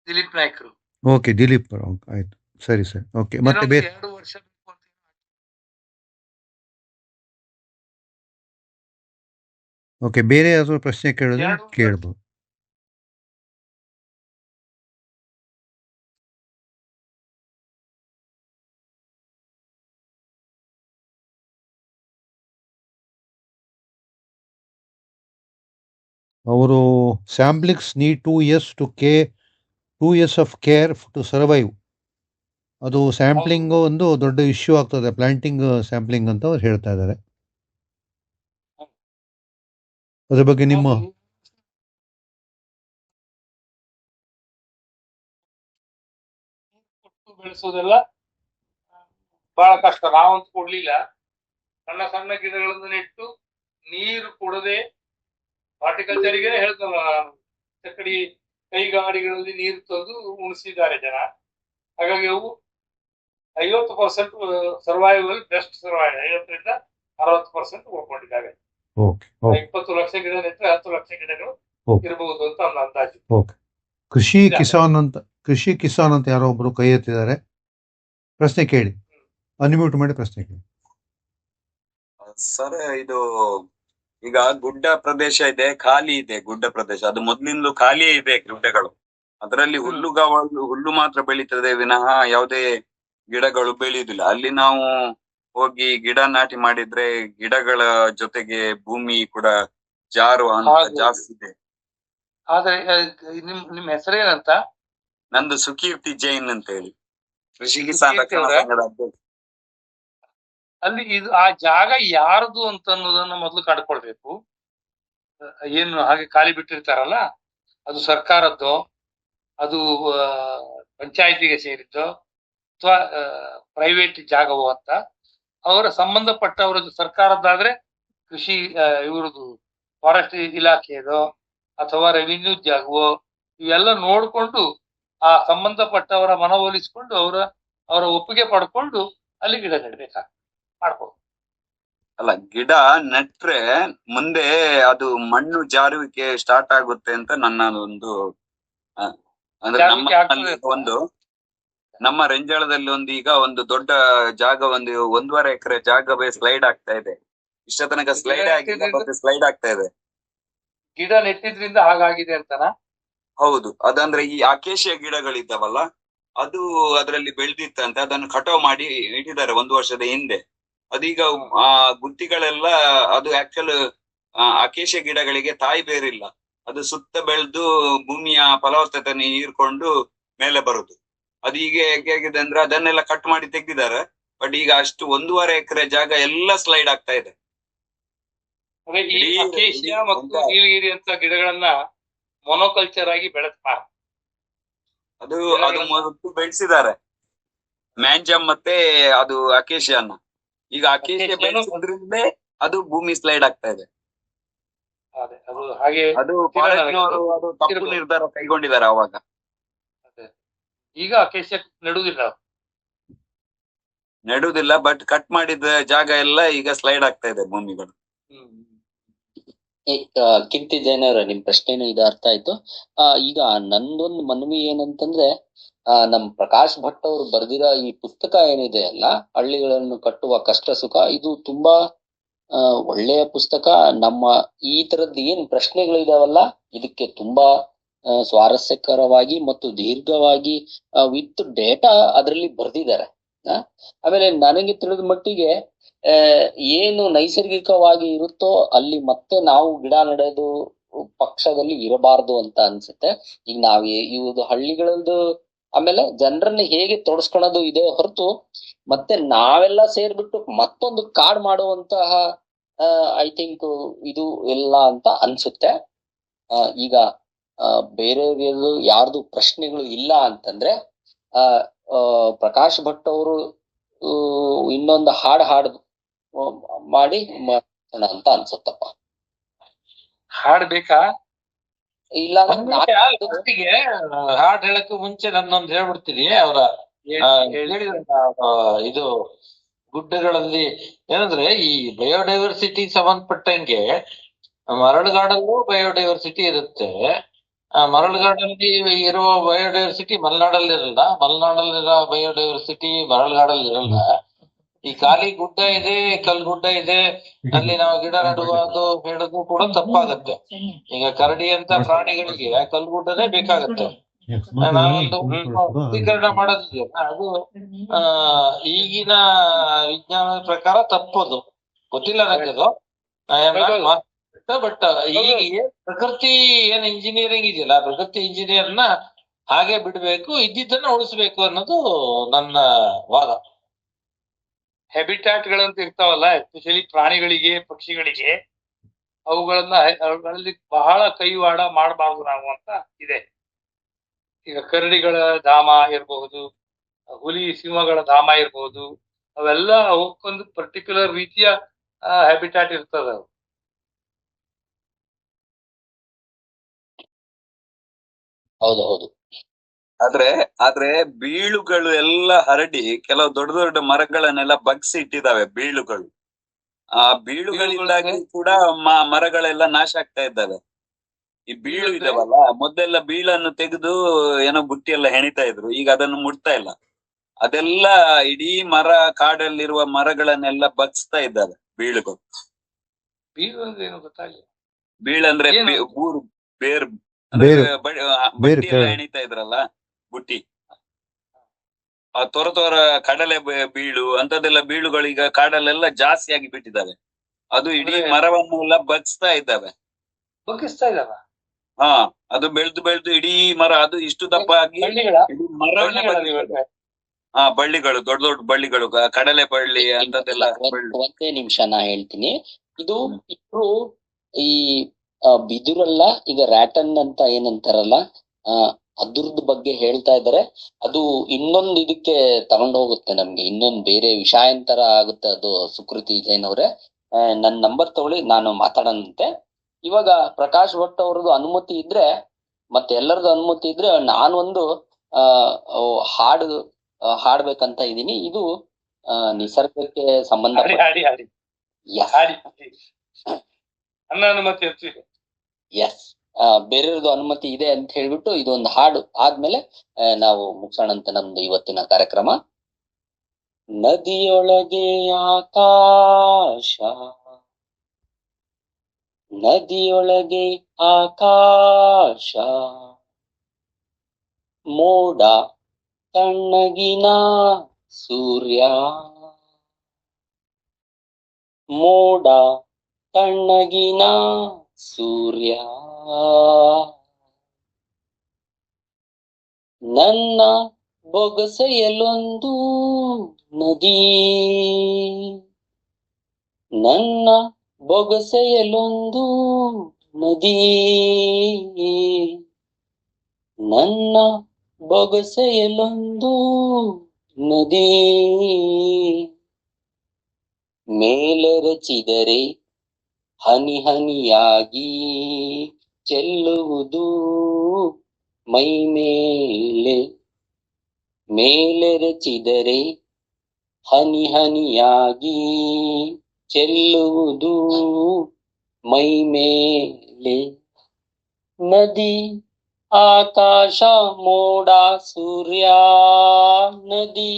ದಿಲೀಪ್ ನಾಯ್ಕರು ಓಕೆ, ದಿಲೀಪ್ ಆಯ್ತು, ಸರಿ ಸರ್. ಓಕೆ, ಮತ್ತೆ ಬೇರೆ 2 ವರ್ಷ ಬೇಕು ಅಂತ. ಓಕೆ, ಬೇರೆ ಯಾವ್ದಾದ್ರು ಪ್ರಶ್ನೆ ಕೇಳಿದ್ರೆ ಎರಡು- ಕೇಳ್ಬೋದು. ಅವರು ಸ್ಯಾಂಪ್ಲಿಂಗ್ಸ್ need 2 years to 2 years of care to survive. ಅದು ಸ್ಯಾಂಪ್ಲಿಂಗ್ ಒಂದು ದೊಡ್ಡ ಇಶ್ಯೂ ಆಗ್ತದೆ, ಪ್ಲಾಂಟಿಂಗ್ ಸ್ಯಾಂಪ್ಲಿಂಗ್ ಅಂತ ಅವ್ರು ಹೇಳ್ತಾ ಇದ್ದಾರೆ. ಅದ್ರ ಬಗ್ಗೆ ನಿಮ್ಮ ಬೆಳೆಸೋದೆಲ್ಲ ಬಹಳ ಕಷ್ಟ. ನಾವಂತೂ ಕೊಡ್ಲಿಲ್ಲ. ಸಣ್ಣ ಸಣ್ಣ ಗಿಡಗಳನ್ನು ನೆಟ್ಟು ನೀರು ಕೊಡದೆ ಹಾರ್ಟಿಕಲ್ಚರ್ಗೆ ಹೇಳ್ತಲ್ಲ, ಚಕ್ಕಡಿ ಕೈಗಾಡಿಗಳಲ್ಲಿ ನೀರು ತಂದು ಉಣಿಸಿದ್ದಾರೆ ಜನ. ಹಾಗಾಗಿ ಅವು 50% ಸರ್ವೈವಲ್, ಬೆಸ್ಟ್ ಸರ್ವೈವಲ್, 50ರಿಂದ 60% ಉಳ್ಕೊಂಡಿದ್ದಾವೆ. 20 ಲಕ್ಷ ಗಿಡ ನೆಟ್ಟರೆ 10 ಲಕ್ಷ ಗಿಡಗಳು ಇರಬಹುದು ಅಂತ ಒಂದು ಅಂದಾಜು. ಓಕೆ, ಕೃಷಿ ಕಿಸಾನ್ ಅಂತ ಯಾರೋ ಒಬ್ರು ಕೈ ಎತ್ತಿದ್ದಾರೆ. ಪ್ರಶ್ನೆ ಕೇಳಿ, ಅನ್ಮ್ಯೂಟ್ ಮಾಡಿ ಪ್ರಶ್ನೆ ಕೇಳಿ. ಸರ್, ಇದು ಈಗ ಗುಡ್ಡ ಪ್ರದೇಶ ಇದೆ, ಖಾಲಿ ಇದೆ ಗುಡ್ಡ ಪ್ರದೇಶ. ಅದು ಮೊದ್ಲಿಂದಲೂ ಖಾಲಿಯೇ ಇದೆ ಗುಡ್ಡಗಳು. ಅದರಲ್ಲಿ ಹುಲ್ಲು ಮಾತ್ರ ಬೆಳೀತದೆ ವಿನಃ ಯಾವುದೇ ಗಿಡಗಳು ಬೆಳೆಯುವುದಿಲ್ಲ. ಅಲ್ಲಿ ನಾವು ಹೋಗಿ ಗಿಡ ನಾಟಿ ಮಾಡಿದ್ರೆ ಗಿಡಗಳ ಜೊತೆಗೆ ಭೂಮಿ ಕೂಡ ಜಾರುವ ಜಾಸ್ತಿ ಇದೆ. ಆದ್ರೆ ನಿಮ್ ಹೆಸರೇನಂತ? ನಂದು ಸುಕೀರ್ತಿ ಜೈನ್ ಅಂತ ಹೇಳಿ, ಕೃಷಿ ಕಿಸಾನ್ ರಕ್ಷಣಾ ಸಂಘದ ಅಧ್ಯಕ್ಷ. ಅಲ್ಲಿ ಇದು ಆ ಜಾಗ ಯಾರದು ಅಂತ ಅನ್ನೋದನ್ನ ಮೊದಲು ಕಂಡುಕೊಳ್ಬೇಕು. ಏನು ಹಾಗೆ ಖಾಲಿ ಬಿಟ್ಟಿರ್ತಾರಲ್ಲ, ಅದು ಸರ್ಕಾರದ್ದು, ಅದು ಪಂಚಾಯತಿಗೆ ಸೇರಿದ್ದು ಅಥವಾ ಪ್ರೈವೇಟ್ ಜಾಗವೋ ಅಂತ ಅವರ ಸಂಬಂಧಪಟ್ಟವರದ್ದು. ಸರ್ಕಾರದ್ದಾದ್ರೆ ಕೃಷಿ ಇವರದು ಫಾರೆಸ್ಟ್ ಇಲಾಖೆಯದೋ ಅಥವಾ ರೆವಿನ್ಯೂ ಜಾಗವೋ, ಇವೆಲ್ಲ ನೋಡ್ಕೊಂಡು ಆ ಸಂಬಂಧಪಟ್ಟವರ ಮನವೊಲಿಸ್ಕೊಂಡು ಅವರ ಒಪ್ಪಿಗೆ ಪಡ್ಕೊಂಡು ಅಲ್ಲಿ ಗಿಡ ನೆಡ್ಬೇಕಾಗ್ತದೆ, ಮಾಡ್ಬೋದು. ಅಲ್ಲ, ಗಿಡ ನೆಟ್ರೆ ಮುಂದೆ ಅದು ಮಣ್ಣು ಜಾರುವಿಕೆ ಸ್ಟಾರ್ಟ್ ಆಗುತ್ತೆ ಅಂತ ನನ್ನ ಒಂದು ಅಂದ್ರೆ ನಮ್ಮ ರೆಂಜಾಳದಲ್ಲಿ ಈಗ ಒಂದು ದೊಡ್ಡ ಜಾಗ, 1.5 ಎಕರೆ ಜಾಗವೇ ಸ್ಲೈಡ್ ಆಗ್ತಾ ಇದೆ. ಇಷ್ಟ ತನಕ ಸ್ಲೈಡ್ ಆಗಿಲ್ಲ, ಮತ್ತೆ ಸ್ಲೈಡ್ ಆಗ್ತಾ ಇದೆ. ಗಿಡ ನೆಟ್ಟಿದ್ರಿಂದ ಹಾಗಾಗಿದೆ ಅಂತನಾ? ಹೌದು, ಅದಂದ್ರೆ ಈ ಅಕೇಶಿಯ ಗಿಡಗಳಿದ್ದಾವಲ್ಲ, ಅದು ಅದರಲ್ಲಿ ಬೆಳೆದಿತ್ತಂತೆ. ಅದನ್ನು ಕಟಾವ್ ಮಾಡಿ ಇಟ್ಟಿದ್ದಾರೆ 1 ವರ್ಷದ ಹಿಂದೆ. ಅದೀಗ ಆ ಗುತ್ತಿಗಳೆಲ್ಲ, ಅದು ಆಕ್ಚುಲ್ ಅಕೇಶಿಯ ಗಿಡಗಳಿಗೆ ತಾಯಿ ಬೇರಿಲ್ಲ, ಅದು ಸುತ್ತ ಬೆಳೆದು ಭೂಮಿಯ ಫಲವತ್ತತೆಯನ್ನು ಹೀರ್ಕೊಂಡು ಮೇಲೆ ಬರುದು. ಅದು ಈಗ ಹೇಗಿದೆ ಅಂದ್ರೆ ಅದನ್ನೆಲ್ಲ ಕಟ್ ಮಾಡಿ ತೆಗ್ದಿದ್ದಾರೆ. ಬಟ್ ಈಗ ಅಷ್ಟು 1.5 ಎಕರೆ ಜಾಗ ಎಲ್ಲ ಸ್ಲೈಡ್ ಆಗ್ತಾ ಇದೆ. ಅಕೇಶಿಯಾ ಮತ್ತು ನೀಲಗಿರಿ ಅಂತ ಗಿಡಗಳನ್ನ ಮೊನೋಕಲ್ಚರ್ ಆಗಿ ಬೆಳೆಸ್ತಾರೆ. ಅದು ಮೊದಲು ಬೆಳೆಸಿದ್ದಾರೆ, ಮ್ಯಾಂಜಮ್ ಮತ್ತೆ ಅದು ಅಕೇಶಿಯಾನ. ಈಗ ಅಕೇಶಿಯಾ ಬೆಳೆಸೋದ್ರಿಂದಲೇ ಅದು ಭೂಮಿ ಸ್ಲೈಡ್ ಆಗ್ತಾ ಇದೆ. ಅದು ತಪ್ಪು ನಿರ್ಧಾರ ಕೈಗೊಂಡಿದ್ದಾರೆ ಅವಾಗ. ಈಗ ಅಕೇಶಿಯಾ ನೆಡುವುದಿಲ್ಲ, ಬಟ್ ಕಟ್ ಮಾಡಿದ ಜಾಗ ಎಲ್ಲ ಈಗ ಸ್ಲೈಡ್ ಆಗ್ತಾ ಇದೆ ಭೂಮಿಗಳು. ಕೀರ್ತಿ ಜೈನ್ ಅವರ ನಿಮ್ ಪ್ರಶ್ನೆನೂ ಇದು ಅರ್ಥ ಆಯ್ತು. ಈಗ ನಂದೊಂದು ಮನವಿ ಏನಂತಂದ್ರೆ, ನಮ್ ಪ್ರಕಾಶ್ ಭಟ್ ಅವರು ಬರ್ದಿರೋ ಈ ಪುಸ್ತಕ ಏನಿದೆ ಅಲ್ಲ, ಹಳ್ಳಿಗಳನ್ನು ಕಟ್ಟುವ ಕಷ್ಟ ಸುಖ, ಇದು ತುಂಬಾ ಒಳ್ಳೆಯ ಪುಸ್ತಕ. ನಮ್ಮ ಈ ತರದ್ ಏನ್ ಪ್ರಶ್ನೆಗಳಿದಾವಲ್ಲ, ಇದಕ್ಕೆ ತುಂಬಾ ಸ್ವಾರಸ್ಯಕರವಾಗಿ ಮತ್ತು ದೀರ್ಘವಾಗಿ ವಿತ್ ಡೇಟಾ ಅದರಲ್ಲಿ ಬರ್ದಿದ್ದಾರೆ. ಆಮೇಲೆ ನನಗೆ ತಿಳಿದ ಮಟ್ಟಿಗೆ ಏನು ನೈಸರ್ಗಿಕವಾಗಿ ಇರುತ್ತೋ ಅಲ್ಲಿ ಮತ್ತೆ ನಾವು ಗಿಡ ನೆಡೋದು ಪಕ್ಷದಲ್ಲಿ ಇರಬಾರ್ದು ಅಂತ ಅನ್ಸುತ್ತೆ. ಈಗ ನಾವ್ ಇವುದು ಹಳ್ಳಿಗಳದ್ದು ಆಮೇಲೆ ಜನರನ್ನ ಹೇಗೆ ತೊಡಸ್ಕೊಳೋದು ಇದೆ ಹೊರತು ಮತ್ತೆ ನಾವೆಲ್ಲ ಸೇರ್ಬಿಟ್ಟು ಮತ್ತೊಂದು ಕಾಡ್ ಮಾಡುವಂತಹ ಐ ಥಿಂಕ್ ಇದು ಇಲ್ಲ ಅಂತ ಅನ್ಸುತ್ತೆ. ಈಗ ಬೇರೆ ಯಾರ್ದು ಪ್ರಶ್ನೆಗಳು ಇಲ್ಲ ಅಂತಂದ್ರೆ ಪ್ರಕಾಶ್ ಭಟ್ ಅವರು ಇನ್ನೊಂದು ಹಾಡು ಮಾಡಿ ಅಂತ ಅನ್ಸುತ್ತಪ್ಪ. ಹಾಡ್ ಬೇಕಾ? ಇಲ್ಲ ಅಂದ್ರೆ ಲಾಸ್ಟಿಗೆ ಹಾಡ್ ಹೇಳಕ್ಕೂ ಮುಂಚೆ ನನ್ನೊಂದು ಹೇಳ್ಬಿಡ್ತೀನಿ. ಅವರ ಇದು ಗುಡ್ಡಗಳಲ್ಲಿ ಏನಂದ್ರೆ ಈ ಬಯೋಡೈವರ್ಸಿಟಿ ಸಂಬಂಧಪಟ್ಟಂಗೆ ಮರಳುಗಾಡಲ್ಲೂ ಬಯೋಡೈವರ್ಸಿಟಿ ಇರುತ್ತೆ. ಮರಳುಗಾಡಲ್ಲಿ ಇರುವ ಬಯೋಡೈವರ್ಸಿಟಿ ಮಲೆನಾಡಲ್ಲಿ ಇರಲ್ಲ, ಮಲೆನಾಡಲ್ಲಿರೋ ಬಯೋಡೈವರ್ಸಿಟಿ ಮರಳುಗಾಡಲ್ಲಿ ಇರಲ್ಲ. ಈ ಖಾಲಿ ಗುಡ್ಡ ಇದೆ, ಕಲ್ಗುಡ್ಡ ಇದೆ, ಅಲ್ಲಿ ನಾವು ಗಿಡ ನೆಡುವುದು ಹೇಳೋದು ಕೂಡ ತಪ್ಪಾಗತ್ತೆ. ಈಗ ಕರಡಿ ಅಂತ ಪ್ರಾಣಿಗಳಿಗೆ ಕಲ್ಗುಡ್ಡನೇ ಬೇಕಾಗತ್ತೆ. ನಾವೊಂದು ವೃತ್ತೀಕರಣ ಮಾಡೋದಿದೆಯಲ್ಲ, ಅದು ಈಗಿನ ವಿಜ್ಞಾನದ ಪ್ರಕಾರ ತಪ್ಪದು. ಗೊತ್ತಿಲ್ಲ ನನಗದು. ಬಟ್ ಈಗ ಪ್ರಕೃತಿ ಏನ್ ಇಂಜಿನಿಯರಿಂಗ್ ಇದೆಯಲ್ಲ, ಪ್ರಕೃತಿ ಇಂಜಿನಿಯರ್ನ ಹಾಗೆ ಬಿಡ್ಬೇಕು, ಇದ್ದಿದ್ದನ್ನ ಉಳಿಸ್ಬೇಕು ಅನ್ನೋದು ನನ್ನ ವಾದ. ಹ್ಯಾಬಿಟ್ಯಾಟ್ ಗಳಂತ ಇರ್ತಾವಲ್ಲ, ಎಸ್ಪೆಷಲಿ ಪ್ರಾಣಿಗಳಿಗೆ, ಪಕ್ಷಿಗಳಿಗೆ, ಅವುಗಳಲ್ಲಿ ಬಹಳ ಕೈವಾಡ ಮಾಡಬಾರ್ದು ನಾವು ಅಂತ ಇದೆ. ಈಗ ಕರಡಿಗಳ ಧಾಮ ಇರಬಹುದು, ಹುಲಿ ಸಿಂಹಗಳ ಧಾಮ ಇರಬಹುದು, ಅವೆಲ್ಲ ಅವಕ್ಕೊಂದು ಪರ್ಟಿಕ್ಯುಲರ್ ರೀತಿಯ ಹ್ಯಾಬಿಟ್ಯಾಟ್ ಇರ್ತದ. ಹೌದು ಹೌದು. ಆದ್ರೆ ಬೀಳುಗಳು ಎಲ್ಲ ಹರಡಿ ಕೆಲವು ದೊಡ್ಡ ದೊಡ್ಡ ಮರಗಳನ್ನೆಲ್ಲ ಬಗ್ಸಿ ಇಟ್ಟಿದ್ದಾವೆ ಬೀಳುಗಳು. ಆ ಬೀಳುಗಳಿಂದಾಗಿ ಕೂಡ ಮರಗಳೆಲ್ಲ ನಾಶ ಆಗ್ತಾ ಇದ್ದಾವೆ. ಈ ಬೀಳು ಇದಾವಲ್ಲ, ಮೊದಲೆಲ್ಲ ಬೀಳನ್ನು ತೆಗೆದು ಏನೋ ಬುಟ್ಟಿ ಎಲ್ಲ ಹೆಣಿತಾ ಇದ್ರು, ಈಗ ಅದನ್ನು ಮುಟ್ತಾ ಇಲ್ಲ. ಅದೆಲ್ಲ ಇಡೀ ಕಾಡಲ್ಲಿರುವ ಮರಗಳನ್ನೆಲ್ಲ ಬಗ್ಸ್ತಾ ಇದ್ದಾವೆ ಬೀಳುಗಳು. ಬೀಳು ಗೊತ್ತಾಗಿಲ್ಲ. ಬೀಳಂದ್ರೆ ಬೇರ್ ಬಟ್ಟಿ ಎಲ್ಲ ಹೆಣಿತಾ ಇದ್ರಲ್ಲ, ಬುಟ್ಟಿ, ತೊರ ಕಡಲೆ ಬೀಳು ಅಂತದೆಲ್ಲ ಬೀಳುಗಳು ಈಗ ಕಾಡಲ್ಲೆಲ್ಲ ಜಾಸ್ತಿ ಆಗಿ ಬಿಟ್ಟಿದ್ದಾವೆ. ಅದು ಇಡೀ ಮರವನ್ನೆಲ್ಲ ಬಗ್ಸ್ತಾ ಇದ್ದಾವೆ. ಬಗ್ಗಿಸ್ತಾ ಇದ್ದಾವ? ಹಾ, ಅದು ಬೆಳೆದು ಇಡೀ ಮರ, ಅದು ಇಷ್ಟು ದಪ್ಪ ಆಗಿ ಮರವನ್ನೇ ಹಾ, ಬಳ್ಳಿಗಳು, ದೊಡ್ಡ ದೊಡ್ಡ ಬಳ್ಳಿಗಳು, ಕಡಲೆ ಬಳ್ಳಿ ಅಂತದೆಲ್ಲ. ಒಂದೇ ನಿಮಿಷ ನಾ ಹೇಳ್ತೀನಿ. ಇದು ಇಬ್ರು ಈ ಬಿದುರಲ್ಲ, ಈಗ ರ್ಯಾಟನ್ ಅಂತ ಏನಂತಾರಲ್ಲ, ಅದ್ರದ್ ಬಗ್ಗೆ ಹೇಳ್ತಾ ಇದಾರೆ. ಅದು ಇನ್ನೊಂದು ಇದಕ್ಕೆ ತಗೊಂಡು ಹೋಗುತ್ತೆ, ನಮ್ಗೆ ಇನ್ನೊಂದು ಬೇರೆ ವಿಷಯಾಂತರ ಆಗುತ್ತೆ ಅದು. ಸುಕೃತಿ ಜೈನ್ ಅವ್ರೆ, ನನ್ ನಂಬರ್ ತಗೊಳ್ಳಿ, ನಾನು ಮಾತಾಡೋಣಂತೆ. ಇವಾಗ ಪ್ರಕಾಶ್ ಭಟ್ ಅವ್ರದ್ದು ಅನುಮತಿ ಇದ್ರೆ, ಮತ್ತೆ ಎಲ್ಲರದ್ದು ಅನುಮತಿ ಇದ್ರೆ, ನಾನೊಂದು ಹಾಡ್ಬೇಕಂತ ಇದೀನಿ. ಇದು ನಿಸರ್ಗಕ್ಕೆ ಸಂಬಂಧ. ಎಸ್, ಬೇರೆಯವ್ರದ್ದು ಅನುಮತಿ ಇದೆ ಅಂತ ಹೇಳ್ಬಿಟ್ಟು ಇದೊಂದು ಹಾಡು ಆದ್ಮೇಲೆ ನಾವು ಮುಗಿಸೋಣಂತೆ ನಮ್ದು ಇವತ್ತಿನ ಕಾರ್ಯಕ್ರಮ. ನದಿಯೊಳಗೆ ಆಕಾಶ, ನದಿಯೊಳಗೆ ಆಕಾಶ, ಮೋಡ ತಣ್ಣಗಿನ ಸೂರ್ಯ, ಮೋಡ ತಣ್ಣಗಿನ ಸೂರ್ಯ, ನನ್ನ ಬೊಗಸೆಯಲೊಂದು ನದಿ, ನನ್ನ ಬೊಗಸೆಯಲೊಂದು ನದಿ, ನನ್ನ ಬೊಗಸೆಯಲೊಂದು ನದಿ, ಮೇಲೆರಚಿದರೆ ಹನಿ ಹನಿಯಾಗಿ ಚೆಲ್ಲುವುದು ಮೈ ಮೇಲೆ, ಮೇಲೆರಚಿದರೆ ಹನಿ ಹನಿಯಾಗಿ ಚೆಲ್ಲುವುದು ಮೈ ಮೇಲೆ. ನದಿ ಆಕಾಶ ಮೋಡ ಸೂರ್ಯ, ನದಿ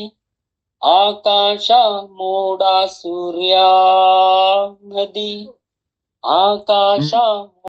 ಆಕಾಶ ಮೋಡ ಸೂರ್ಯ, ನದಿ ಆಕಾಶ